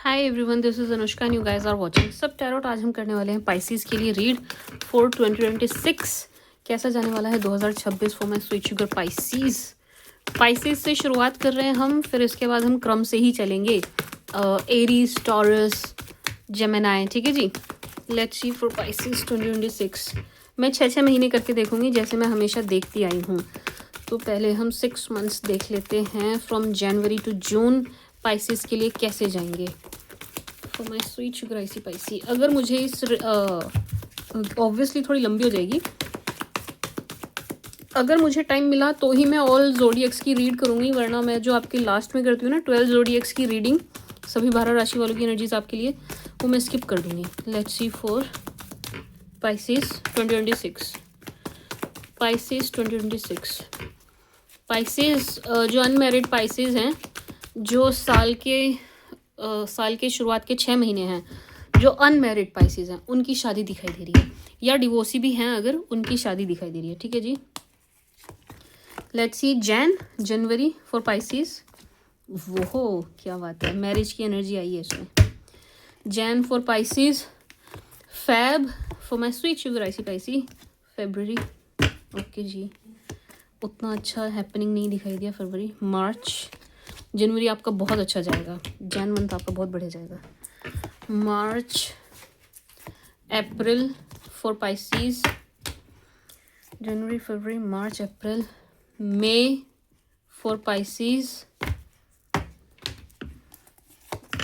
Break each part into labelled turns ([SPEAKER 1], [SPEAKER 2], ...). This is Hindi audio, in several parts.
[SPEAKER 1] Hi everyone, this is Anushka and you guys are watching सब टैरोट। आज हम करने वाले हैं पाइसिस के लिए रीड फॉर 2026। कैसा जाने वाला है 2026 for my sweet sugar Pisces. Pisces से शुरुआत कर रहे हैं हम, फिर इसके बाद हम क्रम से ही चलेंगे। Aries, taurus, Gemini. ठीक है जी, लेट्स सी फॉर पाइसिस 2026। मैं 6 महीने करके देखूंगी जैसे मैं हमेशा देखती आई हूँ। तो पहले हम 6 मंथ्स देख लेते हैं, from January to June Pisces के लिए कैसे जाएंगे। For my sweet sugar IC Piscy. अगर मुझे इस ऑब्वियसली थोड़ी लंबी हो जाएगी, अगर मुझे टाइम मिला तो ही मैं ऑल जोडियक्स की रीड करूँगी, वरना मैं जो आपके लास्ट में करती हूँ ना 12 जोडियक्स की रीडिंग, सभी 12 राशि वालों की एनर्जीज आपके लिए, वो मैं स्किप कर दूँगी। Let's see for Pisces 2026। Pisces 2026। Pisces जो अनमैरिड पाइसिस हैं, जो साल के शुरुआत के 6 महीने हैं, जो अनमैरिड पाइसिस हैं, उनकी शादी दिखाई दे रही है, या डिवोर्सी भी हैं अगर, उनकी शादी दिखाई दे रही है। ठीक है जी, let's see January for Pisces. वो क्या बात है, मैरिज की एनर्जी आई है इसमें। Jan for Pisces. Feb for my sweet sugar IC Pisces. February, okay जी, उतना अच्छा हैपनिंग नहीं दिखाई दिया। फरवरी, मार्च, जनवरी आपका बहुत अच्छा जाएगा, जैन मंथ आपका बहुत बढ़िया जाएगा। March, April for Pisces. January, February, March, April, May for Pisces.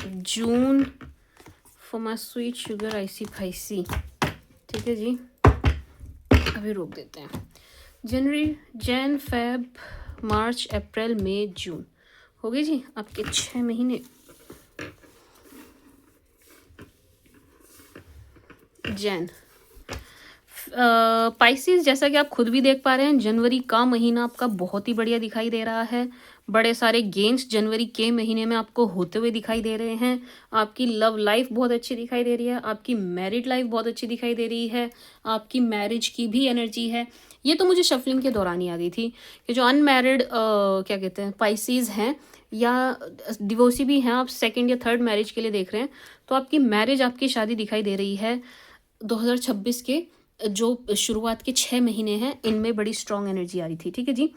[SPEAKER 1] June for my sweet sugar IC Pisces. ठीक है जी, अभी रोक देते हैं। जनवरी, जैन, फेब, मार्च, अप्रैल, मई, जून, हो गई जी आपके 6 महीने। जैन पाइसिस, जैसा कि आप खुद भी देख पा रहे हैं, जनवरी का महीना आपका बहुत ही बढ़िया दिखाई दे रहा है। बड़े सारे गेन्स जनवरी के महीने में आपको होते हुए दिखाई दे रहे हैं। आपकी लव लाइफ बहुत अच्छी दिखाई दे रही है, आपकी मैरिड लाइफ बहुत अच्छी दिखाई दे रही है, आपकी मैरिज की भी एनर्जी है। ये तो मुझे शफलिंग के दौरान ही आ गई थी कि जो अनमैरिड क्या कहते हैं पाइसिस हैं, या डिवोर्सी भी हैं, आप सेकेंड या थर्ड मैरिज के लिए देख रहे हैं, तो आपकी मैरिज, आपकी शादी दिखाई दे रही है। 2026 के जो शुरुआत के 6 महीने हैं, इनमें बड़ी स्ट्रॉन्ग एनर्जी आ रही थी। ठीक है जी,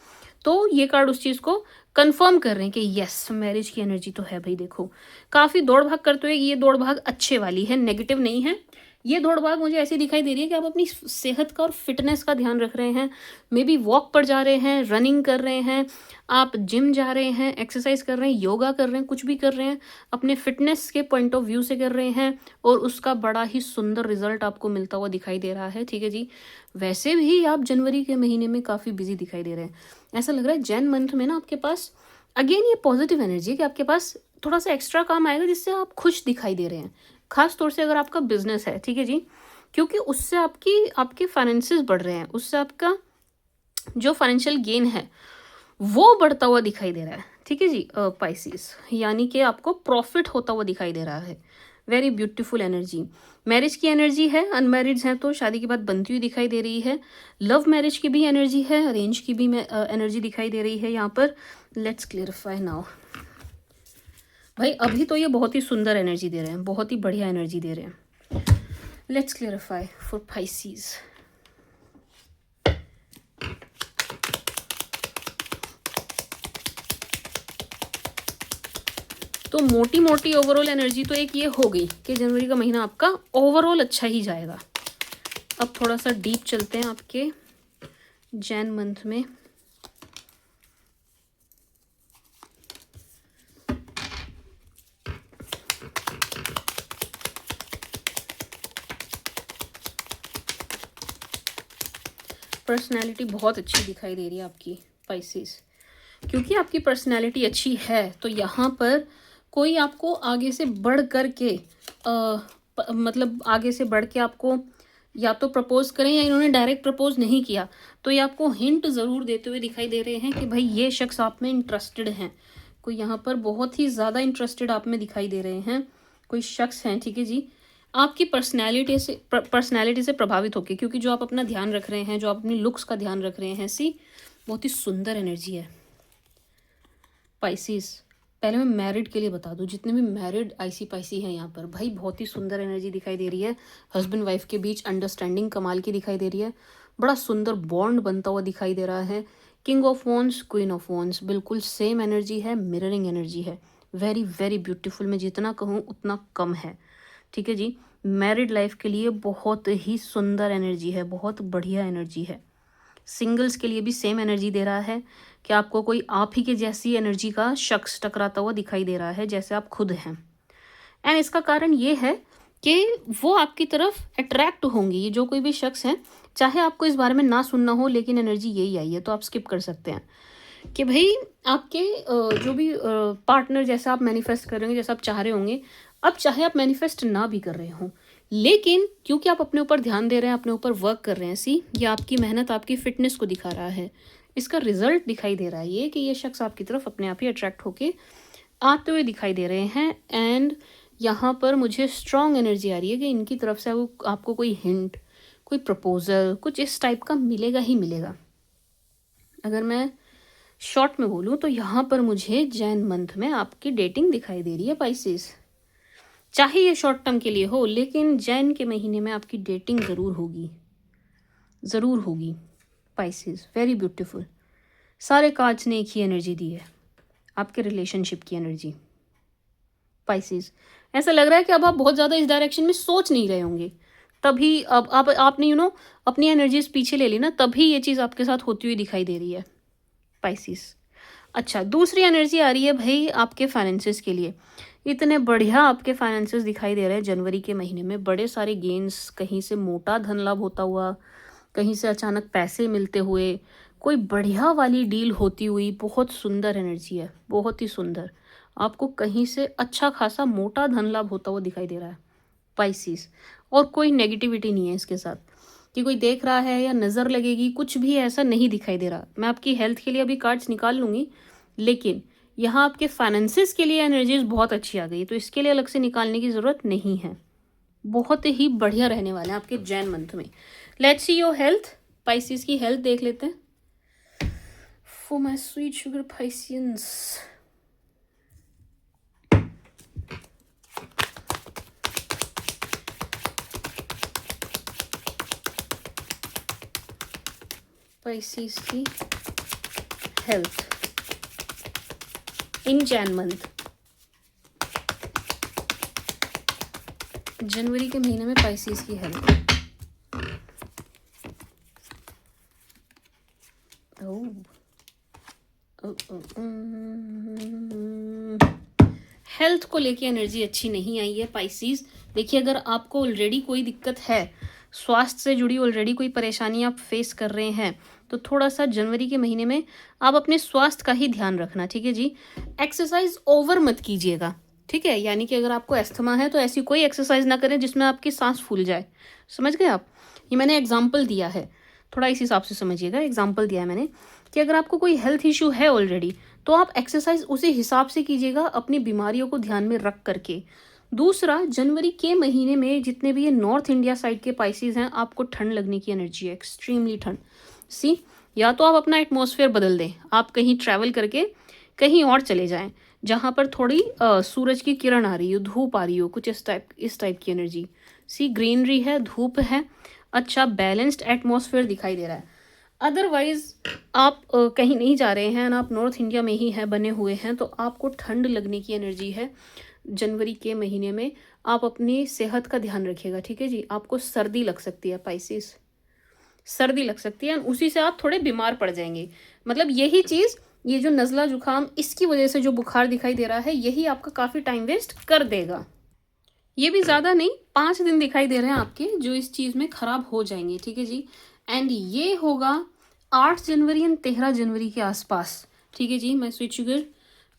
[SPEAKER 1] तो ये कार्ड उस चीज़ को कंफर्म कर रहे हैं कि यस, मैरिज की एनर्जी तो है भाई। देखो, काफ़ी दौड़ भाग करते हुए, ये दौड़ भाग अच्छे वाली है, नेगेटिव नहीं है। ये दौड़ भाग मुझे ऐसी दिखाई दे रही है कि आप अपनी सेहत का और फिटनेस का ध्यान रख रहे हैं। मे बी वॉक पर जा रहे हैं, रनिंग कर रहे हैं, आप जिम जा रहे हैं, एक्सरसाइज कर रहे हैं, योगा कर रहे हैं, कुछ भी कर रहे हैं, अपने फिटनेस के पॉइंट ऑफ व्यू से कर रहे हैं, और उसका बड़ा ही सुंदर रिजल्ट आपको मिलता हुआ दिखाई दे रहा है। ठीक है जी, वैसे भी आप जनवरी के महीने में काफ़ी बिजी दिखाई दे रहे हैं। ऐसा लग रहा है जैन मंथ में ना आपके पास अगेन ये पॉजिटिव एनर्जी है कि आपके पास थोड़ा सा एक्स्ट्रा काम आएगा, जिससे आप खुश दिखाई दे रहे हैं, खास तौर से अगर आपका बिजनेस है। ठीक है जी, क्योंकि उससे आपके फाइनेंसेस बढ़ रहे हैं, उससे आपका जो फाइनेंशियल गेन है वो बढ़ता हुआ दिखाई दे रहा है। ठीक है जी, पाइसिस, यानी कि आपको प्रॉफिट होता हुआ दिखाई दे रहा है। Very beautiful energy. मैरिज की एनर्जी है, अनमैरिड हैं तो शादी की बात बनती हुई दिखाई दे रही है। लव मैरिज की भी एनर्जी है, अरेंज की भी एनर्जी दिखाई दे रही है यहाँ पर। Let's clarify now. भाई अभी तो ये बहुत ही सुंदर एनर्जी दे रहे हैं, बहुत ही बढ़िया एनर्जी दे रहे हैं। Let's clarify for Pisces. तो मोटी मोटी ओवरऑल एनर्जी तो एक ये हो गई कि जनवरी का महीना आपका ओवरऑल अच्छा ही जाएगा। अब थोड़ा सा डीप चलते हैं आपके जैन मंथ में। पर्सनैलिटी बहुत अच्छी दिखाई दे रही है आपकी पाइसिस। क्योंकि आपकी पर्सनैलिटी अच्छी है तो यहाँ पर कोई आपको आगे से बढ़ कर के मतलब आगे से बढ़ के आपको या तो प्रपोज करें, या इन्होंने डायरेक्ट प्रपोज नहीं किया तो ये आपको हिंट ज़रूर देते हुए दिखाई दे रहे हैं कि भाई ये शख्स आप में इंटरेस्टेड हैं। कोई यहाँ पर बहुत ही ज़्यादा इंटरेस्टेड आप में दिखाई दे रहे हैं, कोई शख्स हैं। ठीक है जी, आपकी पर्सनैलिटी से प्रभावित होकर, क्योंकि जो आप अपना ध्यान रख रहे हैं, जो आप अपनी लुक्स का ध्यान रख रहे हैं, सी बहुत ही सुंदर एनर्जी है पाइसिस। पहले मैं मैरिड के लिए बता दूँ, जितने भी मैरिड आईसी पाईसी हैं यहाँ पर, भाई बहुत ही सुंदर एनर्जी दिखाई दे रही है। हस्बैंड वाइफ के बीच अंडरस्टैंडिंग कमाल की दिखाई दे रही है। बड़ा सुंदर बॉन्ड बनता हुआ दिखाई दे रहा है। King of wands, queen of wands, बिल्कुल सेम एनर्जी है, मिररिंग एनर्जी है। वेरी वेरी ब्यूटीफुल, मैं जितना कहूँ उतना कम है। ठीक है जी, मैरिड लाइफ के लिए बहुत ही सुंदर एनर्जी है, बहुत बढ़िया एनर्जी है। सिंगल्स के लिए भी सेम एनर्जी दे रहा है कि आपको कोई आप ही के जैसी एनर्जी का शख्स टकराता हुआ दिखाई दे रहा है जैसे आप खुद हैं। एंड इसका कारण ये है कि वो आपकी तरफ अट्रैक्ट होंगी। ये जो कोई भी शख्स है, चाहे आपको इस बारे में ना सुनना हो, लेकिन एनर्जी यही आई है, तो आप स्किप कर सकते हैं कि भाई आपके जो भी पार्टनर जैसा आप मैनिफेस्ट कर रहे होंगे, जैसा आप चाह रहे होंगे, अब चाहे आप मैनिफेस्ट ना भी कर रहे हों, लेकिन क्योंकि आप अपने ऊपर ध्यान दे रहे हैं, अपने ऊपर वर्क कर रहे हैं, ये आपकी मेहनत, आपकी फिटनेस को दिखा रहा है। इसका रिजल्ट दिखाई दे रहा है ये कि ये शख्स आपकी तरफ अपने आप ही अट्रैक्ट होके आते हुए दिखाई दे रहे हैं। एंड यहाँ पर मुझे स्ट्रॉन्ग एनर्जी आ रही है कि इनकी तरफ से वो आपको कोई हिंट, कोई प्रपोजल, कुछ इस टाइप का मिलेगा ही मिलेगा। अगर मैं शॉर्ट में बोलूँ तो यहाँ पर मुझे जैन मंथ में आपकी डेटिंग दिखाई दे रही है पाइसेस। चाहे ये शॉर्ट टर्म के लिए हो, लेकिन जैन के महीने में आपकी डेटिंग ज़रूर होगी, ज़रूर होगी पाइसेस। वेरी ब्यूटीफुल, सारे कार्ड्स ने एक ही एनर्जी दी है, आपके रिलेशनशिप की एनर्जी। पाइसेस, ऐसा लग रहा है कि अब आप बहुत ज़्यादा इस डायरेक्शन में सोच नहीं रहे होंगे, तभी अब आपने अपनी एनर्जीज पीछे ले ली ना, तभी ये चीज़ आपके साथ होती हुई दिखाई दे रही है पाइसेस। अच्छा, दूसरी एनर्जी आ रही है भाई आपके फाइनेंसेस के लिए। इतने बढ़िया आपके फाइनेंसेस दिखाई दे रहे हैं जनवरी के महीने में, बड़े सारे गेन्स, कहीं से मोटा धन लाभ होता हुआ, कहीं से अचानक पैसे मिलते हुए, कोई बढ़िया वाली डील होती हुई। बहुत सुंदर एनर्जी है, बहुत ही सुंदर। आपको कहीं से अच्छा खासा मोटा धन लाभ होता हुआ दिखाई दे रहा है पाइसेस। और कोई नेगेटिविटी नहीं है इसके साथ कि कोई देख रहा है या नज़र लगेगी, कुछ भी ऐसा नहीं दिखाई दे रहा। मैं आपकी हेल्थ के लिए अभी कार्ड्स निकाल लूँगी, लेकिन यहाँ आपके फाइनेंसेस के लिए एनर्जीज बहुत अच्छी आ गई, तो इसके लिए अलग से निकालने की ज़रूरत नहीं है। बहुत ही बढ़िया रहने वाले हैं आपके जैन मंथ में। Let's see your health, Pisces की हेल्थ देख लेते हैं। For my sweet sugar Pisceans, Pisces की हेल्थ इन जैन मंथ, जनवरी के महीने में पाइसेस की हेल्थ। हेल्थ को लेके एनर्जी अच्छी नहीं आई है पाइसेस। देखिए, अगर आपको ऑलरेडी कोई दिक्कत है, स्वास्थ्य से जुड़ी ऑलरेडी कोई परेशानी आप फेस कर रहे हैं, तो थोड़ा सा जनवरी के महीने में आप अपने स्वास्थ्य का ही ध्यान रखना। ठीक है जी, एक्सरसाइज ओवर मत कीजिएगा। ठीक है, यानी कि अगर आपको अस्थमा है तो ऐसी कोई एक्सरसाइज ना करें जिसमें आपकी सांस फूल जाए। समझ गए आप? ये मैंने एग्जाम्पल दिया है, थोड़ा इस हिसाब से समझिएगा। एग्जाम्पल दिया है मैंने कि अगर आपको कोई हेल्थ इशू है ऑलरेडी, तो आप एक्सरसाइज उसी हिसाब से कीजिएगा, अपनी बीमारियों को ध्यान में रख करके। दूसरा, जनवरी के महीने में जितने भी ये नॉर्थ इंडिया साइड के पाइसेस हैं, आपको ठंड लगने की एनर्जी है, एक्सट्रीमली ठंड। सी, या तो आप अपना एटमॉस्फेयर बदल दें, आप कहीं ट्रैवल करके कहीं और चले जाएं जहाँ पर थोड़ी सूरज की किरण आ रही हो, धूप आ रही हो, कुछ इस टाइप की एनर्जी। सी, ग्रीनरी है, धूप है, अच्छा बैलेंस्ड एटमॉस्फेयर दिखाई दे रहा है। अदरवाइज आप कहीं नहीं जा रहे हैं ना, आप नॉर्थ इंडिया में ही हैं, बने हुए हैं, तो आपको ठंड लगने की एनर्जी है जनवरी के महीने में। आप अपनी सेहत का ध्यान रखिएगा। ठीक है जी, आपको सर्दी लग सकती है पाइसेस, सर्दी लग सकती है, उसी से आप थोड़े बीमार पड़ जाएंगे। मतलब यही चीज़, ये जो नज़ला जुकाम, इसकी वजह से जो बुखार दिखाई दे रहा है, यही आपका काफ़ी टाइम वेस्ट कर देगा। ये भी ज़्यादा नहीं, 5 दिन दिखाई दे रहे हैं आपके जो इस चीज़ में ख़राब हो जाएंगे। ठीक है जी, एंड ये होगा 8 जनवरी एंड 13 जनवरी के आसपास। ठीक है जी, मैं sweet sugar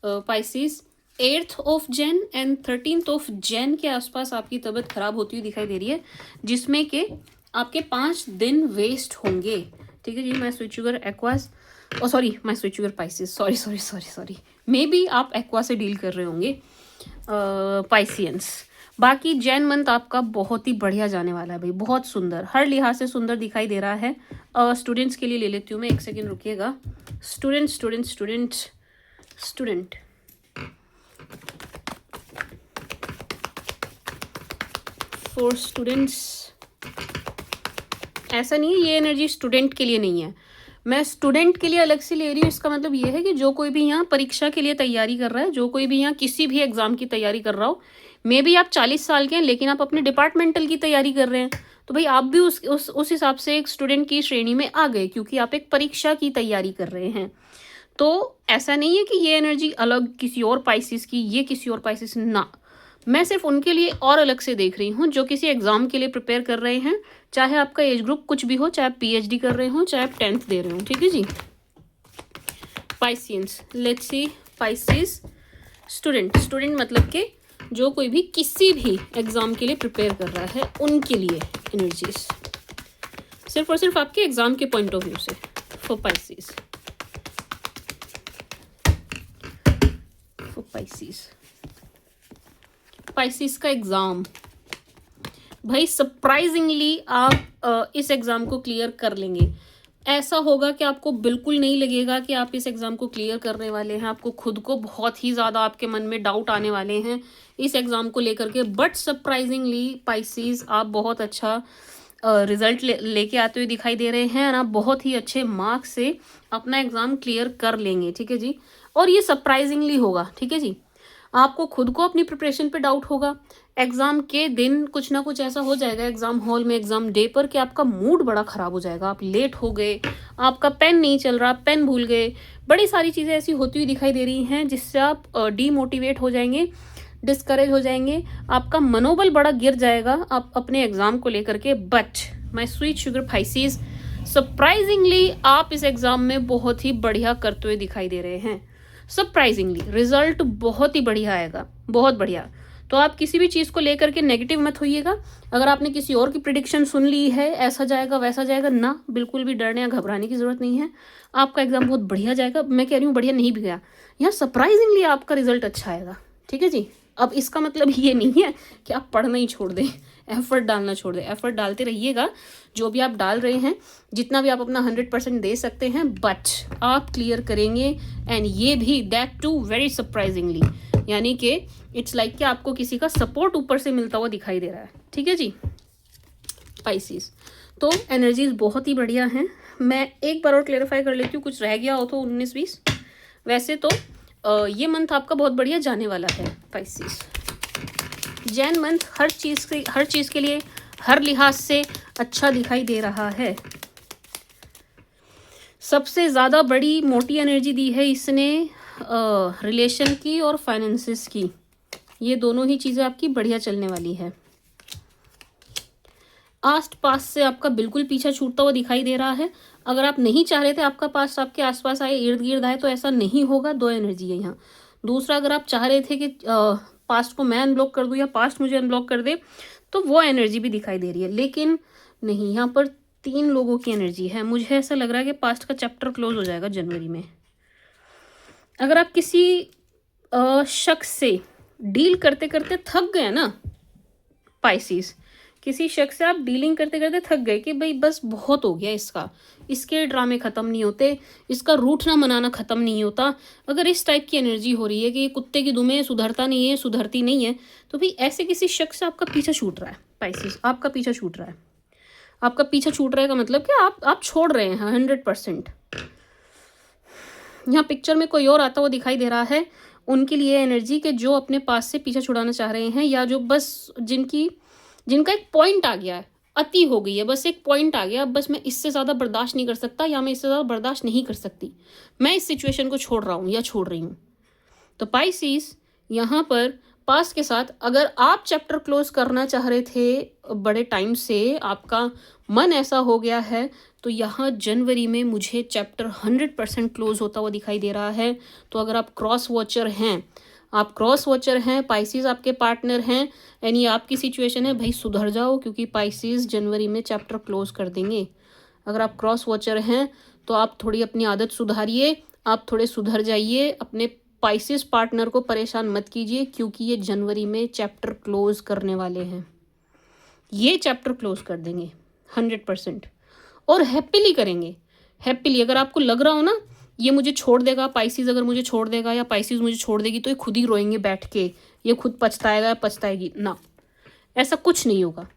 [SPEAKER 1] Pisces 8th of Jain and 13th of Jain के आसपास आपकी तबीयत खराब होती हुई दिखाई दे रही है, जिसमें कि आपके 5 दिन वेस्ट होंगे। ठीक है जी, मैं स्वीट शुगर एक्वास, मैं sweet sugar Pisces, sorry, may be आप एक्वा से डील कर रहे होंगे पाइसियंस। बाकी जैन मंथ आपका बहुत ही बढ़िया जाने वाला है भाई, बहुत सुंदर, हर लिहाज से सुंदर दिखाई दे रहा है। स्टूडेंट्स के लिए ले लेती हूँ मैं, एक सेकेंड रुकिएगा। स्टूडेंट, फॉर स्टूडेंट्स, ऐसा नहीं है ये एनर्जी स्टूडेंट के लिए नहीं है, मैं स्टूडेंट के लिए अलग से ले रही हूँ। इसका मतलब ये है कि जो कोई भी यहाँ परीक्षा के लिए तैयारी कर रहा है, जो कोई भी यहाँ किसी भी एग्जाम की तैयारी कर रहा हो, मे बी आप 40 साल के हैं लेकिन आप अपने डिपार्टमेंटल की तैयारी कर रहे हैं, तो भाई आप भी उस हिसाब से एक स्टूडेंट की श्रेणी में आ गए, क्योंकि आप एक परीक्षा की तैयारी कर रहे हैं। तो ऐसा नहीं है कि ये एनर्जी अलग किसी और पाइसिस की, ये किसी और पाइसिस, ना, मैं सिर्फ उनके लिए और अलग से देख रही हूँ जो किसी एग्जाम के लिए प्रिपेयर कर रहे हैं, चाहे आपका एज ग्रुप कुछ भी हो, चाहे आप पीएचडी कर रहे हो, चाहे आप 10th दे रहे हो। ठीक है जी। Pisceans, let's see Pisces student, student मतलब के जो कोई भी किसी भी एग्जाम के लिए प्रिपेयर कर रहा है उनके लिए एनर्जीज, सिर्फ और सिर्फ आपके एग्जाम के पॉइंट ऑफ व्यू से फॉर पाइसिस। पाइसिस का एग्जाम, भाई सरप्राइजिंगली आप इस एग्जाम को क्लियर कर लेंगे। ऐसा होगा कि आपको बिल्कुल नहीं लगेगा कि आप इस एग्जाम को क्लियर करने वाले हैं, आपको खुद को बहुत ही ज़्यादा आपके मन में डाउट आने वाले हैं इस एग्जाम को लेकर के, बट सरप्राइजिंगली पाइसिस आप बहुत अच्छा रिजल्ट लेके आते हुए दिखाई दे रहे हैं, और आप बहुत ही अच्छे मार्क्स से अपना एग्जाम क्लियर कर लेंगे। ठीक है जी। और ये सरप्राइजिंगली होगा। ठीक है जी। आपको खुद को अपनी प्रिपरेशन पे डाउट होगा, एग्जाम के दिन कुछ ना कुछ ऐसा हो जाएगा एग्जाम हॉल में, एग्जाम डे पर, कि आपका मूड बड़ा खराब हो जाएगा, आप लेट हो गए, आपका पेन नहीं चल रहा, पेन भूल गए, बड़ी सारी चीज़ें ऐसी होती हुई दिखाई दे रही हैं जिससे आप डीमोटिवेट हो जाएंगे, डिस्करेज हो जाएंगे, आपका मनोबल बड़ा गिर जाएगा आप अपने एग्जाम को लेकर के। But my sweet sugar Pisces, surprisingly आप इस एग्जाम में बहुत ही बढ़िया करते हुए दिखाई दे रहे हैं। सरप्राइजिंगली रिजल्ट बहुत ही बढ़िया आएगा, बहुत बढ़िया। तो आप किसी भी चीज़ को लेकर के नेगेटिव मत होइएगा। अगर आपने किसी और की प्रिडिक्शन सुन ली है, ऐसा जाएगा वैसा जाएगा, ना, बिल्कुल भी डरने या घबराने की जरूरत नहीं है। आपका एग्जाम बहुत बढ़िया जाएगा। मैं कह रही हूँ बढ़िया नहीं भी गया, यहाँ सरप्राइजिंगली आपका रिजल्ट अच्छा आएगा। ठीक है जी। अब इसका मतलब ये नहीं है कि आप पढ़ना ही छोड़ दें, एफर्ट डालना छोड़ दें, एफर्ट डालते रहिएगा, जो भी आप डाल रहे हैं, जितना भी आप अपना 100% दे सकते हैं, बट आप क्लियर करेंगे। एंड ये भी दैट टू वेरी सरप्राइजिंगली, यानी कि इट्स लाइक कि आपको किसी का सपोर्ट ऊपर से मिलता हुआ दिखाई दे रहा है। ठीक है जी। पाइसिस, तो एनर्जीज बहुत ही बढ़िया हैं। मैं एक बार और क्लेरिफाई कर लेती हूँ, कुछ रह गया हो तो 19-20। वैसे तो ये मंथ आपका बहुत बढ़िया जाने वाला है पाइसिस। जैन मंथ हर चीज़ के लिए, हर लिहाज से अच्छा दिखाई दे रहा है। सबसे ज़्यादा बड़ी मोटी एनर्जी दी है इसने रिलेशन की और फाइनेंसिस की, ये दोनों ही चीज़ें आपकी बढ़िया चलने वाली है। आस्ट पास से आपका बिल्कुल पीछा छूटता हुआ दिखाई दे रहा है। अगर आप नहीं चाह रहे थे आपका पास्ट आपके आसपास आए, इर्द गिर्द आए, तो ऐसा नहीं होगा। 2 एनर्जी है यहाँ। दूसरा, अगर आप चाह रहे थे कि पास्ट को मैं अनब्लॉक कर दूं या पास्ट मुझे अनब्लॉक कर दे, तो वो एनर्जी भी दिखाई दे रही है, लेकिन नहीं, यहाँ पर 3 लोगों की एनर्जी है। मुझे ऐसा लग रहा है कि पास्ट का चैप्टर क्लोज हो जाएगा जनवरी में। अगर आप किसी शख्स से डील करते करते थक गए ना पाइसिस, किसी शख्स से आप डीलिंग करते करते थक गए कि भाई बस बहुत हो गया इसका, इसके ड्रामे ख़त्म नहीं होते, इसका रूठना मनाना ख़त्म नहीं होता, अगर इस टाइप की एनर्जी हो रही है कि ये कुत्ते की दुम है, सुधरता नहीं है, सुधरती नहीं है, तो भाई ऐसे किसी शख्स से आपका पीछा छूट रहा है पाइसिस, आपका पीछा छूट रहा है। आपका पीछा छूट रहा है का मतलब कि आप छोड़ रहे हैं 100%। यहाँ पिक्चर में कोई और आता हुआ दिखाई दे रहा है, उनके लिए एनर्जी के जो अपने पास से पीछा छुड़ाना चाह रहे हैं, या जो बस जिनका एक पॉइंट आ गया है, अति हो गई है, बस एक पॉइंट आ गया, बस मैं इससे ज़्यादा बर्दाश्त नहीं कर सकता, या मैं इससे ज़्यादा बर्दाश्त नहीं कर सकती, मैं इस सिचुएशन को छोड़ रहा हूँ या छोड़ रही हूँ। तो पाइसिस, यहाँ पर पास्ट के साथ अगर आप चैप्टर क्लोज करना चाह रहे थे बड़े टाइम से, आपका मन ऐसा हो गया है, तो यहाँ जनवरी में मुझे चैप्टर 100% क्लोज होता हुआ दिखाई दे रहा है। तो अगर आप क्रॉस वॉचर हैं, पाइसिस आपके पार्टनर हैं, यानी आपकी सिचुएशन है, भाई सुधर जाओ, क्योंकि पाइसिस जनवरी में चैप्टर क्लोज कर देंगे। अगर आप क्रॉस वॉचर हैं तो आप थोड़ी अपनी आदत सुधारिए, आप थोड़े सुधर जाइए, अपने पाइसिस पार्टनर को परेशान मत कीजिए, क्योंकि ये जनवरी में चैप्टर क्लोज करने वाले हैं। ये चैप्टर क्लोज कर देंगे 100%, और हैप्पीली करेंगे। हैप्पीली, अगर आपको लग रहा हो ना ये मुझे छोड़ देगा, पाइसेस अगर मुझे छोड़ देगा या पाइसेस मुझे छोड़ देगी तो ये खुद ही रोएंगे बैठ के, ये खुद पछताएगा या पछताएगी ना, ऐसा कुछ नहीं होगा,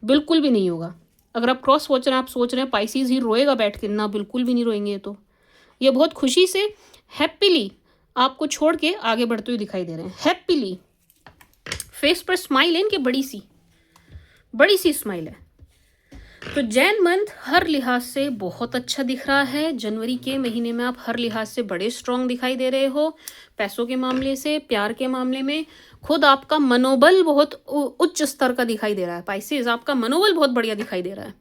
[SPEAKER 1] बिल्कुल भी नहीं होगा। अगर आप क्रॉस सोच रहे हैं, आप सोच रहे हैं पाइसेस ही रोएगा बैठ के, ना बिल्कुल भी नहीं रोएंगे। ये बहुत खुशी से हैप्पीली आपको छोड़ के आगे बढ़ते हुए दिखाई दे रहे हैं। हैप्पीली फेस पर स्माइल है इनकी, बड़ी सी स्माइल है। तो जैन मंथ हर लिहाज से बहुत अच्छा दिख रहा है। जनवरी के महीने में आप हर लिहाज से बड़े स्ट्रांग दिखाई दे रहे हो, पैसों के मामले से, प्यार के मामले में। खुद आपका मनोबल बहुत उच्च स्तर का दिखाई दे रहा है पाइसेस, आपका मनोबल बहुत बढ़िया दिखाई दे रहा है।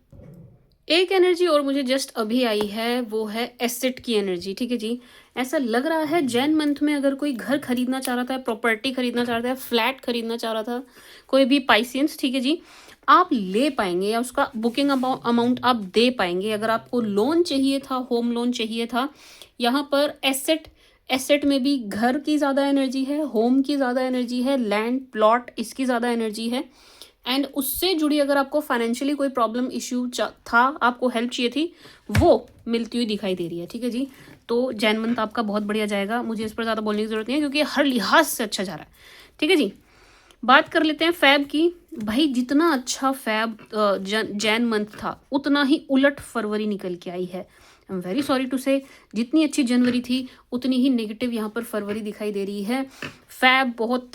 [SPEAKER 1] एक एनर्जी और मुझे जस्ट अभी आई है, वो है एसेट की एनर्जी। ठीक है जी, ऐसा लग रहा है जैन मंथ में अगर कोई घर खरीदना चाह रहा था, प्रॉपर्टी खरीदना चाह रहा था, फ्लैट खरीदना चाह रहा था, कोई भी पाइसेंस, ठीक है जी, आप ले पाएंगे या उसका बुकिंग अमाउंट आप दे पाएंगे। अगर आपको लोन चाहिए था, होम लोन चाहिए था, यहाँ पर एसेट में भी घर की ज़्यादा एनर्जी है, होम की ज़्यादा एनर्जी है, लैंड प्लॉट इसकी ज़्यादा एनर्जी है। एंड उससे जुड़ी अगर आपको फाइनेंशियली कोई प्रॉब्लम इश्यू था, आपको हेल्प चाहिए थी, वो मिलती हुई दिखाई दे रही है। ठीक है जी, तो जैन मंथ आपका बहुत बढ़िया जाएगा, मुझे इस पर ज़्यादा बोलने की ज़रूरत नहीं है क्योंकि हर लिहाज से अच्छा जा रहा है। ठीक है जी, बात कर लेते हैं फैब की। भाई जितना अच्छा फैब जैन मंथ था, उतना ही उलट फरवरी निकल के आई है। I am very sorry to say, जितनी अच्छी जनवरी थी उतनी ही नेगेटिव यहाँ पर फरवरी दिखाई दे रही है। फैब बहुत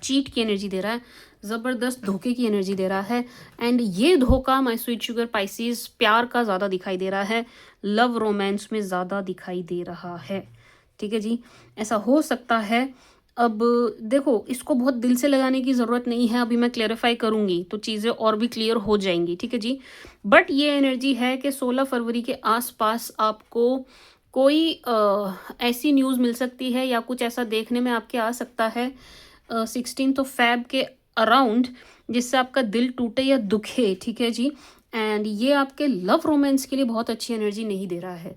[SPEAKER 1] चीट की एनर्जी दे रहा है, ज़बरदस्त धोखे की एनर्जी दे रहा है। एंड ये धोखा माय स्वीट शुगर पाइसेस प्यार का ज़्यादा दिखाई दे रहा है, लव रोमांस में ज़्यादा दिखाई दे रहा है। ठीक है जी, ऐसा हो सकता है। अब देखो, इसको बहुत दिल से लगाने की ज़रूरत नहीं है, अभी मैं क्लेरिफाई करूँगी तो चीज़ें और भी क्लियर हो जाएंगी। ठीक है जी, बट ये एनर्जी है कि 16 फरवरी के आसपास आपको कोई ऐसी न्यूज़ मिल सकती है या कुछ ऐसा देखने में आपके आ सकता है 16 फैब के अराउंड, जिससे आपका दिल टूटे या दुखे। ठीक है जी, एंड ये आपके लव रोमांस के लिए बहुत अच्छी एनर्जी नहीं दे रहा है।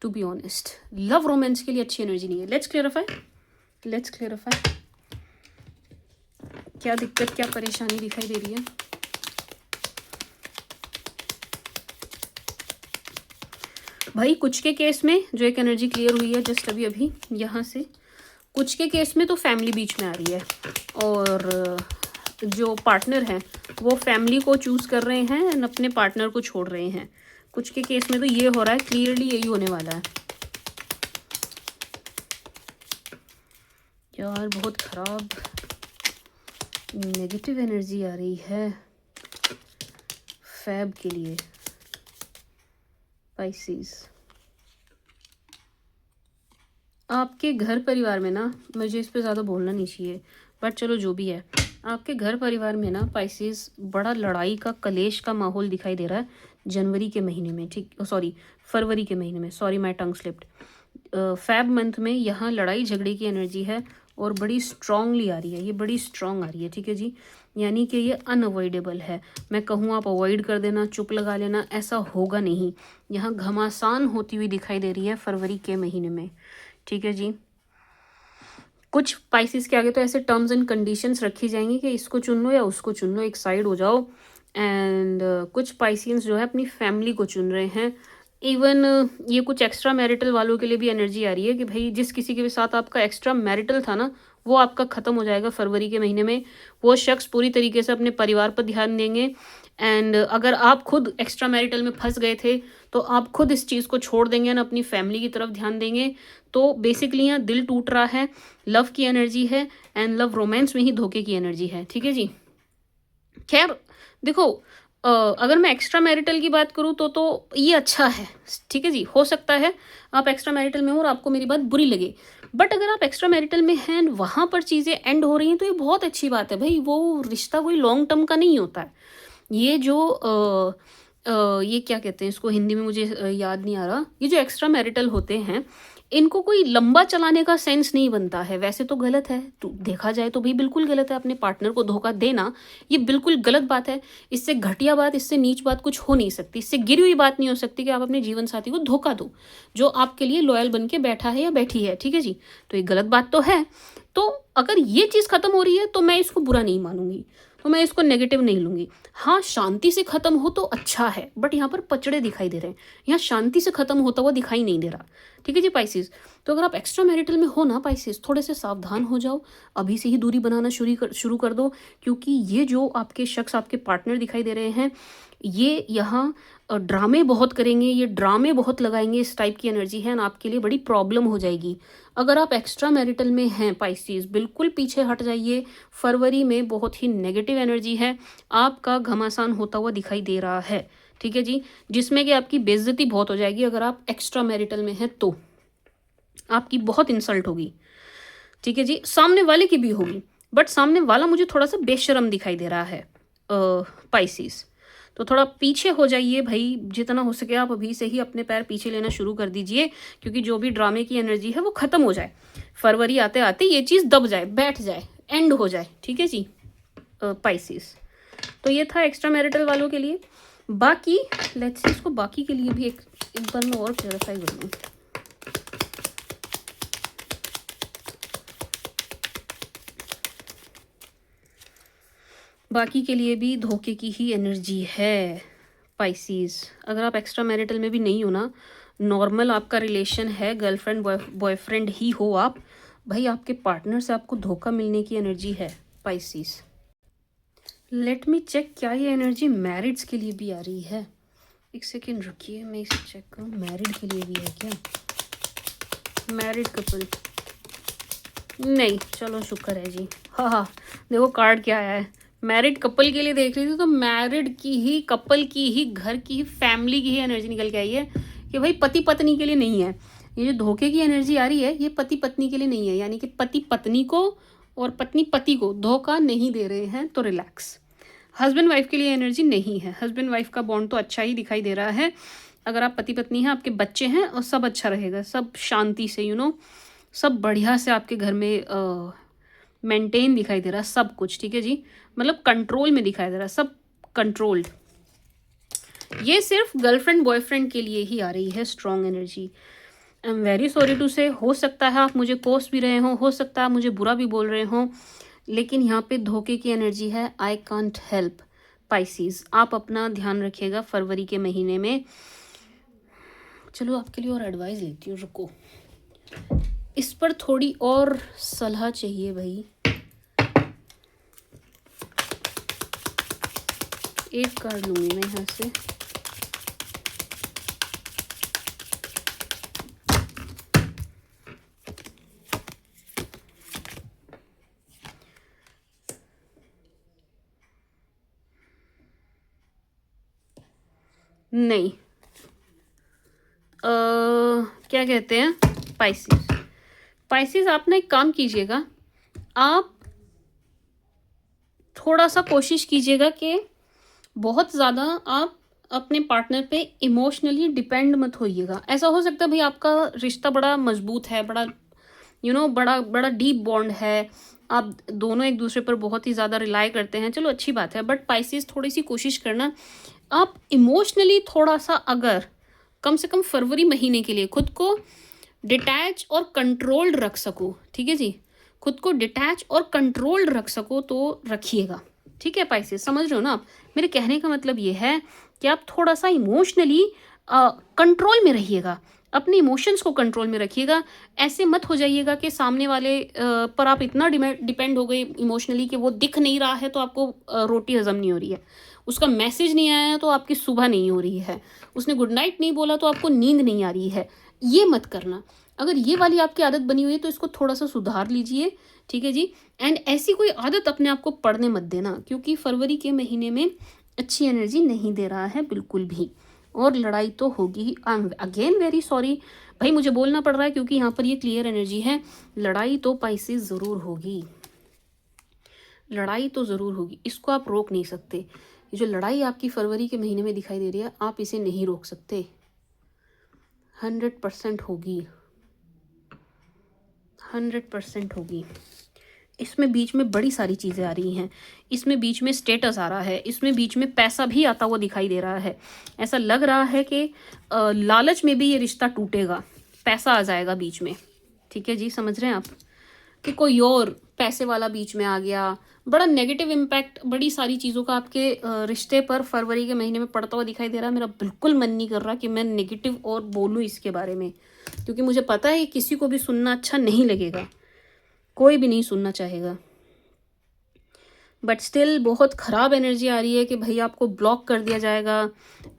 [SPEAKER 1] To be honest, love romance के लिए अच्छी एनर्जी नहीं है। लेट्स क्लेरिफाई क्या दिक्कत, क्या परेशानी दिखाई दे रही है। भाई कुछ के केस में जो एक एनर्जी क्लियर हुई है जस्ट अभी यहाँ से, कुछ के केस में तो फैमिली बीच में आ रही है और जो पार्टनर हैं वो फैमिली को चूज़ कर रहे हैं एंड अपने पार्टनर को छोड़ रहे हैं। कुछ के केस में तो ये हो रहा है, क्लियरली यही होने वाला है। यार बहुत ख़राब नेगेटिव एनर्जी आ रही है फैब के लिए पाइसेस। आपके घर परिवार में ना, मुझे इस पे ज़्यादा बोलना नहीं चाहिए बट चलो जो भी है, आपके घर परिवार में ना पाइसेस बड़ा लड़ाई का, कलेश का माहौल दिखाई दे रहा है जनवरी के महीने में। ठीक, सॉरी फरवरी के महीने में, sorry my tongue slipped. Feb month में यहाँ लड़ाई झगड़े की एनर्जी है और बड़ी स्ट्रांगली आ रही है, ये बड़ी स्ट्रांग आ रही है। ठीक है जी, यानी कि ये अनअवॉइडेबल है। मैं कहूँ आप अवॉइड कर देना, चुप लगा लेना, ऐसा होगा नहीं। यहाँ घमासान होती हुई दिखाई दे रही है फरवरी के महीने में। ठीक है जी, कुछ पाइसेस के आगे तो ऐसे टर्म्स एंड कंडीशंस रखी जाएंगी कि इसको चुन लो या उसको चुन लो, एक साइड हो जाओ। एंड कुछ पाइसियंस जो है अपनी फैमिली को चुन रहे हैं। इवन ये कुछ एक्स्ट्रा मैरिटल वालों के लिए भी एनर्जी आ रही है कि भाई जिस किसी के भी साथ आपका एक्स्ट्रा मैरिटल था ना, वो आपका ख़त्म हो जाएगा फरवरी के महीने में। वो शख्स पूरी तरीके से अपने परिवार पर ध्यान देंगे। एंड अगर आप खुद एक्स्ट्रा मैरिटल में फंस गए थे तो आप खुद इस चीज़ को छोड़ देंगे ना, अपनी फैमिली की तरफ ध्यान देंगे। तो बेसिकली यहाँ दिल टूट रहा है, लव की एनर्जी है एंड लव रोमांस में ही धोखे की एनर्जी है। ठीक है जी, खैर देखो, अगर मैं एक्स्ट्रा मैरिटल की बात करूँ तो ये अच्छा है। ठीक है जी, हो सकता है आप एक्स्ट्रा मैरिटल में हो और आपको मेरी बात बुरी लगे, बट अगर आप एक्स्ट्रा मैरिटल में हैं, वहाँ पर चीज़ें एंड हो रही हैं तो ये बहुत अच्छी बात है भाई। वो रिश्ता कोई लॉन्ग टर्म का नहीं होता है। ये जो ये क्या कहते हैं इसको, हिंदी में मुझे याद नहीं आ रहा, ये जो एक्स्ट्रा मैरिटल होते हैं इनको कोई लंबा चलाने का सेंस नहीं बनता है। वैसे तो गलत है, तो देखा जाए तो भी बिल्कुल गलत है। अपने पार्टनर को धोखा देना ये बिल्कुल गलत बात है। इससे घटिया बात, इससे नीच बात कुछ हो नहीं सकती। इससे गिरी हुई बात नहीं हो सकती कि आप अपने जीवन साथी को धोखा दो जो आपके लिए लॉयल बन के बैठा है या बैठी है। ठीक है जी, तो ये गलत बात तो है। तो अगर ये चीज़ ख़त्म हो रही है तो मैं इसको बुरा नहीं मानूंगी। तो मैं इसको नेगेटिव नहीं लूँगी। हाँ, शांति से ख़त्म हो तो अच्छा है, बट यहाँ पर पचड़े दिखाई दे रहे हैं, यहाँ शांति से ख़त्म होता हुआ दिखाई नहीं दे रहा। ठीक है जी पाइसेस। तो अगर आप एक्स्ट्रा मैरिटल में हो ना पाइसेस, थोड़े से सावधान हो जाओ, अभी से ही दूरी बनाना शुरू कर दो, क्योंकि ये जो आपके शख्स, आपके पार्टनर दिखाई दे रहे हैं, ये यहाँ ड्रामे बहुत करेंगे, ये ड्रामे बहुत लगाएंगे, इस टाइप की एनर्जी है ना, आपके लिए बड़ी प्रॉब्लम हो जाएगी। अगर आप एक्स्ट्रा मैरिटल में हैं पाइसेस, बिल्कुल पीछे हट जाइए। फरवरी में बहुत ही नेगेटिव एनर्जी है, आपका घमासान होता हुआ दिखाई दे रहा है। ठीक है जी, जिसमें कि आपकी बेइज्जती बहुत हो जाएगी। अगर आप एक्स्ट्रा मैरिटल में हैं तो आपकी बहुत इंसल्ट होगी। ठीक है जी, सामने वाले की भी होगी, बट सामने वाला मुझे थोड़ा सा बेशर्म दिखाई दे रहा है पाइसेस। तो थोड़ा पीछे हो जाइए भाई, जितना हो सके आप अभी से ही अपने पैर पीछे लेना शुरू कर दीजिए, क्योंकि जो भी ड्रामे की एनर्जी है वो ख़त्म हो जाए, फरवरी आते आते ये चीज़ दब जाए, बैठ जाए, एंड हो जाए। ठीक है जी पाइसेस। तो ये था एक्स्ट्रा मैरिटल वालों के लिए। बाकी लेट्स सी, इसको बाकी के लिए भी एक बार मैं और क्लैरिफाई कर लूँ। बाकी के लिए भी धोखे की ही एनर्जी है पाइसेस। अगर आप एक्स्ट्रा मैरिटल में भी नहीं हो ना, नॉर्मल आपका रिलेशन है, गर्लफ्रेंड बॉयफ्रेंड ही हो आप, भाई आपके पार्टनर से आपको धोखा मिलने की एनर्जी है पाइसेस। लेट मी चेक, क्या ये एनर्जी मैरिड्स के लिए भी आ रही है? एक सेकेंड रुकिए, मैं इसे चेक करूँ, मैरिड के लिए भी है क्या? मैरिड कपल नहीं, चलो शुक्र है जी। हाँ, देखो कार्ड क्या आया है, मैरिड कपल के लिए देख रही थी तो मैरिड की ही, कपल की ही, घर की ही, फैमिली की ही एनर्जी निकल के आई है कि भाई पति पत्नी के लिए नहीं है। ये जो धोखे की एनर्जी आ रही है, ये पति पत्नी के लिए नहीं है, यानी कि पति पत्नी को और पत्नी पति को धोखा नहीं दे रहे हैं, तो रिलैक्स। हस्बैंड वाइफ के लिए एनर्जी नहीं है, हस्बैंड वाइफ का बॉन्ड तो अच्छा ही दिखाई दे रहा है। अगर आप पति पत्नी हैं, आपके बच्चे हैं, और सब अच्छा रहेगा, सब शांति से सब बढ़िया से आपके घर में मेंटेन दिखाई दे रहा है सब कुछ। ठीक है जी, मतलब कंट्रोल में दिखाई दे रहा है, सब कंट्रोल्ड। ये सिर्फ गर्लफ्रेंड बॉयफ्रेंड के लिए ही आ रही है strong energy. I am very sorry to say, हो सकता है आप मुझे कोस भी रहे हो सकता है मुझे बुरा भी बोल रहे हो, लेकिन यहाँ पे धोखे की एनर्जी है। आई कांट हेल्प पाइसेस, आप अपना ध्यान रखिएगा फरवरी के महीने में। चलो आपके लिए और एडवाइस लेती हूँ, रुको, इस पर थोड़ी और सलाह चाहिए भाई। एक कार्ड लूंगी मैं यहाँ से। नहीं, क्या कहते हैं पाइसेस, आप ना एक काम कीजिएगा, आप थोड़ा सा कोशिश कीजिएगा कि बहुत ज़्यादा आप अपने पार्टनर पे इमोशनली डिपेंड मत होइएगा। ऐसा हो सकता है भाई आपका रिश्ता बड़ा मजबूत है, बड़ा बड़ा बड़ा डीप बॉन्ड है, आप दोनों एक दूसरे पर बहुत ही ज़्यादा रिलाई करते हैं, चलो अच्छी बात है, बट पाइसेस थोड़ी सी कोशिश करना, आप इमोशनली थोड़ा सा, अगर कम से कम फरवरी महीने के लिए खुद को डिटैच और कंट्रोल्ड रख सको, ठीक है जी, खुद को डिटैच और कंट्रोल्ड रख सको तो रखिएगा। ठीक है पाइसेस, समझ रहे हो ना आप? मेरे कहने का मतलब ये है कि आप थोड़ा सा इमोशनली कंट्रोल में रहिएगा, अपने इमोशंस को कंट्रोल में रखिएगा। ऐसे मत हो जाइएगा कि सामने वाले पर आप इतना डिपेंड हो गए इमोशनली कि वो दिख नहीं रहा है तो आपको रोटी हजम नहीं हो रही है, उसका मैसेज नहीं आया तो आपकी सुबह नहीं हो रही है, उसने गुड नाइट नहीं बोला तो आपको नींद नहीं आ रही है। ये मत करना। अगर ये वाली आपकी आदत बनी हुई है तो इसको थोड़ा सा सुधार लीजिए। ठीक है जी, एंड ऐसी कोई आदत अपने आप को पड़ने मत देना, क्योंकि फरवरी के महीने में अच्छी एनर्जी नहीं दे रहा है बिल्कुल भी, और लड़ाई तो होगी ही। I am again very sorry भाई, मुझे बोलना पड़ रहा है क्योंकि यहाँ पर ये क्लियर एनर्जी है, लड़ाई तो पाइसेस ज़रूर होगी, लड़ाई तो ज़रूर होगी, इसको आप रोक नहीं सकते। ये जो लड़ाई आपकी फरवरी के महीने में दिखाई दे रही है, आप इसे नहीं रोक सकते, 100% होगी, 100% होगी। इसमें बीच में बड़ी सारी चीज़ें आ रही हैं, इसमें बीच में स्टेटस आ रहा है, इसमें बीच में पैसा भी आता हुआ दिखाई दे रहा है। ऐसा लग रहा है कि लालच में भी ये रिश्ता टूटेगा, पैसा आ जाएगा बीच में। ठीक है जी, समझ रहे हैं आप, कि कोई और पैसे वाला बीच में आ गया, बड़ा नेगेटिव इम्पैक्ट बड़ी सारी चीज़ों का आपके रिश्ते पर फरवरी के महीने में पड़ता हुआ दिखाई दे रहा है। मेरा बिल्कुल मन नहीं कर रहा कि मैं नेगेटिव और बोलूँ इसके बारे में, क्योंकि मुझे पता है किसी को भी सुनना अच्छा नहीं लगेगा, कोई भी नहीं सुनना चाहेगा। बट स्टिल बहुत ख़राब एनर्जी आ रही है कि भाई आपको ब्लॉक कर दिया जाएगा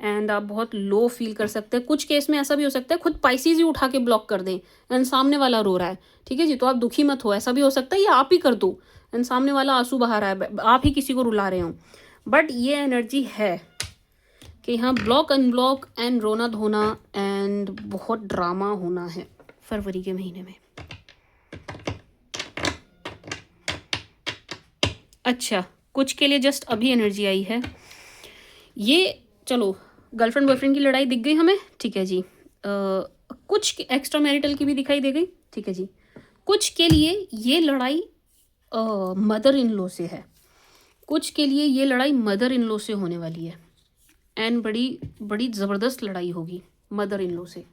[SPEAKER 1] एंड आप बहुत लो फील कर सकते हैं। कुछ केस में ऐसा भी हो सकता है खुद पाइसेस ही उठा के ब्लॉक कर दें एंड सामने वाला रो रहा है, ठीक है जी, तो आप दुखी मत हो, ऐसा भी हो सकता है या आप ही कर दो एंड सामने वाला आंसू बहा रहा है, आप ही किसी को रुला रहे हो। बट ये एनर्जी है कि यहाँ ब्लॉक अनब्लॉक एंड रोना धोना एंड बहुत ड्रामा होना है फरवरी के महीने में। अच्छा, कुछ के लिए जस्ट अभी एनर्जी आई है ये, चलो गर्लफ्रेंड बॉयफ्रेंड की लड़ाई दिख गई हमें, ठीक है जी। कुछ एक्स्ट्रा मैरिटल की भी दिखाई दे गई, ठीक है जी। कुछ के लिए ये लड़ाई मदर इन लॉ से है, कुछ के लिए ये लड़ाई मदर इन लॉ से होने वाली है एंड बड़ी बड़ी ज़बरदस्त लड़ाई होगी मदर इन लॉ से।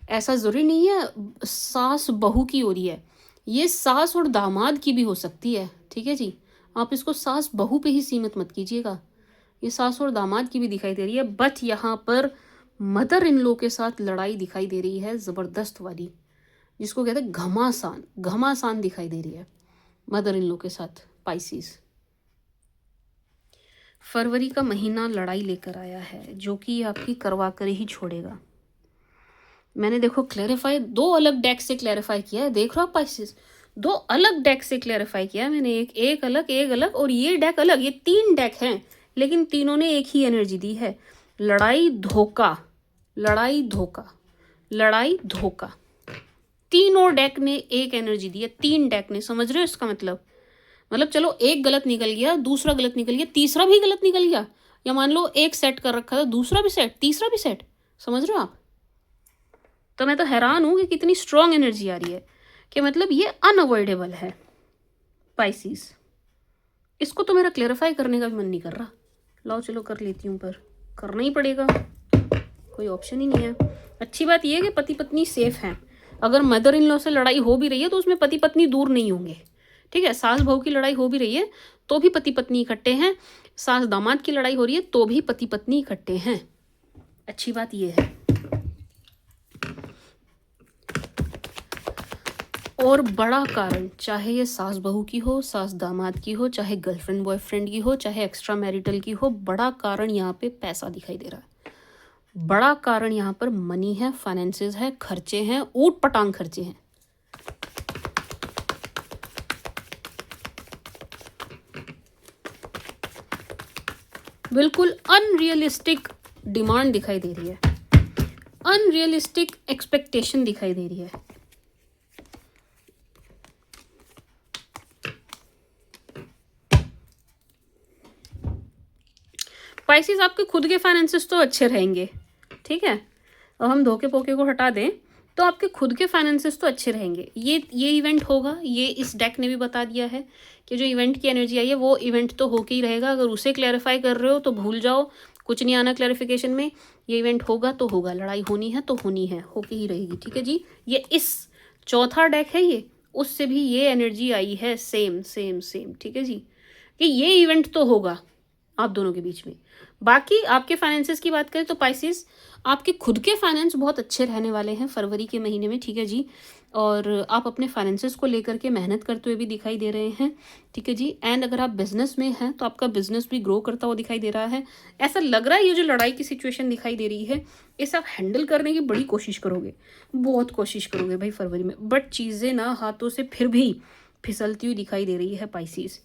[SPEAKER 1] ऐसा ज़रूरी नहीं है सास बहू की हो रही है, ये सास और दामाद की भी हो सकती है, ठीक है जी। आप इसको सास बहू पे ही सीमित मत कीजिएगा, ये सास और दामाद की भी दिखाई दे रही है। बट यहाँ पर मदर इन लॉ के साथ लड़ाई दिखाई दे रही है ज़बरदस्त वाली, जिसको कहते हैं घमासान, घमासान दिखाई दे रही है मदर इन लॉ के साथ पाइसेस। फरवरी का महीना लड़ाई लेकर आया है जो कि आपकी करवा कर ही छोड़ेगा। मैंने देखो क्लैरिफाई दो अलग डेक से क्लैरिफाई किया है, देख रहे हो पाइसेस, दो अलग डेक से क्लैरिफाई किया है मैंने, एक अलग और ये डेक अलग, ये 3 डेक हैं लेकिन तीनों ने एक ही एनर्जी दी है, लड़ाई धोखा, लड़ाई धोखा, लड़ाई धोखा। तीनों डेक ने एक एनर्जी दी है, 3 डेक ने, समझ रहे हो इसका मतलब चलो एक गलत निकल गया, दूसरा गलत निकल गया, तीसरा भी गलत निकल गया, या मान लो एक सेट कर रखा था, दूसरा भी सेट, तीसरा भी सेट, समझ रहे हो आप। तो मैं तो हैरान हूं कि कितनी स्ट्रॉन्ग एनर्जी आ रही है, कि मतलब ये अनअवॉइडेबल है पाइसेस। इसको तो मेरा क्लेरिफाई करने का भी मन नहीं कर रहा, लाओ चलो कर लेती हूँ, पर करना ही पड़ेगा, कोई ऑप्शन ही नहीं है। अच्छी बात यह है कि पति पत्नी सेफ हैं, अगर मदर इन लॉ से लड़ाई हो भी रही है तो उसमें पति पत्नी दूर नहीं होंगे, ठीक है। सास बहू की लड़ाई हो भी रही है तो भी पति पत्नी इकट्ठे हैं, सास दामाद की लड़ाई हो रही है तो भी पति पत्नी इकट्ठे हैं, अच्छी बात यह है। और बड़ा कारण, चाहे ये सास बहू की हो, सास दामाद की हो, चाहे गर्लफ्रेंड बॉयफ्रेंड की हो, चाहे एक्स्ट्रा मैरिटल की हो, बड़ा कारण यहाँ पे पैसा दिखाई दे रहा है, बड़ा कारण यहाँ पर मनी है, फाइनेंसेस है, खर्चे हैं, ऊट पटांग खर्चे हैं। बिल्कुल अनरियलिस्टिक डिमांड दिखाई दे रही है, अनरियलिस्टिक एक्सपेक्टेशन दिखाई दे रही है। पाइसेस आपके खुद के फाइनेंसेस तो अच्छे रहेंगे, ठीक है, और हम धोखे पोखे को हटा दें तो आपके खुद के फाइनेंसेस तो अच्छे रहेंगे। ये इवेंट होगा, ये इस डेक ने भी बता दिया है कि जो इवेंट की एनर्जी आई है वो इवेंट तो होके ही रहेगा। अगर उसे क्लैरिफाई कर रहे हो तो भूल जाओ, कुछ नहीं आना क्लैरिफिकेशन में, ये इवेंट होगा तो होगा, लड़ाई होनी है तो होनी है, होके ही रहेगी, ठीक है जी। ये इस चौथा डेक है, ये उससे भी ये एनर्जी आई है सेम सेम सेम, ठीक है जी, कि ये इवेंट तो होगा आप दोनों के बीच में। बाकी आपके फाइनेंसेस की बात करें तो पाइसेस आपके खुद के फाइनेंस बहुत अच्छे रहने वाले हैं फरवरी के महीने में, ठीक है जी, और आप अपने फाइनेंसेस को लेकर के मेहनत करते हुए भी दिखाई दे रहे हैं, ठीक है जी। एंड अगर आप बिजनेस में हैं तो आपका बिजनेस भी ग्रो करता हुआ दिखाई दे रहा है। ऐसा लग रहा है ये जो लड़ाई की सिचुएशन दिखाई दे रही है इसे आप हैंडल करने की बड़ी कोशिश करोगे, बहुत कोशिश करोगे भाई फरवरी में, बट चीज़ें ना हाथों से फिर भी फिसलती हुई दिखाई दे रही है पाइसेस।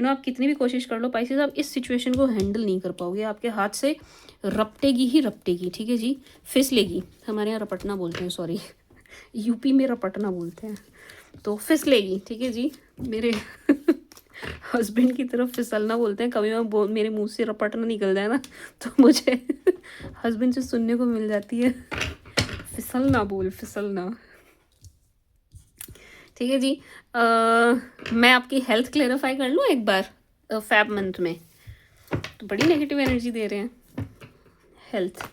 [SPEAKER 1] आप कितनी भी कोशिश कर लो पाइसेस, आप इस सिचुएशन को हैंडल नहीं कर पाओगे, आपके हाथ से रपटेगी ही रपटेगी, ठीक है जी, फिसलेगी, हमारे यहाँ रपटना बोलते हैं, सॉरी यूपी में रपटना बोलते हैं, तो फिसलेगी, ठीक है जी। मेरे हस्बैंड की तरफ फिसलना बोलते हैं, कभी मेरे मुंह से रपटना निकल जाए ना तो मुझे हस्बैंड से सुनने को मिल जाती है, फिसलना बोल, फिसलना, ठीक है जी। मैं आपकी हेल्थ क्लेरिफाई कर लूँ एक बार, फैब मंथ में तो बड़ी नेगेटिव एनर्जी दे रहे हैं। हेल्थ,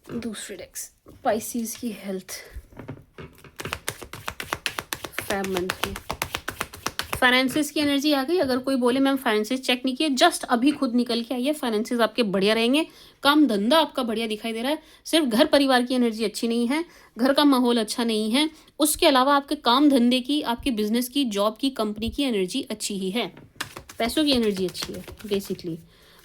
[SPEAKER 1] दूसरे डेक्स, पाइसेस की हेल्थ फैब मंथ में, फाइनेंसिस की एनर्जी आ गई। अगर कोई बोले मैम फाइनेंसिस चेक नहीं किए, जस्ट अभी खुद निकल के आई है। फाइनेंसिस आपके बढ़िया रहेंगे, काम धंधा आपका बढ़िया दिखाई दे रहा है। सिर्फ घर परिवार की एनर्जी अच्छी नहीं है, घर का माहौल अच्छा नहीं है, उसके अलावा आपके काम धंधे की, आपके बिजनेस की, जॉब की, कंपनी की एनर्जी अच्छी ही है, पैसों की एनर्जी अच्छी है बेसिकली।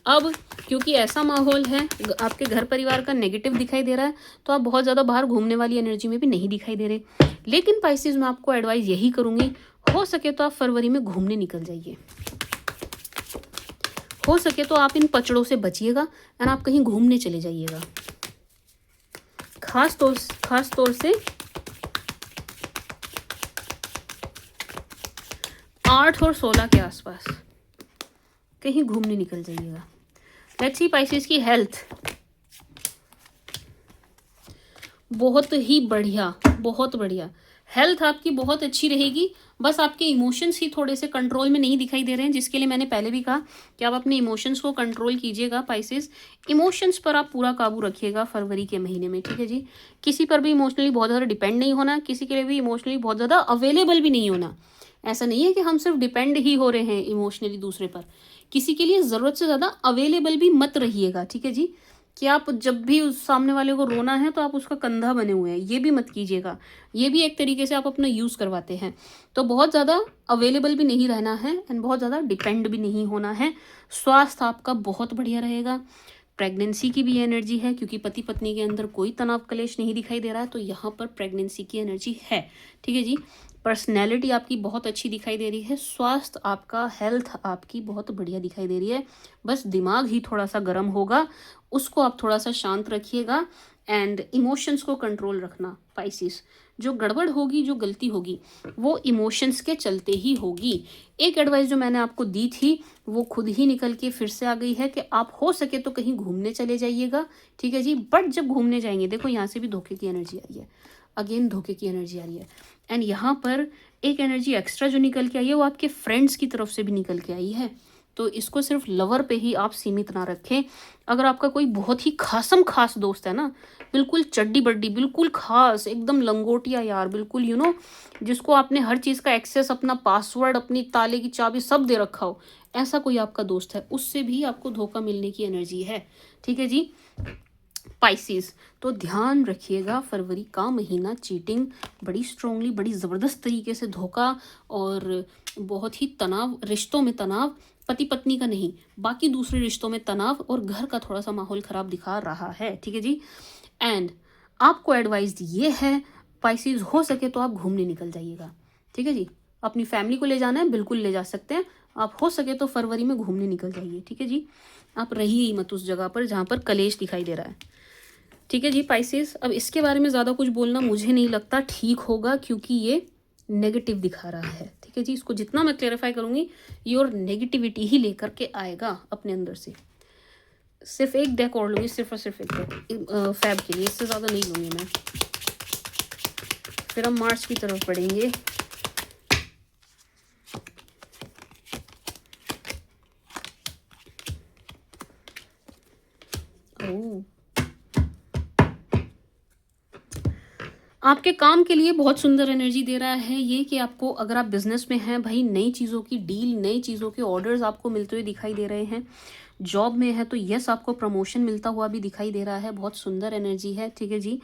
[SPEAKER 1] अब क्योंकि ऐसा माहौल है, आपके घर परिवार का नेगेटिव दिखाई दे रहा है, तो आप बहुत ज़्यादा बाहर घूमने वाली एनर्जी में भी नहीं दिखाई दे रहे। लेकिन पाइसेस मैं आपको एडवाइस यही करूँगी, हो सके तो आप फरवरी में घूमने निकल जाइए, हो सके तो आप इन पचड़ों से बचिएगा एंड आप कहीं घूमने चले जाइएगा। खास तौर से 8 और 16 के आसपास कहीं घूमने निकल जाइएगा। लेट्स सी पाइसेस की हेल्थ। बहुत ही बढ़िया, बहुत बढ़िया हेल्थ आपकी बहुत अच्छी रहेगी। बस आपके इमोशंस ही थोड़े से कंट्रोल में नहीं दिखाई दे रहे हैं, जिसके लिए मैंने पहले भी कहा कि आप अपने इमोशंस को कंट्रोल कीजिएगा। पाइसेस, इमोशंस पर आप पूरा काबू रखिएगा फरवरी के महीने में, ठीक है जी। किसी पर भी इमोशनली बहुत ज़्यादा डिपेंड नहीं होना, किसी के लिए भी इमोशनली बहुत ज़्यादा अवेलेबल भी नहीं होना। ऐसा नहीं है कि हम सिर्फ डिपेंड ही हो रहे हैं इमोशनली दूसरे पर, किसी के लिए ज़रूरत से ज़्यादा अवेलेबल भी मत रहिएगा, ठीक है जी। कि आप जब भी उस सामने वाले को रोना है तो आप उसका कंधा बने हुए हैं, ये भी मत कीजिएगा। ये भी एक तरीके से आप अपना यूज़ करवाते हैं। तो बहुत ज़्यादा अवेलेबल भी नहीं रहना है एंड बहुत ज़्यादा डिपेंड भी नहीं होना है। स्वास्थ्य आपका बहुत बढ़िया रहेगा। प्रेगनेंसी की भी एनर्जी है, क्योंकि पति पत्नी के अंदर कोई तनाव कलेश नहीं दिखाई दे रहा है, तो यहाँ पर प्रेगनेंसी की एनर्जी है, ठीक है जी। पर्सनैलिटी आपकी बहुत अच्छी दिखाई दे रही है। स्वास्थ्य आपका, हेल्थ आपकी बहुत बढ़िया दिखाई दे रही है। बस दिमाग ही थोड़ा सा गर्म होगा, उसको आप थोड़ा सा शांत रखिएगा एंड इमोशंस को कंट्रोल रखना। पाइसिस, जो गड़बड़ होगी, जो गलती होगी, वो इमोशंस के चलते ही होगी। एक एडवाइस जो मैंने आपको दी थी वो खुद ही निकल के फिर से आ गई है कि आप हो सके तो कहीं घूमने चले जाइएगा, ठीक है जी। बट जब घूमने जाएंगे, देखो यहाँ से भी धोखे की एनर्जी आई है, अगेन धोखे की एनर्जी आ रही है। एंड यहाँ पर एक एनर्जी एक्स्ट्रा जो निकल के आई है वो आपके फ्रेंड्स की तरफ से भी निकल के आई है। तो इसको सिर्फ लवर पे ही आप सीमित ना रखें। अगर आपका कोई बहुत ही खासम खास दोस्त है ना, बिल्कुल चड्डी बड्डी, बिल्कुल खास, एकदम लंगोटिया यार, बिल्कुल जिसको आपने हर चीज़ का एक्सेस, अपना पासवर्ड, अपनी ताले की चाबी सब दे रखा हो, ऐसा कोई आपका दोस्त है, उससे भी आपको धोखा मिलने की एनर्जी है, ठीक है जी। पाइसिस, तो ध्यान रखिएगा फरवरी का महीना चीटिंग बड़ी स्ट्रांगली, बड़ी ज़बरदस्त तरीके से धोखा और बहुत ही तनाव, रिश्तों में तनाव, पति पत्नी का नहीं, बाकी दूसरे रिश्तों में तनाव और घर का थोड़ा सा माहौल ख़राब दिखा रहा है, ठीक है जी। एंड आपको एडवाइस ये है पाइसिस, हो सके तो आप घूमने निकल जाइएगा, ठीक है जी। अपनी फैमिली को ले जाना है, बिल्कुल ले जा सकते हैं आप, हो सके तो फरवरी में घूमने निकल जाइए, ठीक है जी। आप रहिए ही मत उस जगह पर जहाँ पर कलेश दिखाई दे रहा है, ठीक है जी। पाइसेस, अब इसके बारे में ज़्यादा कुछ बोलना मुझे नहीं लगता ठीक होगा, क्योंकि ये नेगेटिव दिखा रहा है, ठीक है जी। इसको जितना मैं क्लेरिफाई करूँगी ये और नेगेटिविटी ही लेकर के आएगा अपने अंदर से। सिर्फ एक डेक और लूँगी, सिर्फ और सिर्फ एक डेक फैब के लिए, इससे ज़्यादा नहीं लूँगी मैं। फिर हम मार्च की तरफ बढ़ेंगे। ओह, आपके काम के लिए बहुत सुंदर एनर्जी दे रहा है ये, कि आपको, अगर आप बिजनेस में हैं भाई, नई चीज़ों की डील, नई चीज़ों के ऑर्डर्स आपको मिलते हुए दिखाई दे रहे हैं। जॉब में है तो यस, आपको प्रमोशन मिलता हुआ भी दिखाई दे रहा है, बहुत सुंदर एनर्जी है, ठीक है जी।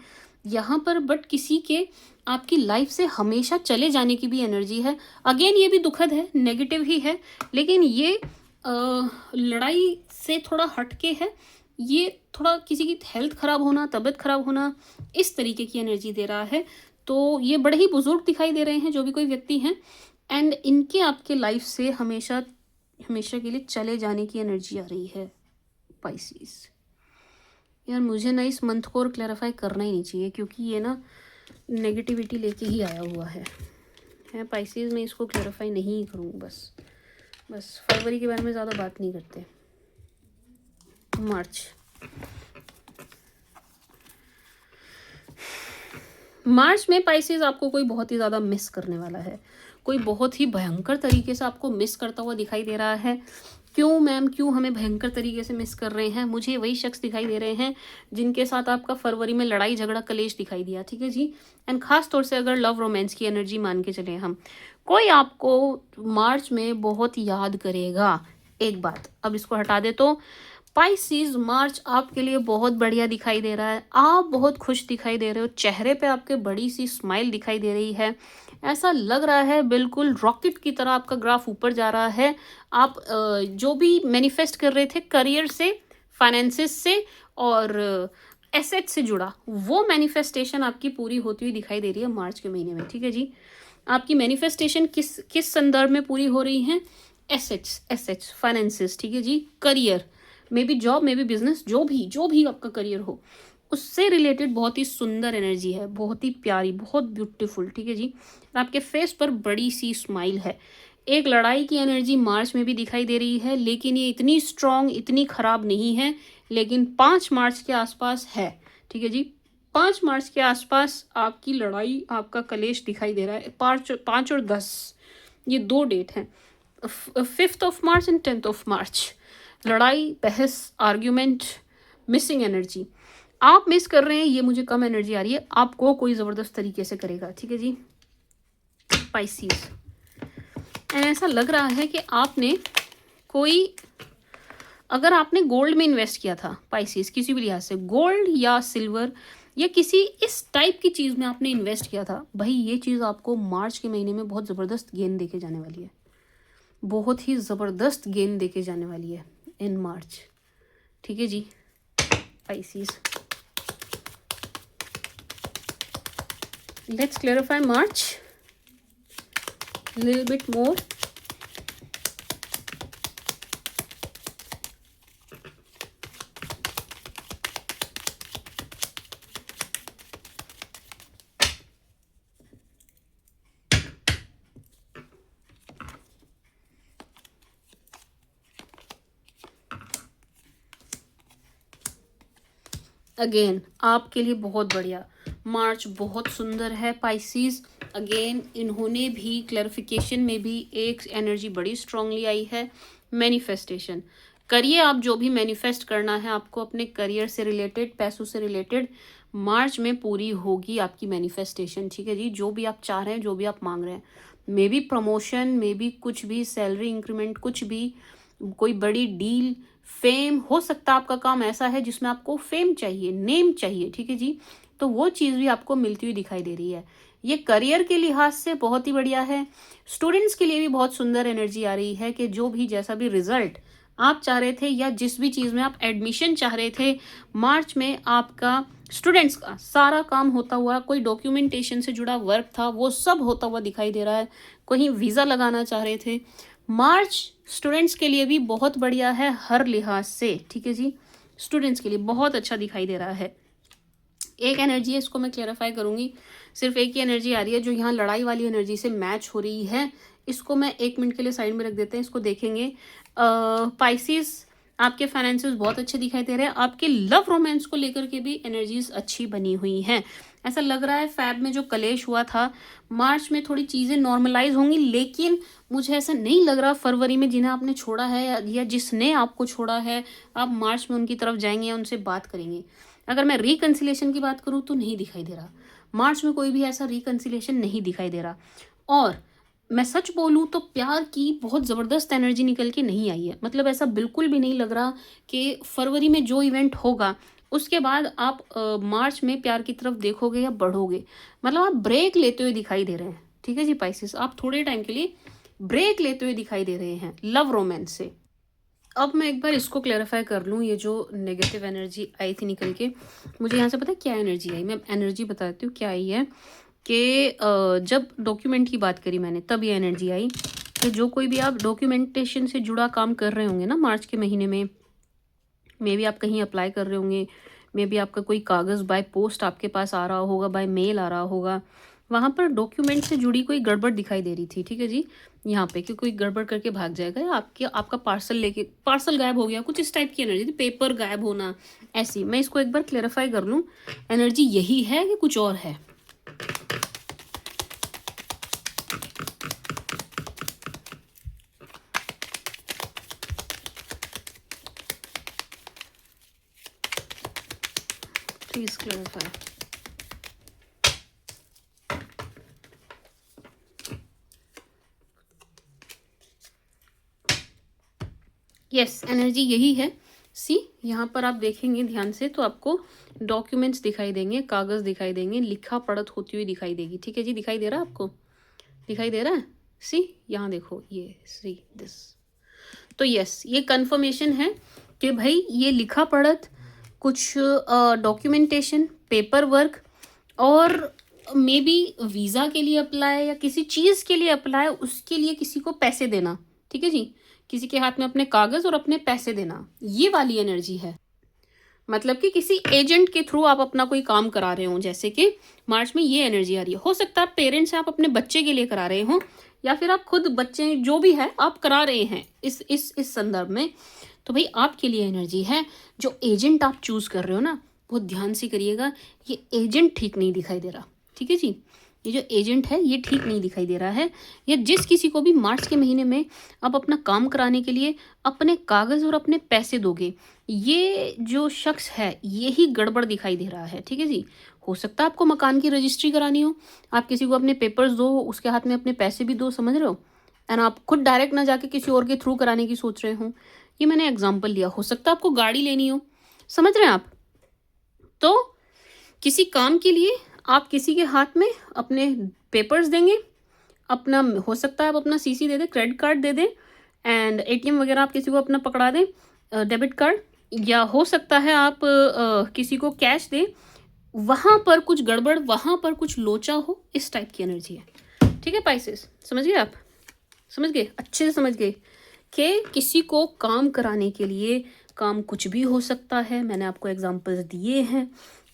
[SPEAKER 1] यहाँ पर बट किसी के आपकी लाइफ से हमेशा चले जाने की भी एनर्जी है। अगेन ये भी दुखद है, नेगेटिव ही है, लेकिन ये लड़ाई से थोड़ा हटके है। ये थोड़ा किसी की हेल्थ ख़राब होना, तबीयत ख़राब होना, इस तरीके की एनर्जी दे रहा है। तो ये बड़े ही बुजुर्ग दिखाई दे रहे हैं जो भी कोई व्यक्ति हैं, एंड इनके आपके लाइफ से हमेशा हमेशा के लिए चले जाने की एनर्जी आ रही है। पाइसिस यार, मुझे ना इस मंथ को और क्लैरिफाई करना ही नहीं चाहिए, क्योंकि ये ना नेगेटिविटी लेके ही आया हुआ है पाइसिस। मैं इसको क्लैरिफाई नहीं करूँगी, बस फरवरी के बारे में ज़्यादा बात नहीं करते। मार्च में पाइसेस आपको कोई बहुत ही ज़्यादा मिस करने वाला है, कोई बहुत ही भयंकर तरीके से आपको मिस करता हुआ दिखाई दे रहा है। क्यों मैम, क्यों हमें भयंकर तरीके से मिस कर रहे हैं? मुझे वही शख्स दिखाई दे रहे हैं जिनके साथ आपका फरवरी में लड़ाई झगड़ा कलेश दिखाई दिया, ठीक है जी। एंड खास तौर से अगर लव रोमांस की एनर्जी मान के चले हम, कोई आपको मार्च में बहुत याद करेगा। एक बात, अब इसको हटा दे तो पाइसिस मार्च आपके लिए बहुत बढ़िया दिखाई दे रहा है। आप बहुत खुश दिखाई दे रहे हो, चेहरे पे आपके बड़ी सी स्माइल दिखाई दे रही है। ऐसा लग रहा है बिल्कुल रॉकेट की तरह आपका ग्राफ ऊपर जा रहा है। आप जो भी मैनिफेस्ट कर रहे थे करियर से, फाइनेंसिस से और एसेट से जुड़ा, वो मैनिफेस्टेशन आपकी पूरी होती हुई दिखाई दे रही है मार्च के महीने में। ठीक है जी, आपकी मैनिफेस्टेशन किस किस संदर्भ में पूरी हो रही है? एसेट्स, एसेट्स, फाइनेंसिस, ठीक है जी, career, maybe job, maybe business, जो भी आपका करियर हो, उससे रिलेटेड बहुत ही सुंदर एनर्जी है, बहुत ही प्यारी, बहुत ब्यूटीफुल। ठीक है जी, आपके फेस पर बड़ी सी स्माइल है। एक लड़ाई की एनर्जी मार्च में भी दिखाई दे रही है, लेकिन ये इतनी स्ट्रांग, इतनी खराब नहीं है, लेकिन 5 मार्च के आसपास है। ठीक है जी, 5 मार्च के आसपास आपकी लड़ाई, आपका कलेश दिखाई दे रहा है। 5 और 10 ये 2 डेट हैं, 5 मार्च एंड 10 मार्च। लड़ाई, बहस, आर्ग्यूमेंट, मिसिंग एनर्जी आप मिस कर रहे हैं, ये मुझे कम एनर्जी आ रही है। आपको कोई ज़बरदस्त तरीके से करेगा। ठीक है जी, पाइसिस, ऐसा लग रहा है कि आपने कोई, अगर आपने गोल्ड में इन्वेस्ट किया था पाइसिस, किसी भी लिहाज से गोल्ड या सिल्वर या किसी इस टाइप की चीज़ में आपने इन्वेस्ट किया था, भाई ये चीज़ आपको मार्च के महीने में बहुत ज़बरदस्त गेन देके जाने वाली है। बहुत ही ज़बरदस्त गेन देके जाने वाली है इन मार्च। ठीक है जी, Pisces, let's clarify March little bit more. Again आपके लिए बहुत बढ़िया, मार्च बहुत सुंदर है पाइसिस। अगेन इन्होंने भी क्लैरिफिकेशन में भी एक एनर्जी बड़ी स्ट्रांगली आई है, मैनिफेस्टेशन। करिए, आप जो भी मैनिफेस्ट करना है आपको अपने करियर से रिलेटेड, पैसों से रिलेटेड, मार्च में पूरी होगी आपकी मैनिफेस्टेशन। ठीक है जी, जो भी आप चाह रहे हैं, जो भी आप मांग रहे हैं, may be promotion, may be कुछ भी, सैलरी इंक्रीमेंट, कुछ भी, कोई बड़ी डील, फेम हो सकता है। आपका काम ऐसा है जिसमें आपको फेम चाहिए, नेम चाहिए। ठीक है जी, तो वो चीज़ भी आपको मिलती हुई दिखाई दे रही है। ये करियर के लिहाज से बहुत ही बढ़िया है। स्टूडेंट्स के लिए भी बहुत सुंदर एनर्जी आ रही है कि जो भी, जैसा भी रिजल्ट आप चाह रहे थे या जिस भी चीज़ में आप एडमिशन चाह रहे थे, मार्च में आपका स्टूडेंट्स का सारा काम होता हुआ, कोई डॉक्यूमेंटेशन से जुड़ा वर्क था वो सब होता हुआ दिखाई दे रहा है। कहीं वीज़ा लगाना चाह रहे थे, मार्च स्टूडेंट्स के लिए भी बहुत बढ़िया है हर लिहाज से। ठीक है जी, स्टूडेंट्स के लिए बहुत अच्छा दिखाई दे रहा है। एक एनर्जी है, इसको मैं क्लेरिफाई करूंगी, सिर्फ एक ही एनर्जी आ रही है जो यहाँ लड़ाई वाली एनर्जी से मैच हो रही है। इसको मैं 1 मिनट के लिए साइड में रख देते हैं, इसको देखेंगे। पाइसिस, आपके फाइनेंसेस बहुत अच्छे दिखाई दे रहे हैं। आपके लव रोमांस को लेकर के भी एनर्जीज अच्छी बनी हुई हैं। ऐसा लग रहा है फैब में जो कलेश हुआ था, मार्च में थोड़ी चीज़ें नॉर्मलाइज होंगी, लेकिन मुझे ऐसा नहीं लग रहा फरवरी में जिन्हें आपने छोड़ा है या जिसने आपको छोड़ा है, आप मार्च में उनकी तरफ जाएंगे या उनसे बात करेंगे। अगर मैं रिकन्सिलेशन की बात करूँ तो नहीं दिखाई दे रहा, मार्च में कोई भी ऐसा रिकन्सिलेशन नहीं दिखाई दे रहा। और मैं सच बोलूँ तो प्यार की बहुत ज़बरदस्त एनर्जी निकल के नहीं आई है। मतलब ऐसा बिल्कुल भी नहीं लग रहा कि फरवरी में जो इवेंट होगा उसके बाद आप मार्च में प्यार की तरफ देखोगे या बढ़ोगे। मतलब आप ब्रेक लेते हुए दिखाई दे रहे हैं। ठीक है जी पाइसिस, आप थोड़े टाइम के लिए ब्रेक लेते हुए दिखाई दे रहे हैं लव रोमांस से। अब मैं एक बार इसको क्लैरिफाई कर लूँ, ये जो नेगेटिव एनर्जी आई थी निकल के, मुझे यहाँ से पता है क्या एनर्जी आई। मैं एनर्जी बताती हूँ क्या आई है कि जब डॉक्यूमेंट की बात करी मैंने, तब ये एनर्जी आई कि जो कोई भी आप डॉक्यूमेंटेशन से जुड़ा काम कर रहे होंगे ना मार्च के महीने में, मे बी आप कहीं अप्लाई कर रहे होंगे, मे बी आपका कोई कागज़ बाय पोस्ट आपके पास आ रहा होगा, बाय मेल आ रहा होगा, वहाँ पर डॉक्यूमेंट से जुड़ी कोई गड़बड़ दिखाई दे रही थी। ठीक है जी, यहाँ पे कि कोई गड़बड़ करके भाग जाएगा या आपका पार्सल लेके पार्सल गायब हो गया, कुछ इस टाइप की एनर्जी थी, पेपर गायब होना ऐसी। मैं इसको एक बार क्लेरिफाई कर लूँ, एनर्जी यही है कि कुछ और है? Please clarify. यस, एनर्जी यही है। सी, यहाँ पर आप देखेंगे ध्यान से तो आपको डॉक्यूमेंट्स दिखाई देंगे, कागज़ दिखाई देंगे, लिखा पढ़त होती हुई दिखाई देगी। ठीक है जी, दिखाई दे रहा है आपको? दिखाई दे रहा है? सी, यहाँ देखो, ये सी दिस। तो यस, ये कंफर्मेशन है कि भाई ये लिखा पढ़त, कुछ डॉक्यूमेंटेशन, पेपर वर्क, और मे बी वीज़ा के लिए अप्लाई या किसी चीज़ के लिए अप्लाई, उसके लिए किसी को पैसे देना। ठीक है जी, किसी के हाथ में अपने कागज़ और अपने पैसे देना, ये वाली एनर्जी है। मतलब कि किसी एजेंट के थ्रू आप अपना कोई काम करा रहे हो, जैसे कि मार्च में ये एनर्जी आ रही है। हो सकता है पेरेंट्स से आप अपने बच्चे के लिए करा रहे हो, या फिर आप खुद बच्चे, जो भी है आप करा रहे हैं इस संदर्भ में। तो भाई आपके लिए एनर्जी है। जो एजेंट आप चूज कर रहे हो ना, बहुत ध्यान से करिएगा, ये एजेंट ठीक नहीं दिखाई दे रहा। ठीक है जी, ये जो एजेंट है ये ठीक नहीं दिखाई दे रहा है। या जिस किसी को भी मार्च के महीने में आप अपना काम कराने के लिए अपने कागज़ और अपने पैसे दोगे, ये जो शख्स है यही गड़बड़ दिखाई दे रहा है। ठीक है जी, हो सकता है आपको मकान की रजिस्ट्री करानी हो, आप किसी को अपने पेपर्स दो, उसके हाथ में अपने पैसे भी दो, समझ रहे हो, एंड आप खुद डायरेक्ट ना जाके किसी और के थ्रू कराने की सोच रहे हो। ये मैंने एग्जाम्पल लिया। हो सकता है आपको गाड़ी लेनी हो, समझ रहे हैं आप, तो किसी काम के लिए आप किसी के हाथ में अपने पेपर्स देंगे, अपना, हो सकता है आप अपना सीसी दे दें, क्रेडिट कार्ड दे दें, एंड एटीएम वगैरह आप किसी को अपना पकड़ा दें, डेबिट कार्ड, या हो सकता है आप किसी को कैश दें। वहाँ पर कुछ गड़बड़, वहाँ पर कुछ लोचा हो, इस टाइप की एनर्जी है। ठीक है पाइसेस, समझ गए आप? समझ गए, अच्छे से समझ गए कि किसी को काम कराने के लिए, काम कुछ भी हो सकता है, मैंने आपको एग्जांपल्स दिए हैं।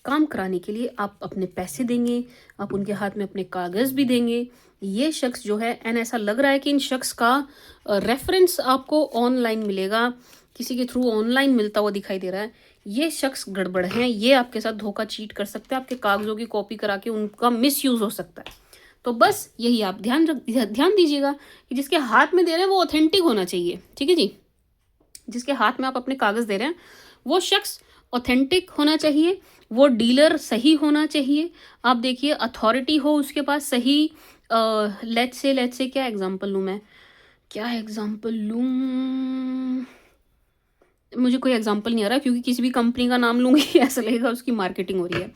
[SPEAKER 1] काम कराने के लिए आप अपने पैसे देंगे, आप उनके हाथ में अपने कागज़ भी देंगे। ये शख्स जो है, एंड ऐसा लग रहा है कि इन शख्स का रेफरेंस आपको ऑनलाइन मिलेगा, किसी के थ्रू ऑनलाइन मिलता हुआ दिखाई दे रहा है। ये शख्स गड़बड़ हैं, ये आपके साथ धोखा चीट कर सकते हैं, आपके कागज़ों की कॉपी करा के उनका मिसयूज़ हो सकता है। तो बस यही आप ध्यान दीजिएगा कि जिसके हाथ में दे रहे हैं वो ऑथेंटिक होना चाहिए। ठीक है जी, जिसके हाथ में आप अपने कागज़ दे रहे हैं वो शख्स ऑथेंटिक होना चाहिए, वो डीलर सही होना चाहिए। आप देखिए, अथॉरिटी हो उसके पास सही। लेट्स से क्या एग्जांपल लूँ मैं, क्या एग्जांपल लूँ, मुझे कोई एग्जांपल नहीं आ रहा, क्योंकि किसी भी कंपनी का नाम लूँगी ऐसा लगेगा उसकी मार्केटिंग हो रही है।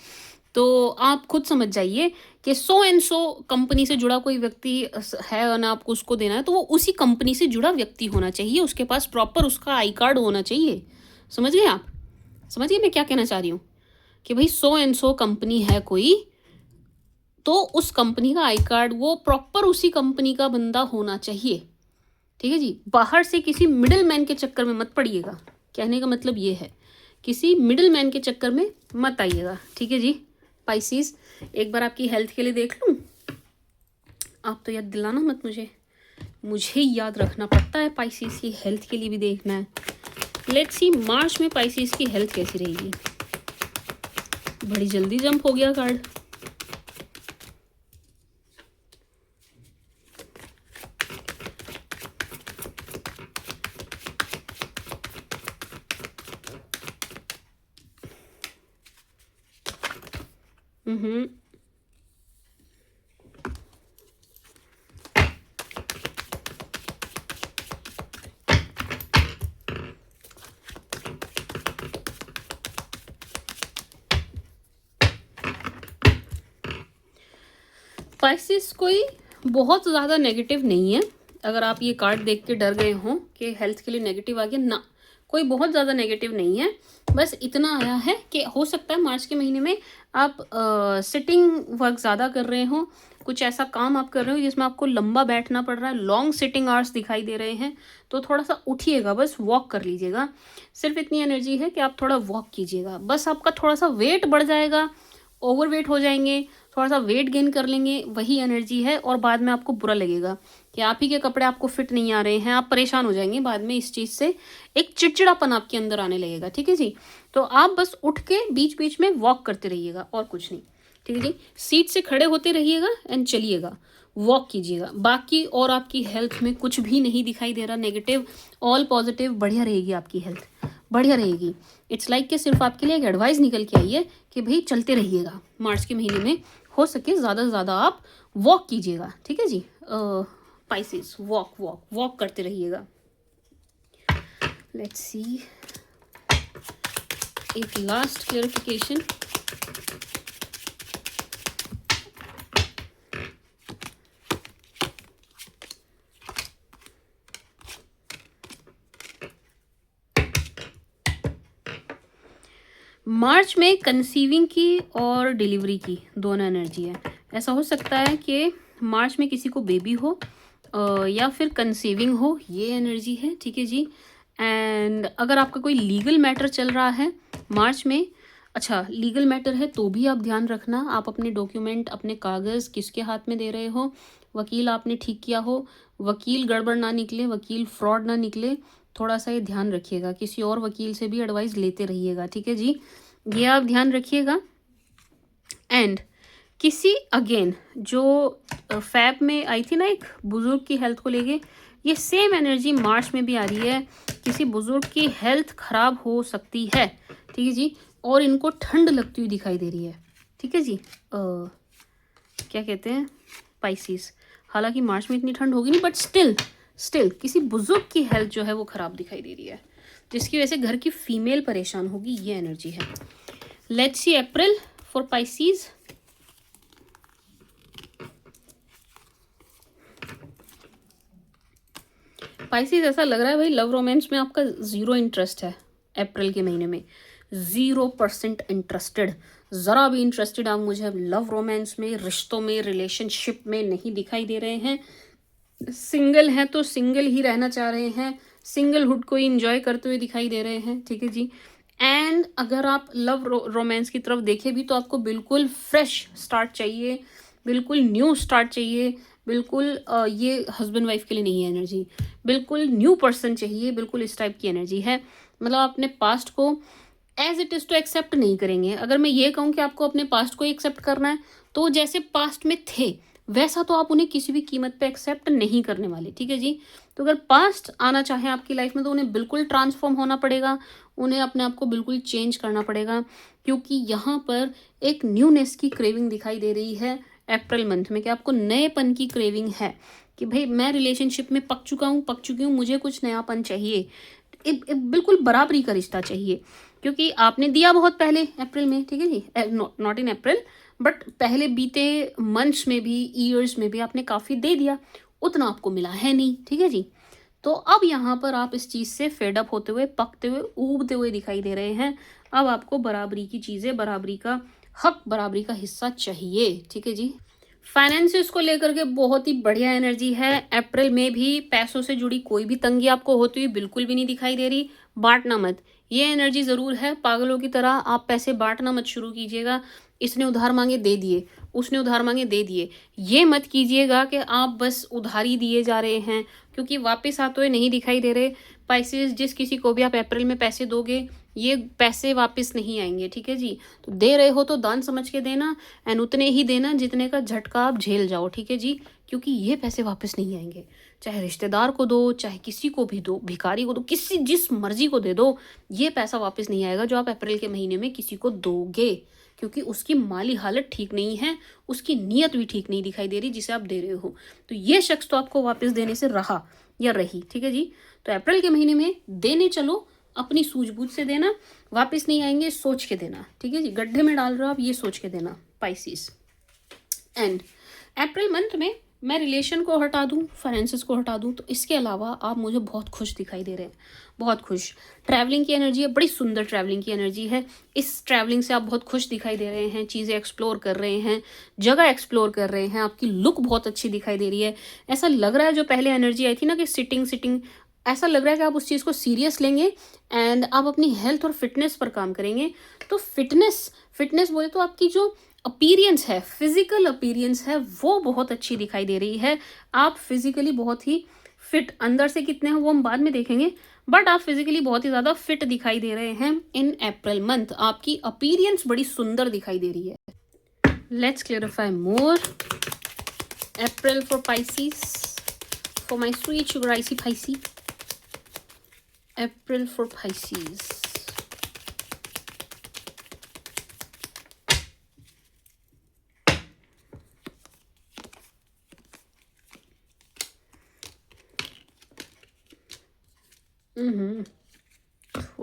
[SPEAKER 1] तो आप खुद समझ जाइए कि सो एंड सो कंपनी से जुड़ा कोई व्यक्ति है और ना आपको उसको देना है, तो वो उसी कंपनी से जुड़ा व्यक्ति होना चाहिए, उसके पास प्रॉपर उसका आई कार्ड होना चाहिए। समझ गए आप? समझ गए मैं क्या कहना चाह रही हूँ? कि भाई सो एंड सो कंपनी है कोई, तो उस कंपनी का आई कार्ड वो प्रॉपर उसी कंपनी का बंदा होना चाहिए। ठीक है जी, बाहर से किसी मिडिल मैन के चक्कर में मत पड़िएगा। कहने का मतलब ये है, किसी मिडिल मैन के चक्कर में मत आइएगा। ठीक है जी पाइसिस, एक बार आपकी हेल्थ के लिए देख लूँ? आप तो याद दिलाना मत मुझे याद रखना पड़ता है, पाइसिस की हेल्थ के लिए भी देखना है। लेट्स सी मार्च में पाइसिस की हेल्थ कैसी रहेगी। बड़ी जल्दी जंप हो गया कार्ड। पाइसेस कोई बहुत ज़्यादा नेगेटिव नहीं है। अगर आप ये कार्ड देख के डर गए हों कि हेल्थ के लिए नेगेटिव आ गया, ना, कोई बहुत ज़्यादा नेगेटिव नहीं है। बस इतना आया है कि हो सकता है मार्च के महीने में आप सिटिंग वर्क ज़्यादा कर रहे हो, कुछ ऐसा काम आप कर रहे हो जिसमें आपको लंबा बैठना पड़ रहा है, लॉन्ग सिटिंग आवर्स दिखाई दे रहे हैं, तो थोड़ा सा उठिएगा, बस वॉक कर लीजिएगा। सिर्फ इतनी एनर्जी है कि आप थोड़ा वॉक कीजिएगा, बस आपका थोड़ा सा वेट बढ़ जाएगा, ओवरवेट हो जाएंगे, थोड़ा सा वेट गेन कर लेंगे, वही एनर्जी है। और बाद में आपको बुरा लगेगा कि आप ही के कपड़े आपको फिट नहीं आ रहे हैं, आप परेशान हो जाएंगे बाद में इस चीज़ से, एक चिड़चिड़ापन आपके अंदर आने लगेगा। ठीक है जी, तो आप बस उठ के बीच बीच में वॉक करते रहिएगा और कुछ नहीं। ठीक है जी, सीट से खड़े होते रहिएगा एंड चलिएगा, वॉक कीजिएगा। बाकी और आपकी हेल्थ में कुछ भी नहीं दिखाई दे रहा नेगेटिव, ऑल पॉजिटिव, बढ़िया रहेगी आपकी हेल्थ, बढ़िया रहेगी। इट्स लाइक कि सिर्फ आपके लिए एक एडवाइस निकल के आई है कि भाई चलते रहिएगा मार्च के महीने में, हो सके ज़्यादा से ज़्यादा आप वॉक कीजिएगा। ठीक है जी पाइसेस, वॉक वॉक वॉक करते रहिएगा। लेट्स सी, एक लास्ट क्लेरिफिकेशन। मार्च में कंसीविंग की और डिलीवरी की दोनों एनर्जी है। ऐसा हो सकता है कि मार्च में किसी को बेबी हो या फिर कंसीविंग हो, ये एनर्जी है, ठीक है जी। एंड अगर आपका कोई लीगल मैटर चल रहा है मार्च में, अच्छा लीगल मैटर है तो भी आप ध्यान रखना, आप अपने डॉक्यूमेंट, अपने कागज़ किसके हाथ में दे रहे हो, वकील आपने ठीक किया हो, वकील गड़बड़ ना निकले, वकील फ्रॉड ना निकले, थोड़ा सा ये ध्यान रखिएगा। किसी और वकील से भी एडवाइस लेते रहिएगा, ठीक है जी, ये आप ध्यान रखिएगा। एंड किसी अगेन जो फैब में आई थी ना एक बुजुर्ग की हेल्थ को लेके, ये सेम एनर्जी मार्च में भी आ रही है। किसी बुजुर्ग की हेल्थ खराब हो सकती है, ठीक है जी, और इनको ठंड लगती हुई दिखाई दे रही है, ठीक है जी। क्या कहते हैं, पाइसिस। हालांकि मार्च में इतनी ठंड होगी नहीं, बट स्टिल किसी बुजुर्ग की हेल्थ जो है वो खराब दिखाई दे रही है, जिसकी वजह से घर की फीमेल परेशान होगी, ये एनर्जी है। Let's C April for Pisces. Pisces ऐसा लग रहा है भाई लव रोमांस में आपका 0 इंटरेस्ट है अप्रैल के महीने में, 0% इंटरेस्टेड, ज़रा भी इंटरेस्टेड आप मुझे लव रोमांस में, रिश्तों में, रिलेशनशिप में नहीं दिखाई दे रहे हैं। सिंगल हैं तो सिंगल ही रहना चाह रहे हैं, सिंगलहुड को ही इंजॉय करते हुए दिखाई दे रहे हैं, ठीक है जी। एंड अगर आप लव रोमांस की तरफ देखें भी तो आपको बिल्कुल फ्रेश स्टार्ट चाहिए, बिल्कुल न्यू स्टार्ट चाहिए, बिल्कुल ये हस्बैंड वाइफ के लिए नहीं है एनर्जी, बिल्कुल न्यू पर्सन चाहिए, बिल्कुल इस टाइप की एनर्जी है। मतलब अपने पास्ट को एज इट इज़ तो एक्सेप्ट नहीं करेंगे। अगर मैं ये कहूँ कि आपको अपने पास्ट को एक्सेप्ट करना है, तो जैसे पास्ट में थे वैसा तो आप उन्हें किसी भी कीमत पे एक्सेप्ट नहीं करने वाले, ठीक है जी। तो अगर पास्ट आना चाहें आपकी लाइफ में तो उन्हें बिल्कुल ट्रांसफॉर्म होना पड़ेगा, उन्हें अपने आप को बिल्कुल चेंज करना पड़ेगा, क्योंकि यहाँ पर एक न्यूनेस की क्रेविंग दिखाई दे रही है अप्रैल मंथ में, कि आपको नएपन की क्रेविंग है कि भाई मैं रिलेशनशिप में पक चुकी हूँ, मुझे कुछ नयापन चाहिए, बिल्कुल बराबरी का रिश्ता चाहिए, क्योंकि आपने दिया बहुत पहले अप्रैल में, ठीक है जी, नॉट इन अप्रैल बट पहले बीते मंथ्स में भी, ईयर्स में भी आपने काफ़ी दे दिया, उतना आपको मिला है नहीं, ठीक है जी। तो अब यहाँ पर आप इस चीज़ से फेडअप होते हुए, पकते हुए, ऊबते हुए दिखाई दे रहे हैं। अब आपको बराबरी की चीज़ें, बराबरी का हक, बराबरी का हिस्सा चाहिए, ठीक है जी। फाइनेंसिस को लेकर के बहुत ही बढ़िया एनर्जी है अप्रैल में भी। पैसों से जुड़ी कोई भी तंगी आपको होती हुई बिल्कुल भी नहीं दिखाई दे रही। बांटना मत, ये एनर्जी ज़रूर है, पागलों की तरह आप पैसे बांटना मत शुरू कीजिएगा। इसने उधार मांगे दे दिए, उसने उधार मांगे दे दिए, ये मत कीजिएगा कि आप बस उधारी दिए जा रहे हैं, क्योंकि वापस आते हुए नहीं दिखाई दे रहे। पाइसेस, जिस किसी को भी आप अप्रैल में पैसे दोगे, ये पैसे वापस नहीं आएंगे, ठीक है जी। तो दे रहे हो तो दान समझ के देना, एंड उतने ही देना जितने का झटका आप झेल जाओ, ठीक है जी, क्योंकि ये पैसे वापस नहीं आएंगे। चाहे रिश्तेदार को दो, चाहे किसी को भी दो, भिखारी को दो, किसी जिस मर्जी को दे दो, ये पैसा वापस नहीं आएगा जो आप अप्रैल के महीने में किसी को दोगे, क्योंकि उसकी माली हालत ठीक नहीं है, उसकी नीयत भी ठीक नहीं दिखाई दे रही जिसे आप दे रहे हो। तो ये शख्स तो आपको वापस देने से रहा या रही, ठीक है जी। तो अप्रैल के महीने में देने चलो, अपनी सूझबूझ से देना, वापस नहीं आएंगे सोच के देना, ठीक है जी। गड्ढे में डाल रहे हो आप, ये सोच के देना पाइसिस। एंड अप्रैल मंथ में मैं रिलेशन को हटा दूं, फाइनेंसेस को हटा दूं, तो इसके अलावा आप मुझे बहुत खुश दिखाई दे रहे हैं, बहुत खुश। ट्रैवलिंग की एनर्जी है, बड़ी सुंदर ट्रैवलिंग की एनर्जी है। इस ट्रैवलिंग से आप बहुत खुश दिखाई दे रहे हैं, चीज़ें एक्सप्लोर कर रहे हैं, जगह एक्सप्लोर कर रहे हैं, आपकी लुक बहुत अच्छी दिखाई दे रही है। ऐसा लग रहा है जो पहले एनर्जी आई थी ना कि सिटिंग सिटिंग, ऐसा लग रहा है कि आप उस चीज़ को सीरियस लेंगे एंड आप अपनी हेल्थ और फिटनेस पर काम करेंगे। तो फिटनेस फिटनेस बोले तो आपकी जो अपीरियंस है, फिजिकल अपीरियंस है, वो बहुत अच्छी दिखाई दे रही है। आप फिजिकली बहुत ही फिट, अंदर से कितने हैं वो हम बाद में देखेंगे, बट आप फिजिकली बहुत ही ज़्यादा फिट दिखाई दे रहे हैं इन अप्रैल मंथ। आपकी अपीरियंस बड़ी सुंदर दिखाई दे रही है। Let's clarify more April for Pisces, for my sweet sugar icy Piscy. April for Pisces,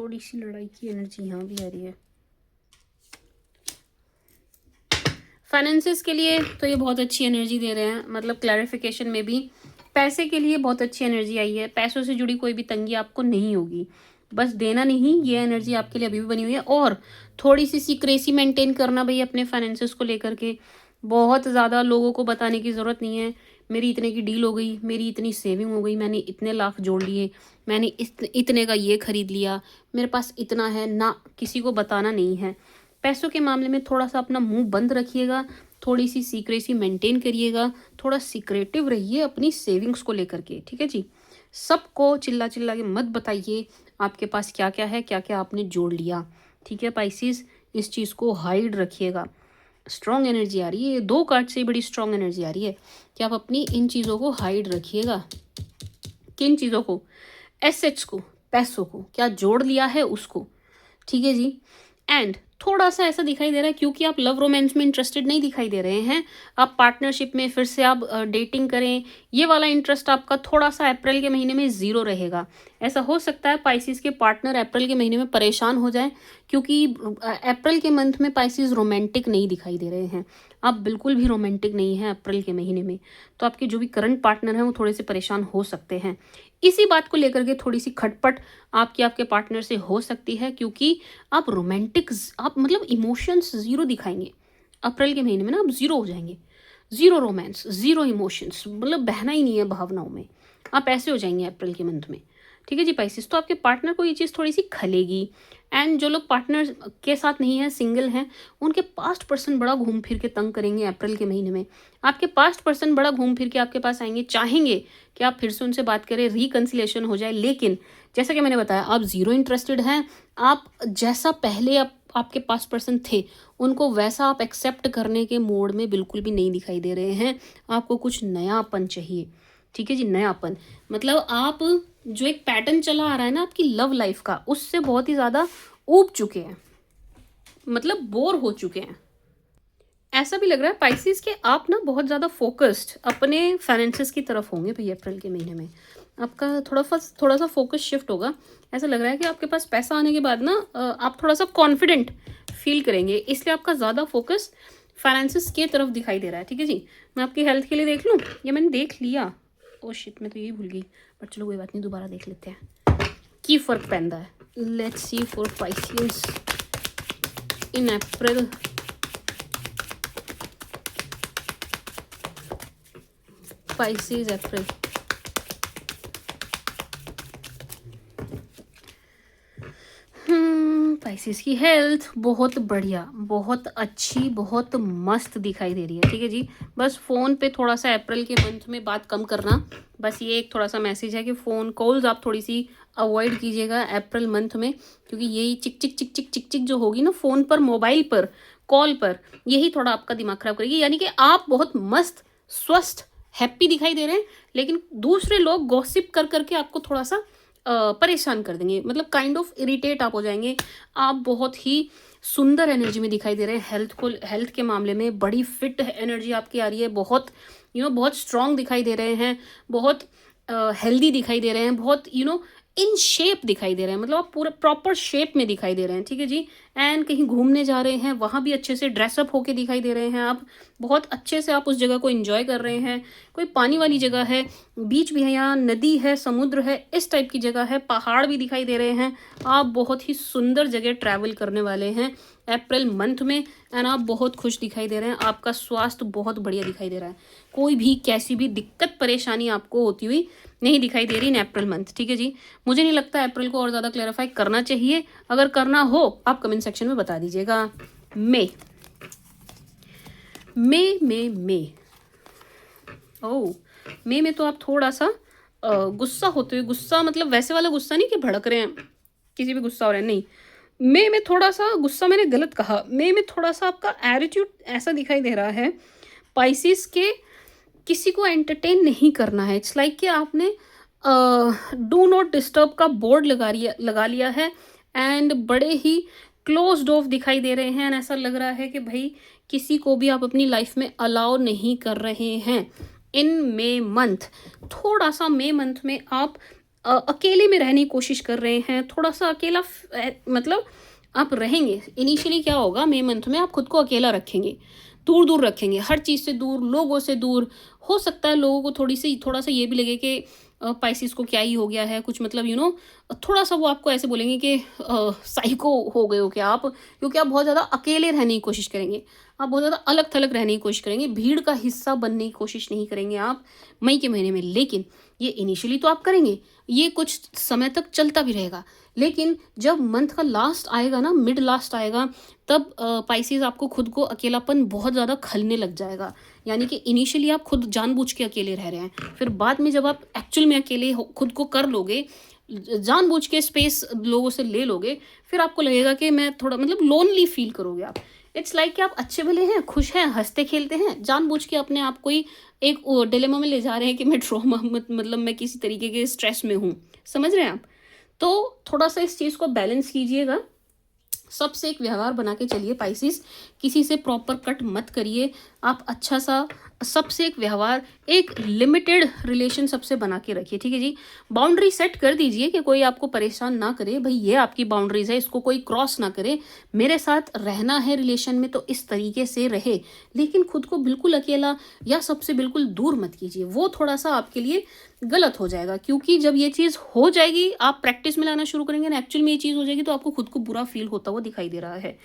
[SPEAKER 1] थोड़ी सी लड़ाई की एनर्जी यहाँ भी आ रही है। फाइनेंसेस के लिए तो ये बहुत अच्छी एनर्जी दे रहे हैं, मतलब क्लैरिफिकेशन में भी पैसे के लिए बहुत अच्छी एनर्जी आई है। पैसों से जुड़ी कोई भी तंगी आपको नहीं होगी, बस देना नहीं, ये एनर्जी आपके लिए अभी भी बनी हुई है। और थोड़ी सी सीक्रेसी मेंटेन करना भाई अपने फाइनेंसेस को लेकर के। बहुत ज़्यादा लोगों को बताने की ज़रूरत नहीं है, मेरी इतने की डील हो गई, मेरी इतनी सेविंग हो गई, मैंने इतने लाख जोड़ लिए, मैंने इतने का ये खरीद लिया, मेरे पास इतना है ना, किसी को बताना नहीं है। पैसों के मामले में थोड़ा सा अपना मुंह बंद रखिएगा, थोड़ी सी सीक्रेसी मेंटेन करिएगा, थोड़ा सीक्रेटिव रहिए अपनी सेविंग्स को लेकर के, ठीक है जी। सबको चिल्ला चिल्ला के मत बताइए आपके पास क्या क्या है, क्या क्या आपने जोड़ लिया, ठीक है पाइसिस, इस चीज़ को हाइड रखिएगा। स्ट्रॉन्ग एनर्जी आ रही है, 2 कार्ड से बड़ी स्ट्रॉन्ग एनर्जी आ रही है कि आप अपनी इन चीज़ों को हाइड रखिएगा। किन चीज़ों को? एसेट्स को, पैसों को, क्या जोड़ लिया है उसको, ठीक है जी। एंड थोड़ा सा ऐसा दिखाई दे रहा है क्योंकि आप लव रोमांस में इंटरेस्टेड नहीं दिखाई दे रहे हैं, आप पार्टनरशिप में फिर से आप डेटिंग करें, ये वाला इंटरेस्ट आपका थोड़ा सा अप्रैल के महीने में ज़ीरो रहेगा। ऐसा हो सकता है पाइसिस के पार्टनर अप्रैल के महीने में परेशान हो जाए, क्योंकि अप्रैल के मंथ में पाइसिस रोमांटिक नहीं दिखाई दे रहे हैं, आप बिल्कुल भी रोमांटिक नहीं हैं अप्रैल के महीने में। तो आपके जो भी करंट पार्टनर हैं वो थोड़े से परेशान हो सकते हैं। इसी बात को लेकर के थोड़ी सी खटपट आपके पार्टनर से हो सकती है, क्योंकि आप रोमांटिक, आप मतलब इमोशंस ज़ीरो दिखाएंगे अप्रैल के महीने में ना, आप ज़ीरो हो जाएंगे, ज़ीरो रोमांस, ज़ीरो इमोशंस, मतलब बहना ही नहीं है भावनाओं में, आप ऐसे हो जाएंगे अप्रैल के मंथ में, ठीक है जी पाइसिस। तो आपके पार्टनर को ये चीज़ थोड़ी सी खलेगी। एंड जो लोग पार्टनर के साथ नहीं हैं, सिंगल हैं, उनके पास्ट पर्सन बड़ा घूम फिर के तंग करेंगे अप्रैल के महीने में। आपके पास्ट पर्सन बड़ा घूम फिर के आपके पास आएंगे, चाहेंगे कि आप फिर से उनसे बात करें, रिकन्सिलेशन हो जाए, लेकिन जैसा कि मैंने बताया आप ज़ीरो इंटरेस्टेड हैं। आप जैसा पहले आपके पास पर्सन थे उनको वैसा आप एक्सेप्ट करने के मोड में बिल्कुल भी नहीं दिखाई दे रहे हैं, आपको कुछ नयापन चाहिए, ठीक है जी। नयापन मतलब आप जो एक पैटर्न चला आ रहा है ना आपकी लव लाइफ का, उससे बहुत ही ज़्यादा ऊब चुके हैं, मतलब बोर हो चुके हैं। ऐसा भी लग रहा है पाइसिस के आप ना बहुत ज़्यादा फोकस्ड अपने फाइनेंसेस की तरफ होंगे भैया अप्रैल के महीने में। आपका थोड़ा सा फोकस शिफ्ट होगा। ऐसा लग रहा है कि आपके पास पैसा आने के बाद ना आप थोड़ा सा कॉन्फिडेंट फील करेंगे, इसलिए आपका ज़्यादा फोकस फाइनेंसेस के तरफ दिखाई दे रहा है, ठीक है जी। मैं आपकी हेल्थ के लिए देख लूँ, या मैंने देख लिया, ओ शिट मैं तो यही भूल गई, बट चलो कोई बात नहीं, दोबारा देख लेते हैं की फ़र्क पैंदा है। Let's see for Pisces in April. Pisces April, Pisces की हेल्थ बहुत बढ़िया, बहुत अच्छी, बहुत मस्त दिखाई दे रही है, ठीक है जी। बस फ़ोन पे थोड़ा सा अप्रैल के मंथ में बात कम करना, बस ये एक थोड़ा सा मैसेज है कि फ़ोन कॉल्स आप थोड़ी सी अवॉइड कीजिएगा अप्रैल मंथ में, क्योंकि यही चिक चिक चिक चिक चिक चिक जो होगी ना फ़ोन पर, मोबाइल पर, कॉल पर, यही थोड़ा आपका दिमाग ख़राब करेगी। यानी कि आप बहुत मस्त, स्वस्थ, हैप्पी दिखाई दे रहे हैं, लेकिन दूसरे लोग गॉसिप कर करके आपको थोड़ा सा परेशान कर देंगे, मतलब काइंड ऑफ इरिटेट आप हो जाएंगे। आप बहुत ही सुंदर एनर्जी में दिखाई दे रहे हैं, हेल्थ के मामले में बड़ी फिट एनर्जी आपकी आ रही है, बहुत बहुत स्ट्रांग दिखाई दे रहे हैं, बहुत हेल्दी दिखाई दे रहे हैं, बहुत इन शेप दिखाई दे रहे हैं, मतलब आप पूरे प्रॉपर शेप में दिखाई दे रहे हैं, ठीक है जी। एंड कहीं घूमने जा रहे हैं वहाँ भी अच्छे से ड्रेसअप होके दिखाई दे रहे हैं, आप बहुत अच्छे से आप उस जगह को एंजॉय कर रहे हैं। कोई पानी वाली जगह है, बीच भी है, यहाँ नदी है, समुद्र है, इस टाइप की जगह है, पहाड़ भी दिखाई दे रहे हैं। आप बहुत ही सुंदर जगह ट्रैवल करने वाले हैं अप्रैल मंथ में, एंड आप बहुत खुश दिखाई दे रहे हैं। आपका स्वास्थ्य बहुत बढ़िया दिखाई दे रहा है, कोई भी कैसी भी दिक्कत परेशानी आपको होती हुई नहीं दिखाई दे रही इन अप्रैल मंथ, ठीक है जी। मुझे नहीं लगता अप्रैल को और ज़्यादा क्लैरिफाई करना चाहिए, अगर करना हो आप कमेंट सेक्शन में बता दीजिएगा। मे ओह मे में तो आप थोड़ा सा गुस्सा होते हुए, गुस्सा मतलब वैसे वाला गुस्सा नहीं कि भड़क रहे हैं, किसी भी गुस्सा हो रहा है, नहीं। मे में थोड़ा सा गुस्सा, मैंने गलत कहा, मे में थोड़ा सा आपका एटीट्यूड ऐसा दिखाई दे रहा है पाइसिस के, किसी को एंटरटेन नहीं करना है। इट्स लाइक कि आपने डू नॉट डिस्टर्ब का बोर्ड लगा लिया है, एंड बड़े ही क्लोज्ड ऑफ दिखाई दे रहे हैं। ऐसा लग रहा है कि भाई किसी को भी आप अपनी लाइफ में अलाउ नहीं कर रहे हैं इन मे मंथ। थोड़ा सा मे मंथ में आप अकेले में रहने की कोशिश कर रहे हैं, थोड़ा सा अकेला मतलब आप रहेंगे। इनिशियली क्या होगा, मई मंथ में आप खुद को अकेला रखेंगे, दूर दूर रखेंगे, हर चीज़ से दूर, लोगों से दूर। हो सकता है लोगों को थोड़ा सा ये भी लगे कि पाइसिस को क्या ही हो गया है, कुछ मतलब थोड़ा सा वो आपको ऐसे बोलेंगे कि साइको हो गए हो क्या आप, क्योंकि आप बहुत ज़्यादा अकेले रहने की कोशिश करेंगे, आप बहुत ज़्यादा अलग थलग रहने की कोशिश करेंगे, भीड़ का हिस्सा बनने की कोशिश नहीं करेंगे आप मई के महीने में। लेकिन ये इनिशियली तो आप करेंगे, ये कुछ समय तक चलता भी रहेगा। लेकिन जब मंथ का लास्ट आएगा ना, मिड लास्ट आएगा, तब पाइसेस आपको खुद को अकेलापन बहुत ज़्यादा खलने लग जाएगा। यानी कि इनिशियली आप खुद जानबूझ के अकेले रह रहे हैं, फिर बाद में जब आप एक्चुअल में अकेले खुद को कर लोगे, जानबूझ के स्पेस लोगों से ले लोगे, फिर आपको लगेगा कि मैं थोड़ा मतलब लोनली फील करोगे आप। इट्स लाइक कि आप अच्छे भले हैं, खुश हैं, हंसते खेलते हैं, जानबूझ के अपने आप को ही एक डिलेमा में ले जा रहे हैं कि मैं ट्रॉमा मतलब मैं किसी तरीके के स्ट्रेस में हूँ। समझ रहे हैं आप? तो थोड़ा सा इस चीज़ को बैलेंस कीजिएगा, सबसे एक व्यवहार बना के चलिए पाइसिस, किसी से प्रॉपर कट मत करिए आप। अच्छा सा सबसे एक व्यवहार, एक लिमिटेड रिलेशन सबसे बना के रखिए, ठीक है जी। बाउंड्री सेट कर दीजिए कि कोई आपको परेशान ना करे, भाई ये आपकी बाउंड्रीज है, इसको कोई क्रॉस ना करे। मेरे साथ रहना है रिलेशन में तो इस तरीके से रहे, लेकिन खुद को बिल्कुल अकेला या सबसे बिल्कुल दूर मत कीजिए, वो थोड़ा सा आपके लिए गलत हो जाएगा। क्योंकि जब ये चीज़ हो जाएगी, आप प्रैक्टिस में लाना शुरू करेंगे ना, एक्चुअल में ये चीज़ हो जाएगी, तो आपको खुद को बुरा फील होता हुआ दिखाई दे रहा है।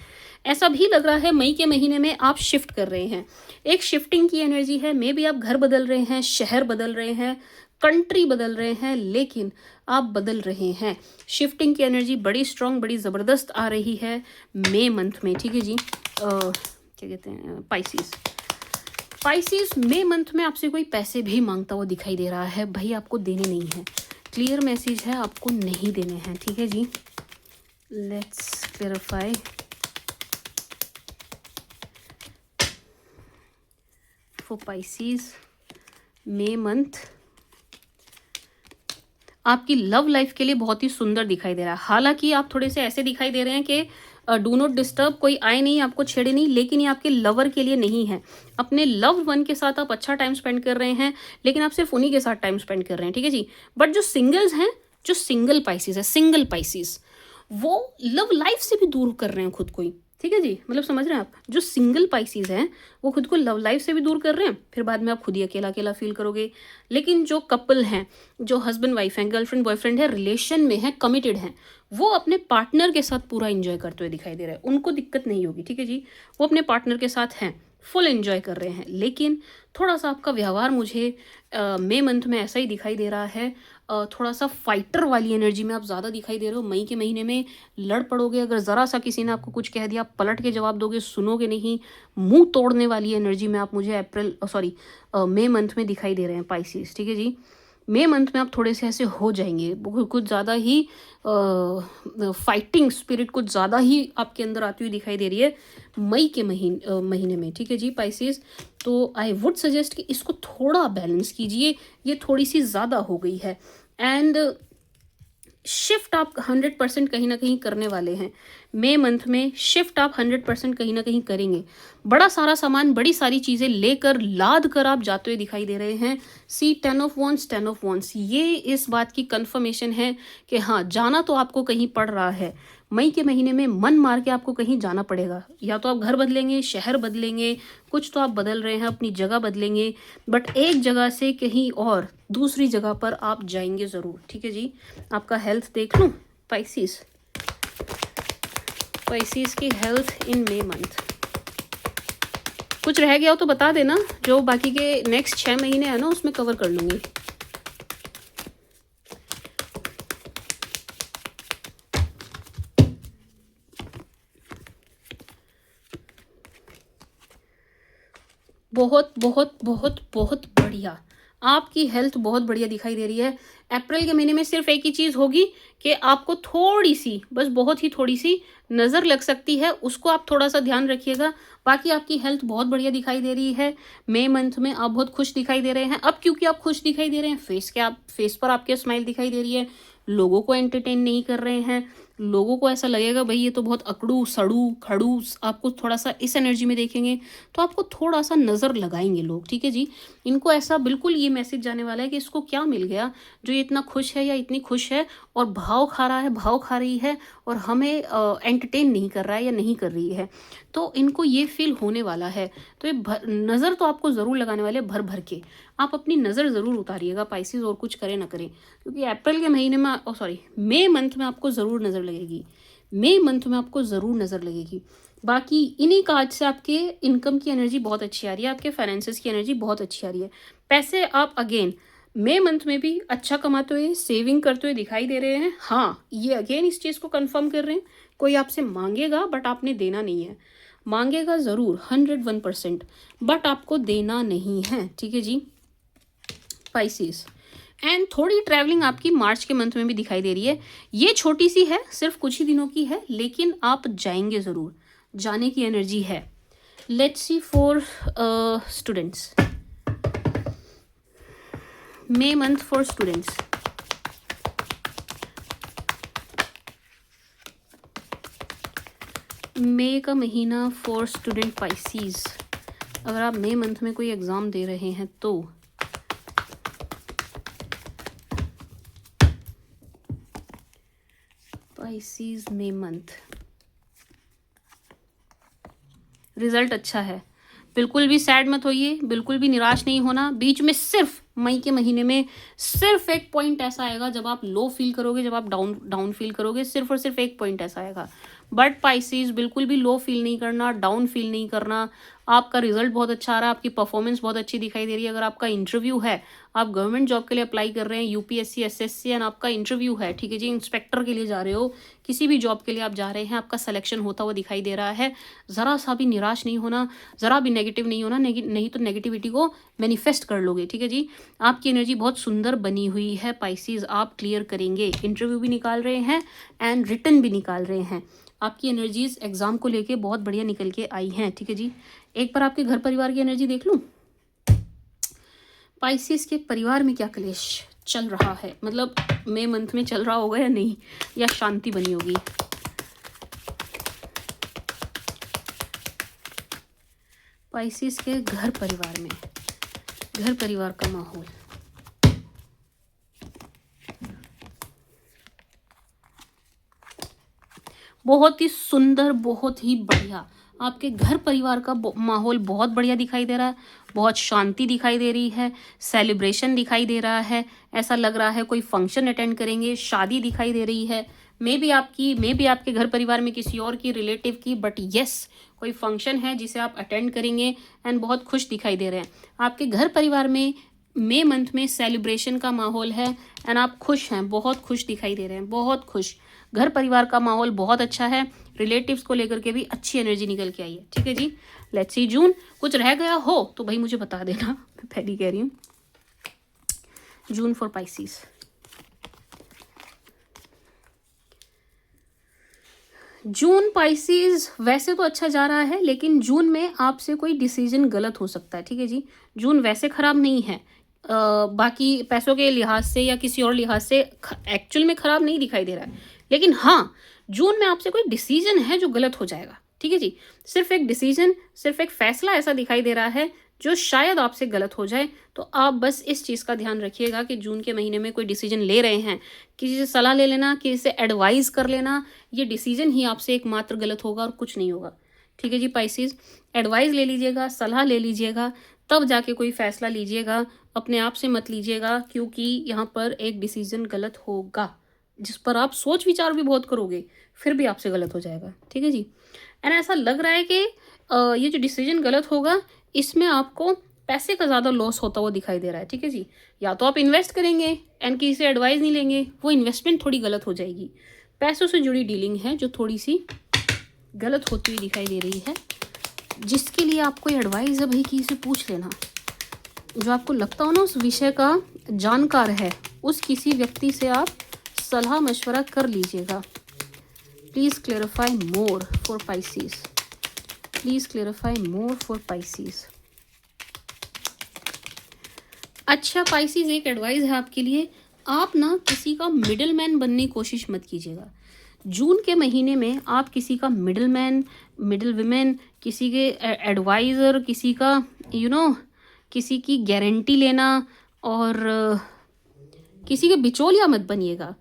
[SPEAKER 1] ऐसा भी लग रहा है मई के महीने में आप शिफ्ट कर रहे हैं, एक शिफ्टिंग की एनर्जी है। मे बी आप घर बदल रहे हैं, शहर बदल रहे हैं, कंट्री बदल रहे हैं, लेकिन आप बदल रहे हैं। शिफ्टिंग की एनर्जी बड़ी स्ट्रांग, बड़ी ज़बरदस्त आ रही है मई मंथ में, ठीक है जी। क्या कहते हैं, पाइसिस। पाइसिस मई मंथ में आपसे कोई पैसे भी मांगता हुआ दिखाई दे रहा है, भाई आपको देने नहीं है। क्लियर मैसेज है, आपको नहीं देने हैं, ठीक है जी। Let's clarify. For Pisces May month आपकी लव लाइफ के लिए बहुत ही सुंदर दिखाई दे रहा है। हालांकि आप थोड़े से ऐसे दिखाई दे रहे हैं कि डू नॉट डिस्टर्ब, कोई आए नहीं, आपको छेड़े नहीं, लेकिन ये आपके लवर के लिए नहीं है। अपने लव वन के साथ आप अच्छा टाइम स्पेंड कर रहे हैं, लेकिन आप सिर्फ उन्हीं के साथ टाइम स्पेंड कर रहे हैं, ठीक है जी। बट जो सिंगल्स हैं, जो सिंगल पाइसिस है, सिंगल पाइसिस, वो लव लाइफ से भी दूर कर रहे हैं खुद को ही, ठीक है जी। मतलब समझ रहे हैं आप, जो सिंगल पाइसिस हैं वो खुद को लव लाइफ से भी दूर कर रहे हैं, फिर बाद में आप खुद ही अकेला अकेला फील करोगे। लेकिन जो कपल हैं, जो हस्बैंड वाइफ हैं, गर्लफ्रेंड बॉयफ्रेंड है, रिलेशन में है, कमिटेड हैं, वो अपने पार्टनर के साथ पूरा एंजॉय करते हुए दिखाई दे रहे हैं, उनको दिक्कत नहीं होगी, ठीक है जी। वो अपने पार्टनर के साथ हैं, फुल एंजॉय कर रहे हैं। लेकिन थोड़ा सा आपका व्यवहार मुझे मई मंथ में ऐसा ही दिखाई दे रहा है, थोड़ा सा फाइटर वाली एनर्जी में आप ज़्यादा दिखाई दे रहे हो। मई के महीने में लड़ पड़ोगे, अगर ज़रा सा किसी ने आपको कुछ कह दिया, आप पलट के जवाब दोगे, सुनोगे नहीं, मुंह तोड़ने वाली एनर्जी में आप मुझे मई मंथ में दिखाई दे रहे हैं पाइसिस, ठीक है जी। मई मंथ में आप थोड़े से ऐसे हो जाएंगे, कुछ ज़्यादा ही फाइटिंग स्पिरिट कुछ ज़्यादा ही आपके अंदर आती हुई दिखाई दे रही है मई के महीने में, ठीक है जी पाइसिस। तो आई वुड सजेस्ट कि इसको थोड़ा बैलेंस कीजिए, ये थोड़ी सी ज़्यादा हो गई है। एंड शिफ्ट आप 100% कहीं ना कहीं करने वाले हैं मई मंथ में, शिफ्ट आप 100% कहीं ना कहीं करेंगे। बड़ा सारा सामान, बड़ी सारी चीज़ें लेकर लाद कर आप जाते हुए दिखाई दे रहे हैं। सी 10 ऑफ वॉन्स, 10 ऑफ वॉन्स, ये इस बात की कंफर्मेशन है कि हाँ, जाना तो आपको कहीं पड़ रहा है। मई के महीने में मन मार के आपको कहीं जाना पड़ेगा, या तो आप घर बदलेंगे, शहर बदलेंगे, कुछ तो आप बदल रहे हैं, अपनी जगह बदलेंगे, बट एक जगह से कहीं और दूसरी जगह पर आप जाएंगे ज़रूर, ठीक है जी। आपका हेल्थ देख लूँ पाइसिस, पाइसिस की हेल्थ इन मई मंथ। कुछ रह गया हो तो बता देना, जो बाकी के नेक्स्ट 6 महीने हैं ना उसमें कवर कर लूँगी। बहुत बहुत बहुत बहुत बढ़िया, आपकी हेल्थ बहुत बढ़िया दिखाई दे रही है। अप्रैल के महीने में सिर्फ एक ही चीज़ होगी कि आपको थोड़ी सी, बस बहुत ही थोड़ी सी नज़र लग सकती है, उसको आप थोड़ा सा ध्यान रखिएगा। बाकी आपकी हेल्थ बहुत बढ़िया दिखाई दे रही है। मई मंथ में आप बहुत खुश दिखाई दे रहे हैं। अब क्योंकि आप खुश दिखाई दे रहे हैं, फेस पर आपके स्माइल दिखाई दे रही है, लोगों को एंटरटेन नहीं कर रहे हैं, लोगों को ऐसा लगेगा भाई ये तो बहुत अकड़ू सड़ू खड़ूस, आपको थोड़ा सा इस एनर्जी में देखेंगे तो आपको थोड़ा सा नज़र लगाएंगे लोग, ठीक है जी। इनको ऐसा बिल्कुल ये मैसेज जाने वाला है कि इसको क्या मिल गया जो ये इतना खुश है या इतनी खुश है और भाव खा रहा है, भाव खा रही है और हमें एंटरटेन नहीं कर रहा है या नहीं कर रही है। तो इनको ये फील होने वाला है। तो ये नज़र तो आपको ज़रूर लगाने वाले भर भर के। आप अपनी नज़र ज़रूर उतारिएगा पाइसेस, और कुछ करें ना करें, क्योंकि अप्रैल के महीने में मई मंथ में आपको ज़रूर नज़र लगेगी। मई मंथ में आपको ज़रूर नज़र लगेगी। बाकी इन्हीं कार्ड से आपके इनकम की एनर्जी बहुत अच्छी आ रही है, आपके फाइनेंसेस की एनर्जी बहुत अच्छी आ रही है। पैसे आप अगेन मई मंथ में भी अच्छा कमाते हुए, सेविंग करते हुए दिखाई दे रहे हैं। हाँ, ये अगेन इस चीज़ को कंफर्म कर रहे हैं, कोई आपसे मांगेगा बट आपने देना नहीं है। मांगेगा ज़रूर 101%, बट आपको देना नहीं है, ठीक है जी पाइसेस। एंड थोड़ी ट्रैवलिंग आपकी मार्च के मंथ में भी दिखाई दे रही है। ये छोटी सी है, सिर्फ कुछ ही दिनों की है, लेकिन आप जाएंगे ज़रूर, जाने की एनर्जी है। Let's see for students, May month for students. मई का महीना फॉर स्टूडेंट पाइसीज। अगर आप मई मंथ में कोई एग्ज़ाम दे रहे हैं तो पाइसीज मई मंथ रिजल्ट अच्छा है। बिल्कुल भी सैड मत होइए, बिल्कुल भी निराश नहीं होना। बीच में सिर्फ मई के महीने में सिर्फ एक पॉइंट ऐसा आएगा जब आप लो फील करोगे, जब आप डाउन फील करोगे, सिर्फ और सिर्फ एक पॉइंट ऐसा आएगा। बट पाइसेस बिल्कुल भी लो फील नहीं करना, डाउन फील नहीं करना। आपका रिजल्ट बहुत अच्छा आ रहा है, आपकी परफॉर्मेंस बहुत अच्छी दिखाई दे रही है। अगर आपका इंटरव्यू है, आप गवर्नमेंट जॉब के लिए अप्लाई कर रहे हैं, यूपीएससी एसएससी, एंड आपका इंटरव्यू है, ठीक है जी, इंस्पेक्टर के लिए जा रहे हो, किसी भी जॉब के लिए आप जा रहे हैं, आपका सिलेक्शन होता हुआ दिखाई दे रहा है, ज़रा सा भी निराश नहीं होना, ज़रा भी नेगेटिव नहीं होना। नहीं तो नेगेटिविटी को मैनिफेस्ट कर लोगे, ठीक है जी। आपकी एनर्जी बहुत सुंदर बनी हुई है पाइसेस, आप क्लियर करेंगे। इंटरव्यू भी निकाल रहे हैं एंड रिटर्न भी निकाल रहे हैं। आपकी एनर्जीज एग्जाम को लेके बहुत बढ़िया निकल के आई हैं, ठीक है जी। एक बार आपके घर परिवार की एनर्जी देख लूं। पाइसेस के परिवार में क्या क्लेश चल रहा है, मतलब मई मंथ में चल रहा होगा या नहीं, या शांति बनी होगी। पाइसेस के घर परिवार में, घर परिवार का माहौल बहुत ही सुंदर, बहुत ही बढ़िया। आपके घर परिवार का माहौल बहुत बढ़िया दिखाई दे रहा है, बहुत शांति दिखाई दे रही है, सेलिब्रेशन दिखाई दे रहा है। ऐसा लग रहा है कोई फंक्शन अटेंड करेंगे, शादी दिखाई दे रही है। मे बी आपके घर परिवार में किसी और की, रिलेटिव की, बट यस कोई फंक्शन है जिसे आप अटेंड करेंगे एंड बहुत खुश दिखाई दे रहे हैं। आपके घर परिवार में मई मंथ में सेलिब्रेशन का माहौल है एंड आप खुश हैं, बहुत खुश दिखाई दे रहे हैं, बहुत खुश। घर परिवार का माहौल बहुत अच्छा है, रिलेटिव्स को लेकर के भी अच्छी एनर्जी निकल के आई है, ठीक है जी। लेट्स सी जून, कुछ रह गया हो तो भाई मुझे बता देना, मैं पहले कह रही हूँ। जून फॉर पाइसेस। जून पाइसेस वैसे तो अच्छा जा रहा है, लेकिन जून में आपसे कोई डिसीजन गलत हो सकता है, ठीक है जी। जून वैसे खराब नहीं है, बाकी पैसों के लिहाज से या किसी और लिहाज से एक्चुअल में खराब नहीं दिखाई दे रहा है। लेकिन हाँ, जून में आपसे कोई डिसीजन है जो गलत हो जाएगा, ठीक है जी। सिर्फ एक डिसीजन, सिर्फ एक फैसला ऐसा दिखाई दे रहा है जो शायद आपसे गलत हो जाए। तो आप बस इस चीज़ का ध्यान रखिएगा कि जून के महीने में कोई डिसीजन ले रहे हैं, किसी से सलाह ले लेना, किसी से एडवाइस कर लेना। ये डिसीजन ही आपसे एकमात्र गलत होगा और कुछ नहीं होगा, ठीक है जी पाइसेस। एडवाइस ले लीजिएगा, सलाह ले लीजिएगा, तब जाके कोई फैसला लीजिएगा, अपने आप से मत लीजिएगा, क्योंकि यहाँ पर एक डिसीजन गलत होगा जिस पर आप सोच विचार भी बहुत करोगे, फिर भी आपसे गलत हो जाएगा, ठीक है जी। एंड ऐसा लग रहा है कि ये जो डिसीजन गलत होगा इसमें आपको पैसे का ज़्यादा लॉस होता हुआ दिखाई दे रहा है, ठीक है जी। या तो आप इन्वेस्ट करेंगे एंड किसी से एडवाइस नहीं लेंगे, वो इन्वेस्टमेंट थोड़ी गलत हो जाएगी। पैसों से जुड़ी डीलिंग है जो थोड़ी सी गलत होती हुई दिखाई दे रही है, जिसके लिए आपको एडवाइस है भाई किसी से पूछ लेना। जो आपको लगता हो ना उस विषय का जानकार है, उस किसी व्यक्ति से आप सलाह मशवरा कर लीजिएगा। Please clarify more for Pisces, please clarify more for Pisces. अच्छा पाइसेस, एक एडवाइस है आपके लिए, आप ना किसी का मिडिल मैन बनने की कोशिश मत कीजिएगा। जून के महीने में आप किसी का मिडिल मैन, मिडिल विमेन, किसी के एडवाइज़र, किसी का किसी की गारंटी लेना और किसी के बिचौलिया मत बनिएगा।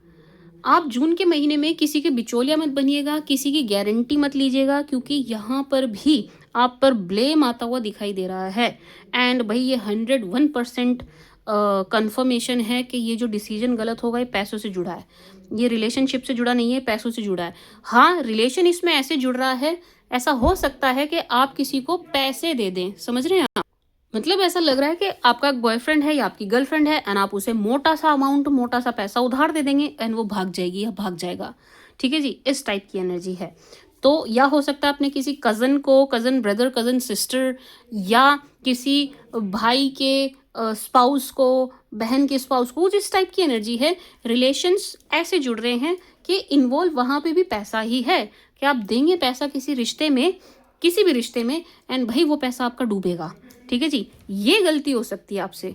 [SPEAKER 1] आप जून के महीने में किसी के बिचौलिया मत बनिएगा, किसी की गारंटी मत लीजिएगा, क्योंकि यहाँ पर भी आप पर ब्लेम आता हुआ दिखाई दे रहा है। एंड भाई ये 101% कंफर्मेशन है कि ये जो डिसीजन गलत होगा ये पैसों से जुड़ा है, ये रिलेशनशिप से जुड़ा नहीं है, पैसों से जुड़ा है। हाँ, रिलेशन इसमें ऐसे जुड़ रहा है, ऐसा हो सकता है कि आप किसी को पैसे दे दें, समझ रहे हैं आप? मतलब ऐसा लग रहा है कि आपका एक बॉयफ्रेंड है या आपकी गर्लफ्रेंड है एंड आप उसे मोटा सा अमाउंट, मोटा सा पैसा उधार दे देंगे एंड वो भाग जाएगी या भाग जाएगा। ठीक है जी, इस टाइप की एनर्जी है। तो या हो सकता है आपने किसी कज़न को, कज़न ब्रदर, कज़न सिस्टर या किसी भाई के स्पाउस को, बहन के स्पाउस को, जिस टाइप की एनर्जी है, रिलेशंस ऐसे जुड़ रहे हैं कि इन्वॉल्व वहाँ पे भी पैसा ही है कि आप देंगे पैसा किसी रिश्ते में, किसी भी रिश्ते में, एंड भाई वो पैसा आपका डूबेगा। ठीक है जी, ये गलती हो सकती है आपसे।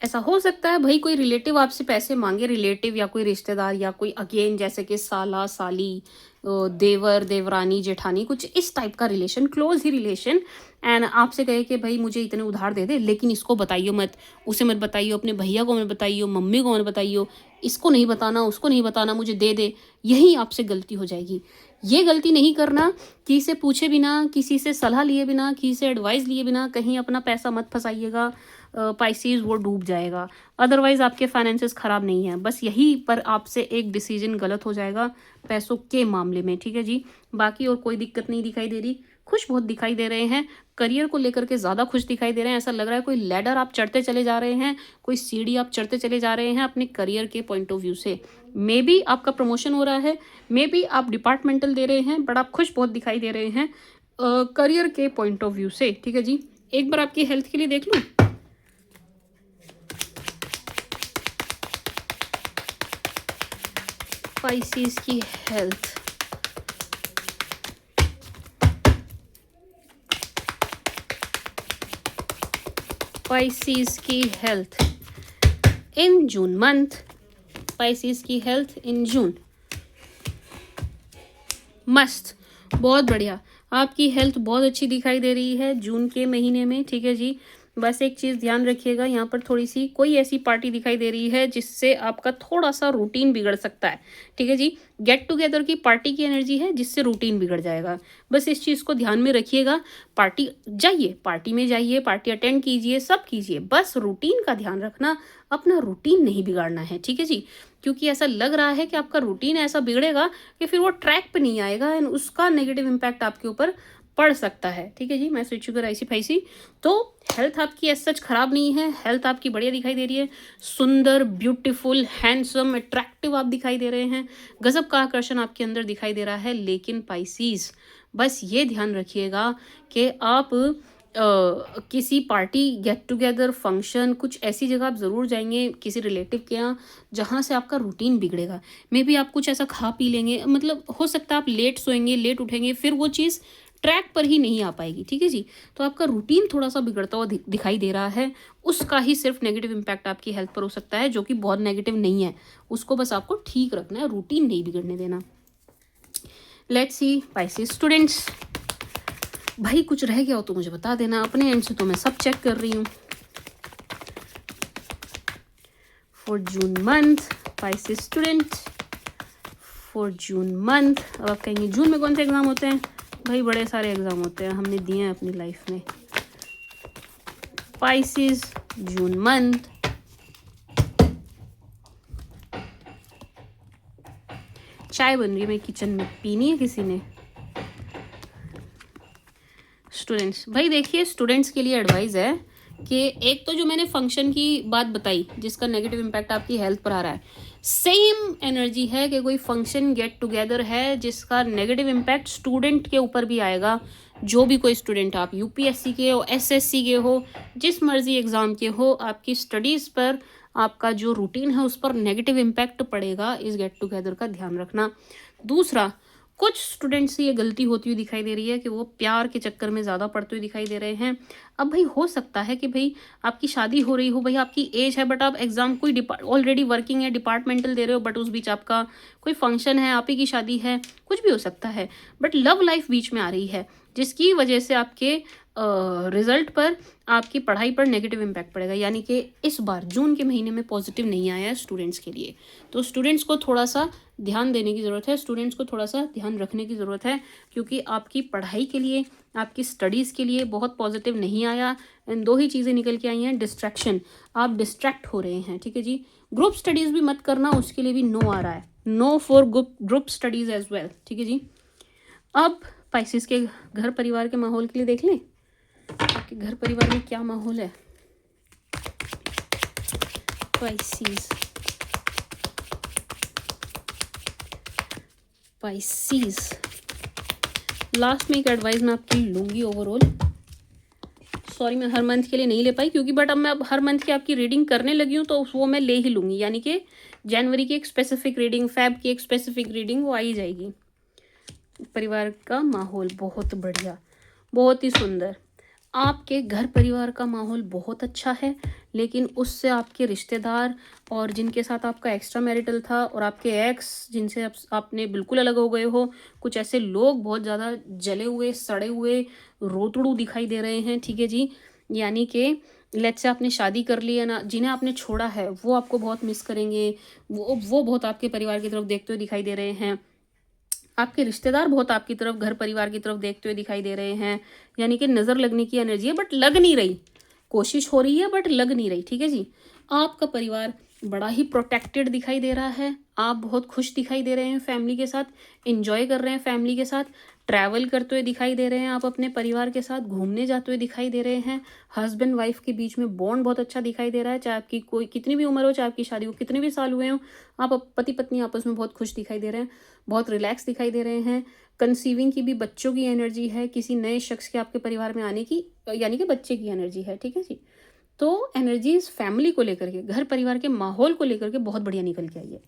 [SPEAKER 1] ऐसा हो सकता है भाई कोई रिलेटिव आपसे पैसे मांगे, रिलेटिव या कोई रिश्तेदार या कोई अगेन जैसे कि साला साली, देवर देवरानी जेठानी, कुछ इस टाइप का relation, close he relation, and आपसे कहे कि भाई मुझे इतने उधार दे दे, लेकिन इसको बताइयो मत, उसे मत बताइयो, अपने भैया को मत बताइयो, मम्मी को मत बताइयो, इसको नहीं बताना, उसको नहीं बताना, मुझे दे दे। यही आपसे गलती हो जाएगी। ये गलती नहीं करना, किसी से पूछे बिना, किसी से सलाह लिए बिना, किसी से एडवाइस लिए बिना कहीं अपना पैसा मत फंसाइएगा। पाइसेस वो डूब जाएगा। अदरवाइज आपके फाइनेंसेस ख़राब नहीं है, बस यहीं पर आपसे एक डिसीजन गलत हो जाएगा पैसों के मामले में। ठीक है जी, बाकी और कोई दिक्कत नहीं दिखाई दे रही। खुश बहुत दिखाई दे रहे हैं, करियर को लेकर के ज़्यादा खुश दिखाई दे रहे हैं। ऐसा लग रहा है कोई लैडर आप चढ़ते चले जा रहे हैं, कोई सीढ़ी आप चढ़ते चले जा रहे हैं अपने करियर के पॉइंट ऑफ व्यू से। मे बी आपका प्रमोशन हो रहा है, मे बी आप डिपार्टमेंटल दे रहे हैं, बट आप खुश बहुत दिखाई दे रहे हैं करियर के पॉइंट ऑफ व्यू से। ठीक है जी, एक बार आपकी हेल्थ के लिए देख लूँ। स्पाइसीज की हेल्थ, स्पाइसीज की हेल्थ इन जून मंथ, स्पाइसीज की हेल्थ इन जून, मस्त, बहुत बढ़िया। आपकी हेल्थ बहुत अच्छी दिखाई दे रही है जून के महीने में। ठीक है जी, बस एक चीज़ ध्यान रखिएगा, यहाँ पर थोड़ी सी कोई ऐसी पार्टी दिखाई दे रही है जिससे आपका थोड़ा सा रूटीन बिगड़ सकता है। ठीक है जी, गेट टुगेदर की पार्टी की एनर्जी है जिससे रूटीन बिगड़ जाएगा। बस इस चीज़ को ध्यान में रखिएगा। पार्टी जाइए, पार्टी में जाइए, पार्टी अटेंड कीजिए, सब कीजिए, बस रूटीन का ध्यान रखना, अपना रूटीन नहीं बिगाड़ना है। ठीक है जी, क्योंकि ऐसा लग रहा है कि आपका रूटीन ऐसा बिगड़ेगा कि फिर वो ट्रैक पे नहीं आएगा एंड उसका नेगेटिव इम्पैक्ट आपके ऊपर पड़ सकता है। ठीक है जी, मैं स्विच शुगर ऐसी फैसी। तो हेल्थ आपकी ऐसा सच खराब नहीं है, हेल्थ आपकी बढ़िया दिखाई दे रही है। सुंदर, ब्यूटीफुल, हैंडसम, अट्रैक्टिव आप दिखाई दे रहे हैं। गजब का आकर्षण आपके अंदर दिखाई दे रहा है। लेकिन पाइसीज, बस ये ध्यान रखिएगा कि आप किसी पार्टी, गेट टुगेदर, फंक्शन, कुछ ऐसी जगह आप ज़रूर जाएंगे किसी रिलेटिव के यहाँ जहाँ से आपका रूटीन बिगड़ेगा। मे बी आप कुछ ऐसा खा पी लेंगे, मतलब हो सकता है आप लेट सोएंगे, लेट उठेंगे, फिर वो चीज़ ट्रैक पर ही नहीं आ पाएगी। ठीक है जी, तो आपका रूटीन थोड़ा सा बिगड़ता हुआ दिखाई दे रहा है। उसका ही सिर्फ नेगेटिव इम्पैक्ट आपकी हेल्थ पर हो सकता है, जो कि बहुत नेगेटिव नहीं है। उसको बस आपको ठीक रखना है, रूटीन नहीं बिगड़ने देना। लेट्स सी पाइसेस स्टूडेंट्स, भाई कुछ रह गया हो तो मुझे बता देना, अपने एंड से तो मैं सब चेक कर रही हूँ। For June month, Pisces student, for June month. अब आप कहेंगे जून में कौन से एग्जाम होते हैं? भाई बड़े सारे एग्जाम होते हैं, हमने दिए हैं अपनी लाइफ में। पाइसेस जून मंथ, चाय बन रही है मेरे किचन में, पीनी है किसी ने? स्टूडेंट्स, भाई देखिए, स्टूडेंट्स के लिए एडवाइस है कि एक तो जो मैंने फंक्शन की बात बताई जिसका नेगेटिव इम्पैक्ट आपकी हेल्थ पर आ रहा है, सेम एनर्जी है कि कोई फंक्शन, गेट टुगेदर है जिसका नेगेटिव इम्पैक्ट स्टूडेंट के ऊपर भी आएगा। जो भी कोई स्टूडेंट, आप यूपीएससी के हो, एसएससी के हो, जिस मर्जी एग्ज़ाम के हो, आपकी स्टडीज़ पर, आपका जो रूटीन है उस पर नेगेटिव इम्पैक्ट पड़ेगा। इस गेट टुगेदर का ध्यान रखना। दूसरा, कुछ स्टूडेंट्स से ये गलती होती हुई दिखाई दे रही है कि वो प्यार के चक्कर में ज़्यादा पड़ते हुए दिखाई दे रहे हैं। अब भाई हो सकता है कि भाई आपकी शादी हो रही हो, भाई आपकी एज है, बट आप एग्ज़ाम कोई ऑलरेडी वर्किंग है, डिपार्टमेंटल दे रहे हो, बट उस बीच आपका कोई फंक्शन है, आप ही की शादी है, कुछ भी हो सकता है। बट लव लाइफ बीच में आ रही है, जिसकी वजह से आपके रिजल्ट पर, आपकी पढ़ाई पर नेगेटिव इम्पैक्ट पड़ेगा। यानी कि इस बार जून के महीने में पॉजिटिव नहीं आया है स्टूडेंट्स के लिए। तो स्टूडेंट्स को थोड़ा सा ध्यान देने की ज़रूरत है, स्टूडेंट्स को थोड़ा सा ध्यान रखने की ज़रूरत है, क्योंकि आपकी पढ़ाई के लिए, आपकी स्टडीज़ के लिए बहुत पॉजिटिव नहीं आया। एंड दो ही चीज़ें निकल के आई हैं, डिस्ट्रैक्शन, आप डिस्ट्रैक्ट हो रहे हैं। ठीक है जी। ग्रुप स्टडीज़ भी मत करना, उसके लिए भी नो आ रहा है, no for group studies as well. ठीक है जी। अब पाइसेस के घर परिवार के माहौल के लिए देख लें, आपके घर परिवार में क्या माहौल है। पाइसेस, पाइसेस, लास्ट में एक एडवाइस मैं आपकी लूँगी ओवरऑल। सॉरी मैं हर मंथ के लिए नहीं ले पाई, क्योंकि बट अब मैं हर मंथ की आपकी रीडिंग करने लगी हूँ, तो वो मैं ले ही लूँगी। यानी कि जनवरी की एक स्पेसिफिक रीडिंग, फेब की एक स्पेसिफिक रीडिंग, वो आ ही जाएगी। परिवार का माहौल बहुत बढ़िया, बहुत ही सुंदर। आपके घर परिवार का माहौल बहुत अच्छा है, लेकिन उससे आपके रिश्तेदार और जिनके साथ आपका एक्स्ट्रा मैरिटल था, और आपके एक्स जिनसे आपने बिल्कुल अलग हो गए हो, कुछ ऐसे लोग बहुत ज़्यादा जले हुए, सड़े हुए, रोतड़ू दिखाई दे रहे हैं। ठीक है जी। यानी कि लेट्स से आपने शादी कर ली है ना, जिन्हें आपने छोड़ा है वो आपको बहुत मिस करेंगे, वो बहुत आपके परिवार की तरफ देखते हुए दिखाई दे रहे हैं। आपके रिश्तेदार बहुत आपकी तरफ, घर परिवार की तरफ देखते हुए दिखाई दे रहे हैं। यानी कि नज़र लगने की एनर्जी है, बट लग नहीं रही। कोशिश हो रही है बट लग नहीं रही। ठीक है जी। आपका परिवार बड़ा ही प्रोटेक्टेड दिखाई दे रहा है, आप बहुत खुश दिखाई दे रहे हैं, फैमिली के साथ एंजॉय कर रहे हैं, फैमिली के साथ ट्रैवल करते हुए दिखाई दे रहे हैं, आप अपने परिवार के साथ घूमने जाते हुए दिखाई दे रहे हैं। हस्बैंड वाइफ के बीच में बॉन्ड बहुत अच्छा दिखाई दे रहा है, चाहे आपकी कोई कितनी भी उम्र हो, चाहे आपकी शादी को कितने भी साल हुए हो, आप पति पत्नी आपस में बहुत खुश दिखाई दे रहे हैं, बहुत रिलैक्स दिखाई दे रहे हैं। कंसीविंग की भी बच्चों की एनर्जी है, किसी नए शख्स के आपके परिवार में आने की, यानी कि बच्चे की एनर्जी है। ठीक है जी। तो एनर्जीज फैमिली को लेकर के, घर परिवार के माहौल को लेकर के बहुत बढ़िया निकल के आई है।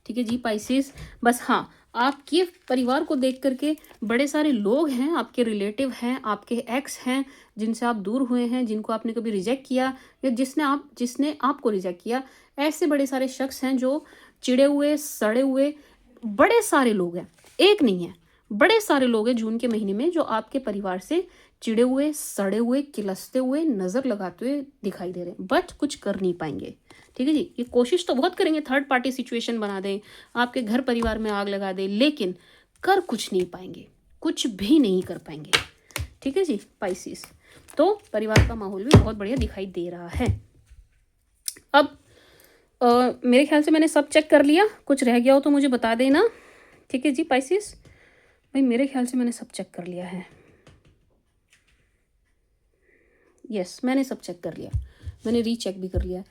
[SPEAKER 1] ठीक है जी पाइसेस। बस हाँ, आपके परिवार को देख करके बड़े सारे लोग हैं, आपके रिलेटिव हैं, आपके एक्स हैं, जिनसे आप दूर हुए हैं, जिनको आपने कभी रिजेक्ट किया, या जिसने आपको रिजेक्ट किया, ऐसे बड़े सारे शख्स हैं जो चिड़े हुए, सड़े हुए, बड़े सारे लोग हैं, एक नहीं है, बड़े सारे लोग हैं जून के महीने में जो आपके परिवार से चिड़े हुए, सड़े हुए, किलसते हुए, नज़र लगाते हुए दिखाई दे रहे हैं, बट कुछ कर नहीं पाएंगे। ठीक है जी। ये कोशिश तो बहुत करेंगे, थर्ड पार्टी सिचुएशन बना दें, आपके घर परिवार में आग लगा दें, लेकिन कर कुछ नहीं पाएंगे, कुछ भी नहीं कर पाएंगे। ठीक है जी पाइसेस। तो परिवार का माहौल भी बहुत बढ़िया दिखाई दे रहा है। अब मेरे ख्याल से मैंने सब चेक कर लिया, कुछ रह गया हो तो मुझे बता देना। ठीक है जी पाइसेस। भाई मेरे ख्याल से मैंने सब चेक कर लिया है। यस, मैंने सब चेक कर लिया, मैंने रीचेक भी कर लिया।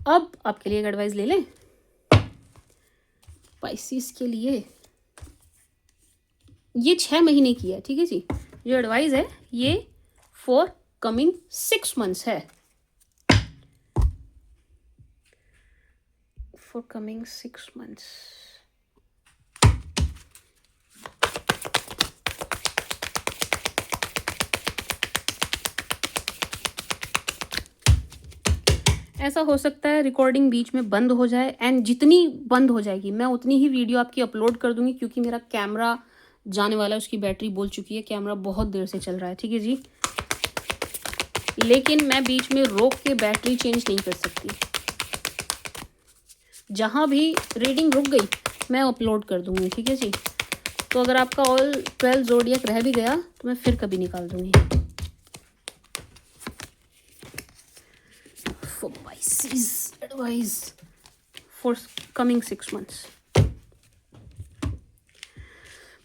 [SPEAKER 1] अब आपके लिए एक एडवाइस ले लें पाइसेस के लिए। ये 6 महीने की है। ठीक है जी। जो एडवाइस है ये फॉर कमिंग 6 months है, फॉर कमिंग 6 months। ऐसा हो सकता है रिकॉर्डिंग बीच में बंद हो जाए, एंड जितनी बंद हो जाएगी मैं उतनी ही वीडियो आपकी अपलोड कर दूंगी, क्योंकि मेरा कैमरा जाने वाला है, उसकी बैटरी बोल चुकी है, कैमरा बहुत देर से चल रहा है। ठीक है जी। लेकिन मैं बीच में रोक के बैटरी चेंज नहीं कर सकती, जहाँ भी रीडिंग रुक गई मैं अपलोड कर दूंगी। ठीक है जी। तो अगर आपका ऑल 12 ज़ोडिएक रह भी गया तो मैं फिर कभी निकाल दूंगी। For Pisces advice for coming 6 months.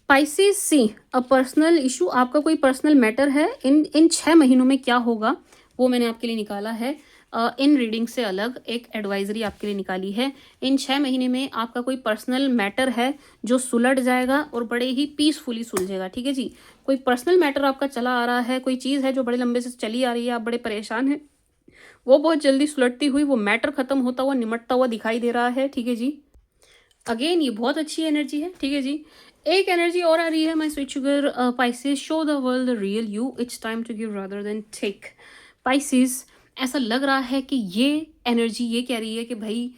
[SPEAKER 1] Pisces see a personal issue, आपका कोई पर्सनल मैटर है, इन 6 महीनों में क्या होगा वो मैंने आपके लिए निकाला है। इन रीडिंग से अलग एक एडवाइजरी आपके लिए निकाली है। इन 6 महीने में आपका कोई पर्सनल मैटर है जो सुलझ जाएगा और बड़े ही पीसफुली सुलझेगा। ठीक है जी। कोई पर्सनल मैटर आपका चला आ रहा है, कोई चीज़ है जो बड़े लंबे से चली आ रही है, आप बड़े परेशान हैं, वो बहुत जल्दी सुलटती हुई, वो मैटर खत्म होता हुआ, निमटता हुआ दिखाई दे रहा है। ठीक है जी। अगेन ये बहुत अच्छी एनर्जी है, ठीक है जी। एक एनर्जी और आ रही है my sweet sugar Pisces, show the world the real you, it's time to give rather than take. Pisces, ऐसा लग रहा है कि ये एनर्जी ये कह रही है कि भाई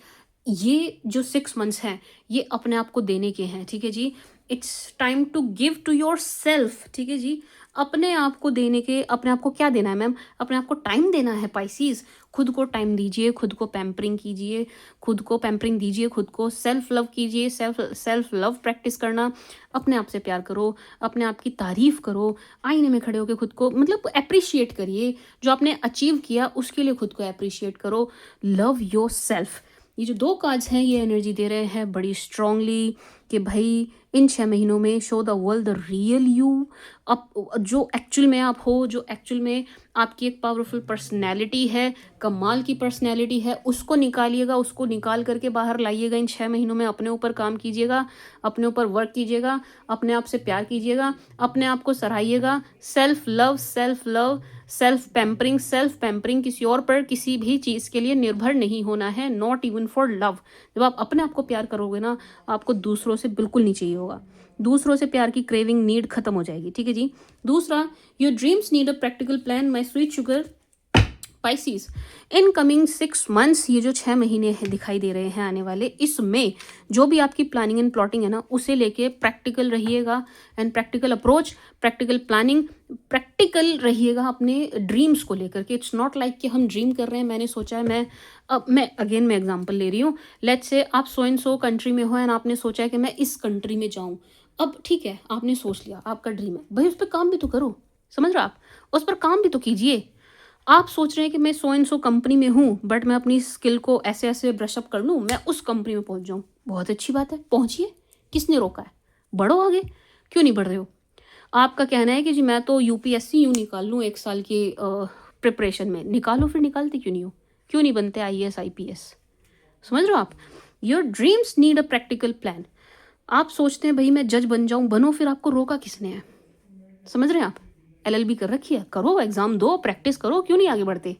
[SPEAKER 1] ये जो 6 मंथ्स हैं ये अपने आप को देने के हैं, ठीक है जी। It's time to give to yourself, ठीक है जी। अपने आप को देने के, अपने आप को क्या देना है मैम? अपने आप को टाइम देना है पाइसीज। खुद को टाइम दीजिए, खुद को पैम्परिंग कीजिए, खुद को पैम्परिंग दीजिए, खुद को सेल्फ लव कीजिए, सेल्फ लव प्रैक्टिस करना। अपने आप से प्यार करो, अपने आप की तारीफ करो, आईने में खड़े होकर खुद को मतलब अप्रिशिएट करिए। जो आपने अचीव किया उसके लिए खुद को अप्रिशिएट करो। Love your self. ये जो 2 कार्ड्स हैं ये एनर्जी दे रहे हैं बड़ी स्ट्रांगली कि भाई इन 6 महीनों में show the world the real you. अब जो एक्चुअल में आप हो, जो एक्चुअल में आपकी एक पावरफुल पर्सनैलिटी है, कमाल की पर्सनैलिटी है, उसको निकालिएगा, उसको निकाल करके बाहर लाइएगा। इन 6 महीनों में अपने ऊपर काम कीजिएगा, अपने ऊपर वर्क कीजिएगा, अपने आप से प्यार कीजिएगा, अपने आप को सराहिएगा। सेल्फ लव, सेल्फ पैम्परिंग, किसी और पर किसी भी चीज़ के लिए निर्भर नहीं होना है, नॉट इवन फॉर लव। जब आप अपने आप को प्यार करोगे ना, आपको दूसरों से बिल्कुल नहीं चाहिए होगा। दूसरों से प्यार की क्रेविंग, नीड खत्म हो जाएगी, ठीक है जी। दूसरा, your dreams need a practical plan my sweet sugar Pisces. In coming 6 months, ये जो 6 महीने हैं दिखाई दे रहे हैं आने वाले, इसमें जो भी आपकी प्लानिंग एंड प्लॉटिंग है ना, उसे लेके प्रैक्टिकल रहिएगा and practical approach, practical planning, practical रहिएगा अपने ड्रीम्स को लेकर के। इट्स नॉट लाइक कि हम ड्रीम कर रहे हैं, मैंने सोचा है मैं एग्जांपल ले रही हूँ। लेट्स से आप सो एंड सो कंट्री में हो एंड आपने सोचा है कि मैं इस कंट्री में जाऊँ। अब ठीक है, आपने सोच लिया, आपका ड्रीम है, भाई उस पर काम भी तो करो। समझ रहे हो आप? उस पर काम भी तो कीजिए। आप सोच रहे हैं कि मैं सो एंड सो कंपनी में हूँ, बट मैं अपनी स्किल को ऐसे ऐसे ब्रशअप कर लूँ, मैं उस कंपनी में पहुँच जाऊँ। बहुत अच्छी बात है, पहुँचिए। किसने रोका है? बढ़ो आगे। क्यों नहीं बढ़ रहे हो? आपका कहना है कि जी मैं तो यूपीएससी यूँ निकाल लूँ 1 साल की प्रिपरेशन में। निकालो, फिर निकालते क्यों नहीं हो? क्यों नहीं बनते आईएएस आईपीएस? समझ रहे हो आप? Your dreams need a practical plan. आप सोचते हैं भाई मैं जज बन जाऊँ, बनो, फिर आपको रोका किसने है? समझ रहे हैं आप? एलएलबी कर रखी है, करो, एग्जाम दो, प्रैक्टिस करो, क्यों नहीं आगे बढ़ते?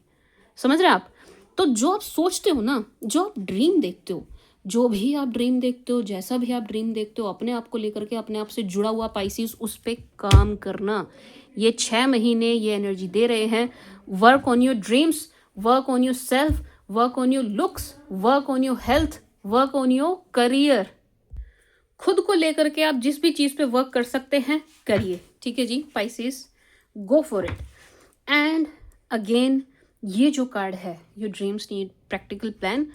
[SPEAKER 1] समझ रहे हैं आप? तो जो आप सोचते हो ना, जो आप ड्रीम देखते हो, जो भी आप ड्रीम देखते हो, जैसा भी आप ड्रीम देखते हो, अपने आप को लेकर के, अपने आप से जुड़ा हुआ पाइसिस, उस पर काम करना। ये 6 महीने ये एनर्जी दे रहे हैं। Work on your dreams, work on your self, work on your looks, work on your health, work on your career. खुद को लेकर के आप जिस भी चीज़ पे वर्क कर सकते हैं करिए, ठीक है जी Pisces, go for it. And again, ये जो कार्ड है, your dreams need practical plan.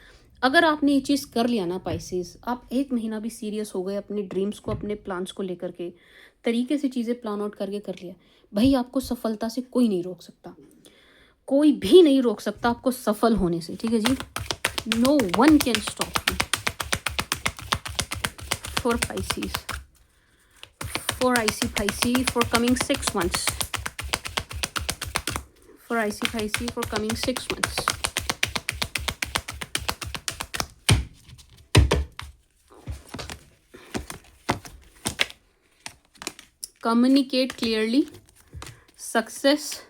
[SPEAKER 1] अगर आपने ये चीज़ कर लिया ना पाइसिस, आप 1 महीना भी सीरियस हो गए अपने ड्रीम्स को, अपने प्लान्स को लेकर के, तरीके से चीज़ें प्लान आउट करके कर लिया, भाई आपको सफलता से कोई नहीं रोक सकता, कोई भी नहीं रोक सकता आपको सफल होने से, ठीक है जी। No one can stop you. For Pisces, for IC Pisces for coming 6 months. For IC Pisces for coming 6 months. Communicate clearly. Success.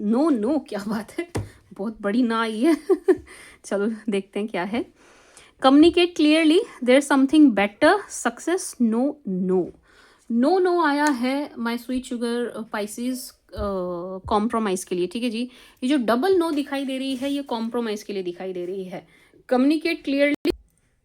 [SPEAKER 1] No, क्या बात है, बहुत बड़ी ना आई है। चलो देखते हैं क्या है। Communicate clearly, there something better, success, no आया है my sweet sugar Pisces compromise के लिए, ठीक है जी। ये जो डबल नो दिखाई दे रही है ये कॉम्प्रोमाइज़ के लिए दिखाई दे रही है। Communicate clearly.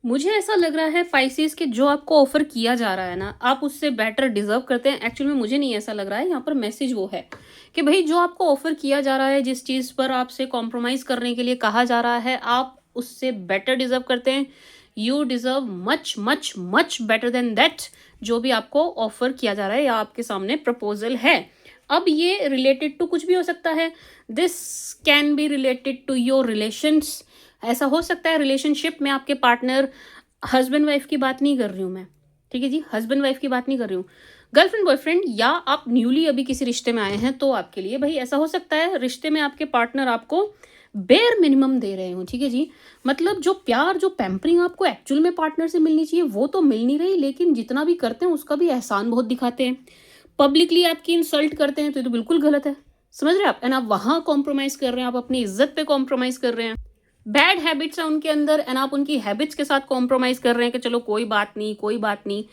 [SPEAKER 1] मुझे ऐसा लग रहा है पाइसिस कि जो आपको ऑफर किया जा रहा है ना, आप उससे बेटर डिजर्व करते हैं। एक्चुअली में मुझे नहीं ऐसा लग रहा है, यहाँ पर मैसेज वो है कि भाई जो आपको ऑफर किया जा रहा है, जिस चीज़ पर आपसे कॉम्प्रोमाइज़ करने के लिए कहा जा रहा है, आप उससे बेटर डिजर्व करते हैं। You deserve much much much better then that, जो भी आपको ऑफर किया जा रहा है या आपके सामने प्रपोजल है। अब ये रिलेटेड टू कुछ भी हो सकता है। This can be related to your relations. ऐसा हो सकता है रिलेशनशिप में आपके पार्टनर, हस्बैंड वाइफ की बात नहीं कर रही हूँ मैं, ठीक है जी, हस्बैंड वाइफ की बात नहीं कर रही हूँ, गर्लफ्रेंड बॉयफ्रेंड, या आप न्यूली अभी किसी रिश्ते में आए हैं तो आपके लिए भाई ऐसा हो सकता है रिश्ते में आपके पार्टनर आपको बेयर मिनिमम दे रहे हो, ठीक है जी। मतलब जो प्यार, जो पैम्परिंग आपको एक्चुअल में पार्टनर से मिलनी चाहिए वो तो मिल नहीं रही, लेकिन जितना भी करते हैं उसका भी एहसान बहुत दिखाते हैं। पब्लिकली आपकी इंसल्ट करते हैं तो ये तो बिल्कुल गलत है, समझ रहे हैं आप। एंड आप वहाँ कॉम्प्रोमाइज़ कर रहे हैं, आप अपनी इज्जत पे कॉम्प्रोमाइज़ कर रहे हैं। बैड हैबिट्स है उनके अंदर एंड आप उनकी हैबिट्स के साथ कॉम्प्रोमाइज कर रहे हैं कि चलो कोई बात नहीं, कोई बात नहीं।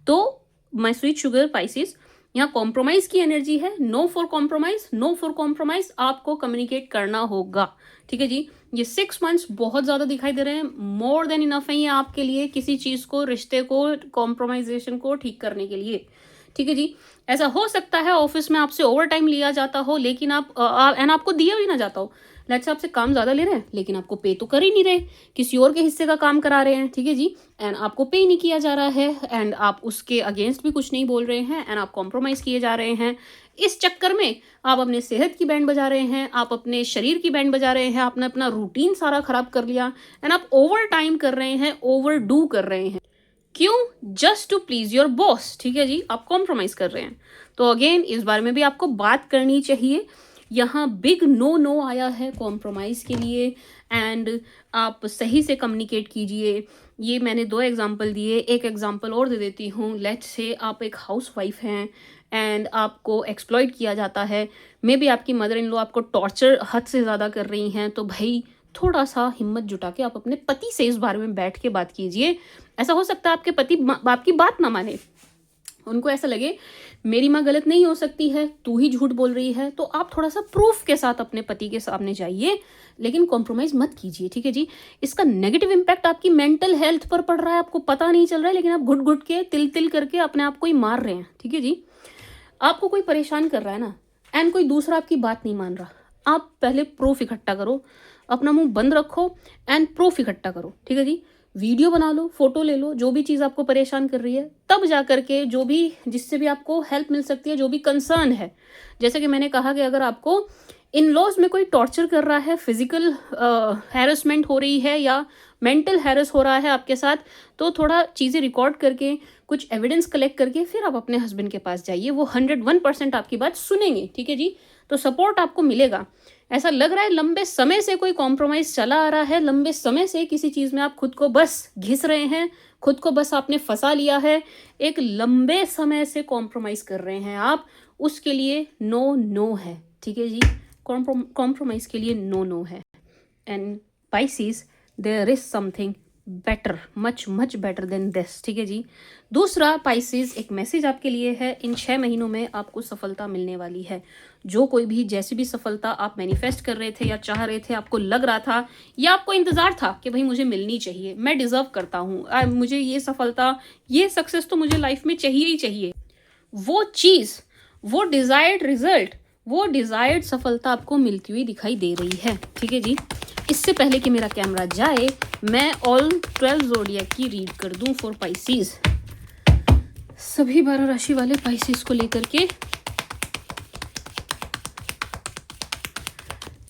[SPEAKER 1] तो माय स्वीट शुगर पाइसेस, यहाँ कॉम्प्रोमाइज की एनर्जी है। No for compromise, no for compromise आपको कम्युनिकेट करना होगा, ठीक है जी। ये 6 मंथ्स बहुत ज्यादा दिखाई दे रहे हैं, मोर देन इनफ है ये आपके लिए किसी चीज को, रिश्ते को, कॉम्प्रोमाइजेशन को ठीक करने के लिए, ठीक है जी। ऐसा हो सकता है ऑफिस में आपसे ओवर टाइम लिया जाता हो, लेकिन एंड आपको दिया भी ना जाता हो। लेट्स से आपसे काम ज्यादा ले रहे हैं लेकिन आपको पे तो कर ही नहीं रहे, किसी और के हिस्से का काम करा रहे हैं, ठीक है जी। एंड आपको पे नहीं किया जा रहा है एंड आप उसके अगेंस्ट भी कुछ नहीं बोल रहे हैं एंड आप कॉम्प्रोमाइज किए जा रहे हैं। इस चक्कर में आप अपने सेहत की बैंड बजा रहे हैं, आप अपने शरीर की बैंड बजा रहे हैं, आपने अपना रूटीन सारा खराब कर लिया एंड आप ओवर टाइम कर रहे हैं, ओवर डू कर रहे हैं। क्यों? Just to please your boss, ठीक है जी। आप कॉम्प्रोमाइज कर रहे हैं। तो अगेन इस बारे में भी आपको बात करनी चाहिए। यहाँ बिग नो नो आया है कॉम्प्रोमाइज के लिए एंड आप सही से कम्युनिकेट कीजिए। ये मैंने 2 एग्जाम्पल दिए, एक एग्जाम्पल और दे देती हूँ। लेट्स से आप एक हाउस वाइफ हैं एंड आपको एक्सप्लॉइट किया जाता है, मे बी आपकी मदर इन लॉ आपको टॉर्चर हद से ज़्यादा कर रही हैं, तो भाई थोड़ा सा हिम्मत जुटा के आप अपने पति से इस बारे में बैठ के बात कीजिए। ऐसा हो सकता है आपके पति आपकी बात ना माने, उनको ऐसा लगे मेरी माँ गलत नहीं हो सकती है, तू ही झूठ बोल रही है। तो आप थोड़ा सा प्रूफ के साथ अपने पति के सामने जाइए, लेकिन कॉम्प्रोमाइज मत कीजिए, ठीक है जी। इसका नेगेटिव इम्पैक्ट आपकी मेंटल हेल्थ पर पड़ रहा है, आपको पता नहीं चल रहा है, लेकिन आप घुट घुट के तिल तिल करके अपने आप को ही मार रहे हैं, ठीक है जी। आपको कोई परेशान कर रहा है ना एंड कोई दूसरा आपकी बात नहीं मान रहा, आप पहले प्रूफ इकट्ठा करो, अपना मुंह बंद रखो एंड प्रूफ इकट्ठा करो, ठीक है जी। वीडियो बना लो, फोटो ले लो, जो भी चीज़ आपको परेशान कर रही है, तब जा करके जो भी जिससे भी आपको हेल्प मिल सकती है, जो भी कंसर्न है। जैसे कि मैंने कहा कि अगर आपको इन लॉज में कोई टॉर्चर कर रहा है, फिजिकल हैरेसमेंट हो रही है या मेंटल हैरेस हो रहा है आपके साथ, तो थोड़ा चीज़ें रिकॉर्ड करके कुछ एविडेंस कलेक्ट करके फिर आप अपने हस्बैंड के पास जाइए। वो 101% आपकी बात सुनेंगे, ठीक है जी। तो सपोर्ट आपको मिलेगा। ऐसा लग रहा है लंबे समय से कोई कॉम्प्रोमाइज चला आ रहा है, लंबे समय से किसी चीज़ में आप खुद को बस घिस रहे हैं, खुद को बस आपने फंसा लिया है, एक लंबे समय से कॉम्प्रोमाइज कर रहे हैं आप, उसके लिए नो नो है, ठीक है जी। कॉम्प्रोमाइज के लिए नो नो है। And Pisces, there is something better, much much better than this, ठीक है जी। दूसरा पाइसेस, एक मैसेज आपके लिए है, इन 6 महीनों में आपको सफलता मिलने वाली है। जो कोई भी जैसी भी सफलता आप मैनिफेस्ट कर रहे थे या चाह रहे थे, आपको लग रहा था या आपको इंतजार था कि भाई मुझे मिलनी चाहिए, मैं डिजर्व करता हूँ, मुझे ये सफलता, ये सक्सेस तो मुझे लाइफ में चाहिए ही चाहिए, वो चीज़, वो डिजायर्ड रिजल्ट, वो डिजायर्ड सफलता आपको मिलती हुई दिखाई दे रही है, ठीक है जी। इससे पहले कि मेरा कैमरा जाए, मैं ऑल 12 ज़ोडिएक की रीड कर दूं फॉर पाइसेस। सभी 12 राशि वाले पाइसेस को लेकर के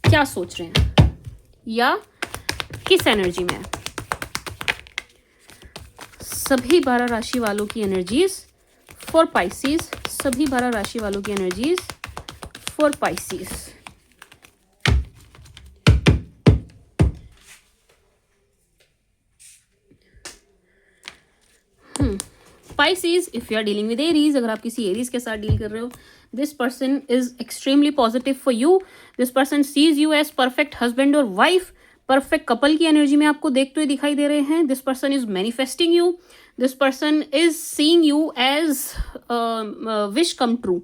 [SPEAKER 1] क्या सोच रहे हैं या किस एनर्जी में है। सभी 12 राशि वालों की एनर्जीज फॉर पाइसेस, सभी 12 राशि वालों की energies for Pisces. Pisces, if you are dealing with Aries, अगर आप किसी एरीज के साथ डील कर रहे हो, this person is extremely positive for you. This person sees you as perfect husband और wife, perfect couple की एनर्जी में आपको देखते हुए दिखाई दे रहे हैं। This person is manifesting you. This person is seeing you as wish come true.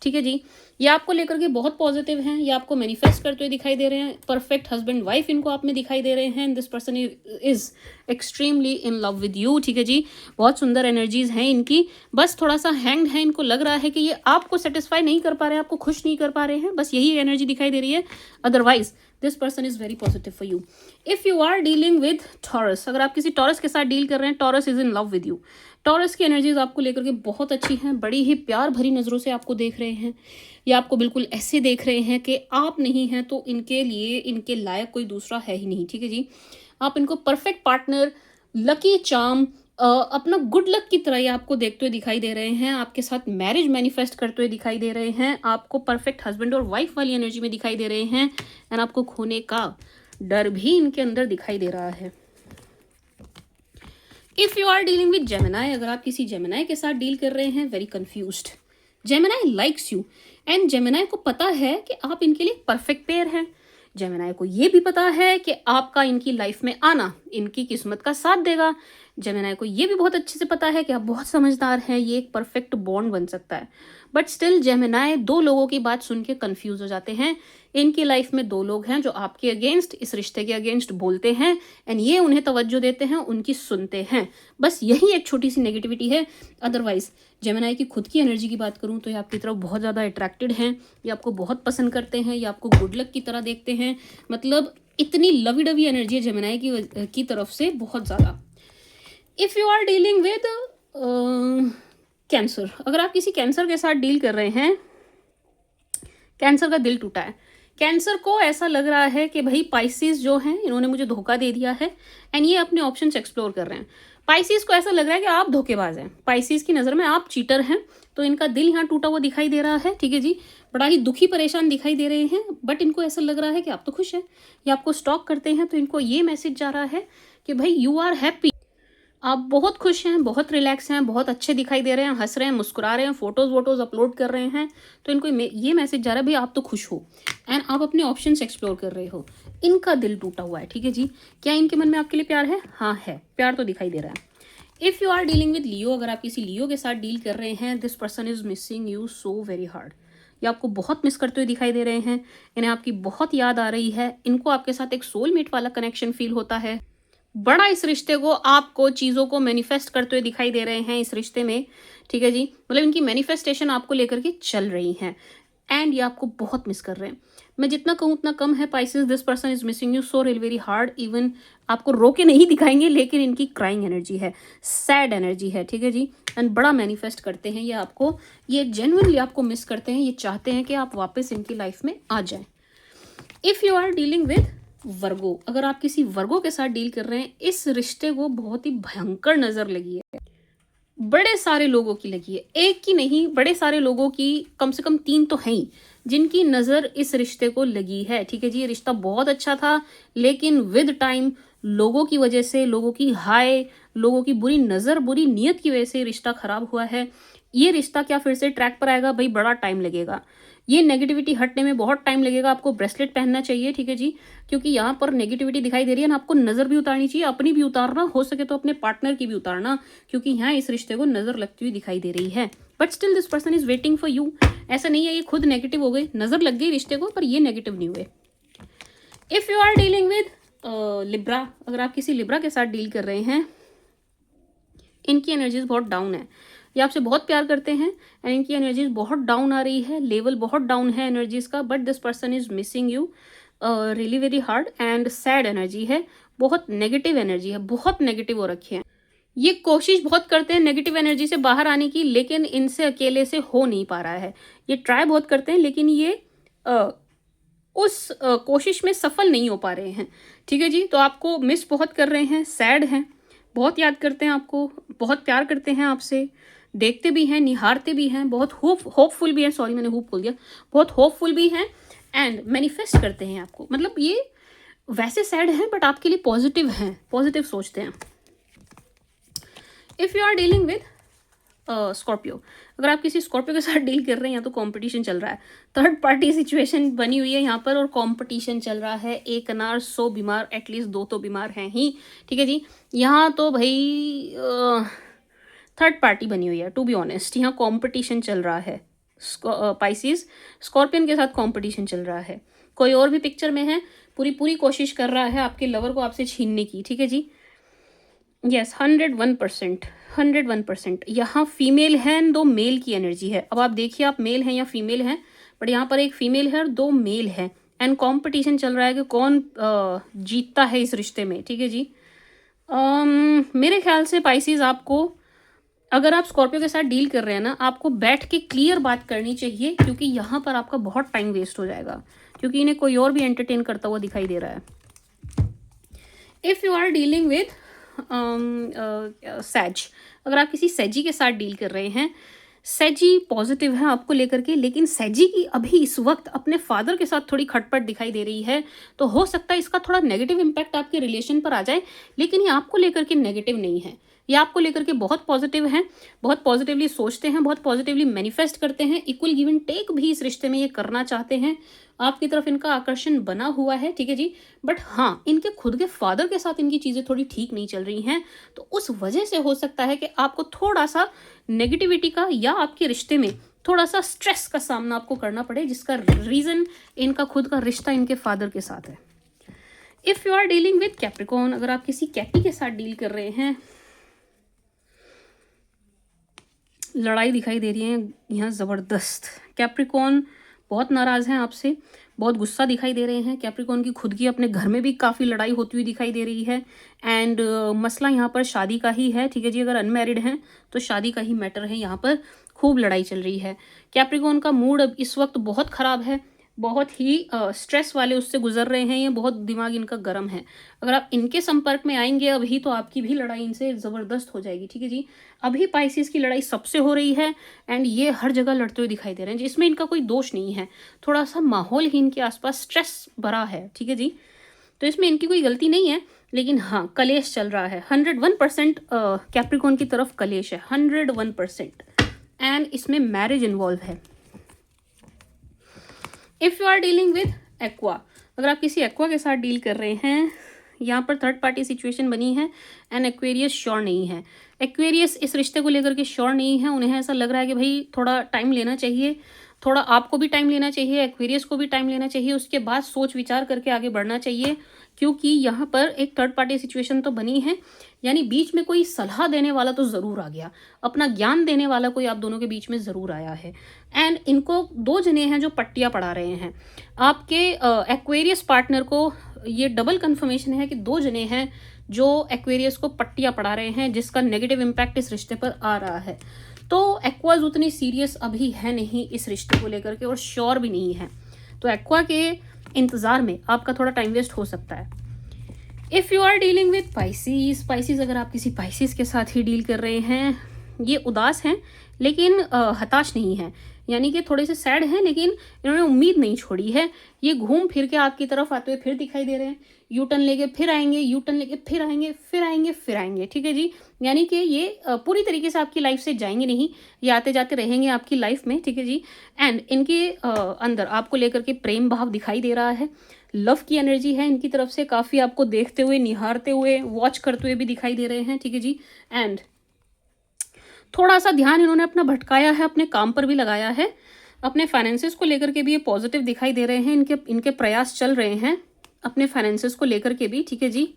[SPEAKER 1] ठीक है जी। ये आपको लेकर के बहुत पॉजिटिव हैं, ये आपको मैनिफेस्ट करते हुए दिखाई दे रहे हैं। परफेक्ट हस्बैंड वाइफ इनको आप में दिखाई दे रहे हैं। This person is extremely in love with you, ठीक है जी। बहुत सुंदर एनर्जीज हैं इनकी, बस थोड़ा सा हैंग्ड है, इनको लग रहा है कि ये आपको सेटिस्फाई नहीं कर पा रहे हैं, आपको खुश नहीं कर पा रहे हैं, बस यही एनर्जी दिखाई दे रही है। Otherwise this person is very positive for you. If you are dealing with Taurus, अगर आप किसी टॉरस के साथ डील कर रहे हैं, taurus is in love with you. Taurus की एनर्जीज आपको लेकर के बहुत अच्छी हैं, बड़ी ही प्यार भरी नज़रों से आपको देख रहे हैं, या आपको बिल्कुल ऐसे देख रहे हैं कि आप नहीं हैं तो इनके लिए, इनके लायक कोई दूसरा है ही नहीं, ठीक है जी। आप इनको परफेक्ट पार्टनर, लकी चार्म, अपना गुड लक की तरह ये आपको देखते हुए दिखाई दे रहे हैं, आपके साथ मैरिज मैनिफेस्ट करते हुए दिखाई दे रहे हैं, आपको परफेक्ट हस्बैंड और वाइफ वाली एनर्जी में दिखाई दे रहे हैं, एंड आपको खोने का डर भी इनके अंदर दिखाई दे रहा है। If you are dealing with Gemini, अगर आप किसी जेमिनाई के साथ डील कर रहे हैं, very confused. Gemini likes you and Gemini को पता है कि आप इनके लिए परफेक्ट पेयर हैं। जेमिनी को ये भी पता है कि आपका इनकी लाइफ में आना इनकी किस्मत का साथ देगा। जेमिनी को ये भी बहुत अच्छे से पता है कि आप बहुत समझदार हैं, ये एक परफेक्ट बॉन्ड बन सकता है। बट स्टिल जेमिनी दो लोगों की बात सुन के कन्फ्यूज हो जाते हैं। इनकी लाइफ में दो लोग हैं जो आपके अगेंस्ट, इस रिश्ते के अगेंस्ट बोलते हैं, एंड ये उन्हें तवज्जो देते हैं, उनकी सुनते हैं। बस यही एक छोटी सी नेगेटिविटी है। अदरवाइज जेमिनी की खुद की एनर्जी की बात करूं तो ये आपकी तरफ बहुत ज़्यादा अट्रैक्टेड हैं, ये आपको बहुत पसंद करते हैं, ये आपको गुड लक की तरह देखते हैं। मतलब इतनी लवी डवी एनर्जी है जेमिनी की तरफ से, बहुत ज़्यादा। If you are dealing with Cancer, अगर आप किसी कैंसर के साथ डील कर रहे हैं, कैंसर का दिल टूटा है, कैंसर को ऐसा लग रहा है कि भाई पाइसिस जो हैं इन्होंने मुझे धोखा दे दिया है, एंड ये अपने ऑप्शंस एक्सप्लोर कर रहे हैं। पाइसिस को ऐसा लग रहा है कि आप धोखेबाज हैं, पाइसिस की नज़र में आप चीटर हैं, तो इनका दिल यहाँ टूटा हुआ दिखाई दे रहा है। ठीक है जी, बड़ा ही दुखी परेशान दिखाई दे रहे हैं, बट इनको ऐसा लग रहा है कि आप तो खुश हैं, ये आपको स्टॉक करते हैं, तो इनको ये मैसेज जा रहा है कि भाई यू आर हैप्पी, आप बहुत खुश हैं, बहुत रिलैक्स हैं, बहुत अच्छे दिखाई दे रहे हैं, हंस रहे हैं, मुस्कुरा रहे हैं, फोटोज़ वोटोज़ अपलोड कर रहे हैं, तो इनको ये मैसेज जा रहा है भाई आप तो खुश हो, एंड आप अपने ऑप्शंस एक्सप्लोर कर रहे हो। इनका दिल टूटा हुआ है। ठीक है जी, क्या इनके मन में आपके लिए प्यार है? हाँ है, प्यार तो दिखाई दे रहा है। If you are dealing with Leo, अगर आप किसी लियो के साथ डील कर रहे हैं, this person is missing you so very hard, ये आपको बहुत मिस करते हुए दिखाई दे रहे हैं, इन्हें आपकी बहुत याद आ रही है, इनको आपके साथ एक सोलमेट वाला कनेक्शन फील होता है। बड़ा इस रिश्ते को, आपको चीज़ों को मैनिफेस्ट करते हुए दिखाई दे रहे हैं इस रिश्ते में। ठीक है जी, मतलब इनकी मैनिफेस्टेशन आपको लेकर के चल रही हैं, एंड ये आपको बहुत मिस कर रहे हैं। मैं जितना कहूँ उतना कम है। Pisces, this person is missing you so real very hard. Even आपको रो के नहीं दिखाएंगे, लेकिन इनकी क्राइंग एनर्जी है, सैड एनर्जी है। ठीक है जी, एंड बड़ा मैनिफेस्ट करते हैं ये आपको, ये जेन्युइनली आपको मिस करते हैं, ये चाहते हैं कि आप वापस इनकी लाइफ में आ जाएं। If you are dealing with Virgo, अगर आप किसी वर्गो के साथ डील कर रहे हैं, इस रिश्ते को बहुत ही भयंकर नज़र लगी है, बड़े सारे लोगों की लगी है, एक की नहीं, बड़े सारे लोगों की, कम से कम 3 तो हैं ही जिनकी नज़र इस रिश्ते को लगी है। ठीक है जी, ये रिश्ता बहुत अच्छा था, लेकिन विद टाइम लोगों की वजह से, लोगों की हाय, लोगों की बुरी नज़र, बुरी नीयत की वजह से रिश्ता ख़राब हुआ है। ये रिश्ता क्या फिर से ट्रैक पर आएगा? भाई बड़ा टाइम लगेगा, ये नेगेटिविटी हटने में बहुत टाइम लगेगा। आपको ब्रेसलेट पहनना चाहिए। ठीक है जी, क्योंकि यहाँ पर नेगेटिविटी दिखाई दे रही है ना, आपको नज़र भी उतारनी चाहिए, अपनी भी उतारना, हो सके तो अपने पार्टनर की भी उतारना, क्योंकि यहाँ इस रिश्ते को नज़र लगती हुई दिखाई दे रही है। But still this person is waiting for you. ऐसा नहीं है ये खुद नेगेटिव हो गए, नज़र लग गई रिश्ते को, पर ये नेगेटिव नहीं हुए। If you are dealing with Libra, अगर आप किसी लिब्रा के साथ डील कर रहे हैं, इनकी एनर्जीज बहुत डाउन है, ये आपसे बहुत प्यार करते हैं, एंड इनकी एनर्जीज बहुत डाउन आ रही है, लेवल बहुत डाउन है एनर्जीज का। But this person is missing you really very hard, and sad energy है, बहुत नेगेटिव एनर्जी है, बहुत नेगेटिव हो रखी है। ये कोशिश बहुत करते हैं नेगेटिव एनर्जी से बाहर आने की, लेकिन इनसे अकेले से हो नहीं पा रहा है। ये ट्राई बहुत करते हैं, लेकिन ये उस कोशिश में सफल नहीं हो पा रहे हैं। ठीक है जी, तो आपको मिस बहुत कर रहे हैं, सैड हैं, बहुत याद करते हैं आपको, बहुत प्यार करते हैं आपसे, देखते भी हैं, निहारते भी हैं, बहुत होपफुल भी हैं, सॉरी मैंने होप बोल दिया, बहुत होपफुल भी हैं, एंड मैनिफेस्ट करते हैं आपको। मतलब ये वैसे सैड हैं बट आपके लिए पॉजिटिव हैं, पॉजिटिव सोचते हैं। If you are dealing with Scorpio, अगर आप किसी स्कॉर्पियो के साथ डील कर रहे हैं, या तो कंपटीशन चल रहा है, थर्ड पार्टी सिचुएशन बनी हुई है यहाँ पर, और कंपटीशन चल रहा है। एक अनार 100 बीमार, एटलीस्ट 2 तो बीमार हैं ही। ठीक है जी, यहाँ तो भाई थर्ड पार्टी बनी हुई है। टू बी ऑनेस्ट, यहाँ कंपटीशन चल रहा है, पाइसिस स्कॉर्पियन के साथ कंपटीशन चल रहा है। कोई और भी पिक्चर में है, पूरी कोशिश कर रहा है आपके लवर को आपसे छीनने की। ठीक है जी, यस, 101%। यहाँ फीमेल है, 2 मेल की एनर्जी है। अब आप देखिए, आप मेल हैं या फीमेल हैं, बट यहाँ पर एक फीमेल है और 2 मेल हैं, एंड कंपटीशन चल रहा है कि कौन जीतता है इस रिश्ते में। ठीक है जी, मेरे ख्याल से पाइसिस, आपको, अगर आप स्कॉर्पियो के साथ डील कर रहे हैं ना, आपको बैठ के क्लियर बात करनी चाहिए, क्योंकि यहाँ पर आपका बहुत टाइम वेस्ट हो जाएगा, क्योंकि इन्हें कोई और भी एंटरटेन करता हुआ दिखाई दे रहा है। If you are dealing with sage, अगर आप किसी सैजी के साथ डील कर रहे हैं, सैजी पॉजिटिव है आपको लेकर के, लेकिन सैजी की अभी इस वक्त अपने फादर के साथ थोड़ी खटपट दिखाई दे रही है, तो हो सकता है इसका थोड़ा नेगेटिव इम्पैक्ट आपके रिलेशन पर आ जाए, लेकिन ये आपको लेकर के नेगेटिव नहीं है। ये आपको लेकर के बहुत पॉजिटिव हैं, बहुत पॉजिटिवली सोचते हैं, बहुत पॉजिटिवली मैनिफेस्ट करते हैं, इक्वल गिव एंड टेक भी इस रिश्ते में ये करना चाहते हैं। आपकी तरफ इनका आकर्षण बना हुआ है, ठीक है जी। बट हाँ, इनके खुद के फादर के साथ इनकी चीज़ें थोड़ी ठीक नहीं चल रही हैं, तो उस वजह से हो सकता है कि आपको थोड़ा सा नेगेटिविटी का या आपके रिश्ते में थोड़ा सा स्ट्रेस का सामना आपको करना पड़े, जिसका रीज़न इनका खुद का रिश्ता इनके फादर के साथ है। If you are dealing with Capricorn, अगर आप किसी कैपी के साथ डील कर रहे हैं, लड़ाई दिखाई दे रही है यहाँ ज़बरदस्त। कैप्रिकॉर्न बहुत नाराज़ हैं आपसे, बहुत गुस्सा दिखाई दे रहे हैं। कैप्रिकॉर्न की खुद की अपने घर में भी काफ़ी लड़ाई होती हुई दिखाई दे रही है। एंड मसला यहाँ पर शादी का ही है, ठीक है जी। अगर अनमैरिड हैं तो शादी का ही मैटर है, यहाँ पर खूब लड़ाई चल रही है। कैप्रिकॉर्न का मूड अब इस वक्त बहुत ख़राब है, बहुत ही स्ट्रेस वाले उससे गुजर रहे हैं, ये बहुत दिमाग इनका गर्म है। अगर आप इनके संपर्क में आएंगे अभी तो आपकी भी लड़ाई इनसे ज़बरदस्त हो जाएगी, ठीक है जी। अभी पाइसिस की लड़ाई सबसे हो रही है एंड ये हर जगह लड़ते हुए दिखाई दे रहे हैं, जिसमें इनका कोई दोष नहीं है। थोड़ा सा माहौल ही इनके आसपास स्ट्रेस भरा है, ठीक है जी। तो इसमें इनकी कोई गलती नहीं है, लेकिन हाँ कलेश चल रहा है। 101% कैप्रिकॉर्न की तरफ कलेश है, 101%। एंड इसमें मैरिज इन्वॉल्व है। If you are dealing with aqua, अगर आप किसी एक्वा के साथ डील कर रहे हैं, यहाँ पर थर्ड पार्टी सिचुएशन बनी है एंड एक्वेरियस श्योर नहीं है। एक्वेरियस इस रिश्ते को लेकर के श्योर नहीं है, उन्हें ऐसा लग रहा है कि भाई थोड़ा टाइम लेना चाहिए, थोड़ा आपको भी टाइम लेना चाहिए, एक्वेरियस को भी टाइम लेना चाहिए, उसके बाद सोच विचार करके आगे बढ़ना चाहिए, क्योंकि यहाँ पर एक थर्ड पार्टी सिचुएशन तो बनी है, यानी बीच में कोई सलाह देने वाला तो ज़रूर आ गया, अपना ज्ञान देने वाला कोई आप दोनों के बीच में ज़रूर आया है। एंड इनको दो जने हैं जो पट्टियाँ पढ़ा रहे हैं। आपके एक्वेरियस पार्टनर को ये डबल कन्फर्मेशन है कि दो जने हैं जो एक्वेरियस को पट्टियाँ पढ़ा रहे हैं, जिसका नेगेटिव इम्पैक्ट इस रिश्ते पर आ रहा है। तो एक्वाज उतनी सीरियस अभी है नहीं इस रिश्ते को लेकर के, और श्योर भी नहीं है। तो एक्वा के इंतज़ार में आपका थोड़ा टाइम वेस्ट हो सकता है। If you are dealing with Pisces, अगर आप किसी पाइसिस के साथ ही डील कर रहे हैं, ये उदास हैं लेकिन हताश नहीं है, यानी कि थोड़े से सैड हैं, लेकिन इन्होंने उम्मीद नहीं छोड़ी है। ये घूम फिर के आपकी तरफ आते हुए फिर दिखाई दे रहे हैं, यू टर्न लेके फिर आएंगे, यू टर्न लेके फिर आएंगे, फिर आएंगे, फिर आएंगे, ठीक है जी। यानी कि ये पूरी तरीके से आपकी लाइफ से जाएंगे नहीं, ये आते जाते रहेंगे आपकी लाइफ में, ठीक है जी। एंड इनके अंदर आपको लेकर के प्रेम भाव दिखाई दे रहा है, लव की एनर्जी है इनकी तरफ से, काफ़ी आपको देखते हुए, निहारते हुए, वॉच करते हुए भी दिखाई दे रहे हैं, ठीक है जी। एंड थोड़ा सा ध्यान इन्होंने अपना भटकाया है, अपने काम पर भी लगाया है, अपने फाइनेंसेस को लेकर के भी ये पॉजिटिव दिखाई दे रहे हैं। इनके प्रयास चल रहे हैं अपने फाइनेंसेस को लेकर के भी, ठीक है जी।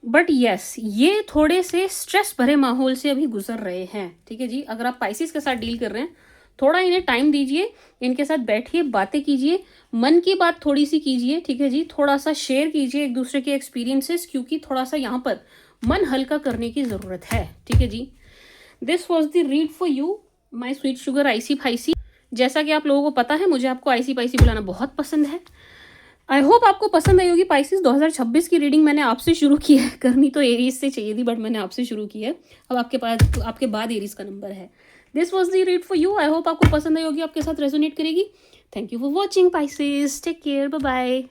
[SPEAKER 1] बट यस, ये थोड़े से स्ट्रेस भरे माहौल से अभी गुजर रहे हैं, ठीक है जी। अगर आप पाइसिस के साथ डील कर रहे हैं, थोड़ा इन्हें टाइम दीजिए, इनके साथ बैठिए, बातें कीजिए, मन की बात थोड़ी सी कीजिए, ठीक है जी। थोड़ा सा शेयर कीजिए एक दूसरे के एक्सपीरियंसेस, क्योंकि थोड़ा सा यहाँ पर मन हल्का करने की ज़रूरत है, ठीक है जी। This was the read for you my sweet sugar IC Pisces. जैसा कि आप लोगों को पता है, मुझे आपको आईसी पाइसी बुलाना बहुत पसंद है। आई होप आपको पसंद आई होगी। पाइसिस 2026 की रीडिंग मैंने आपसे शुरू की है, करनी तो एरीज से चाहिए थी, बट मैंने आपसे शुरू की है। अब आपके बाद एरीज का नंबर है। This was the read for you. I hope आपको पसंद आई होगी, आपके साथ रेजोनेट करेगी। Thank you for watching Pisces, take care, bye bye.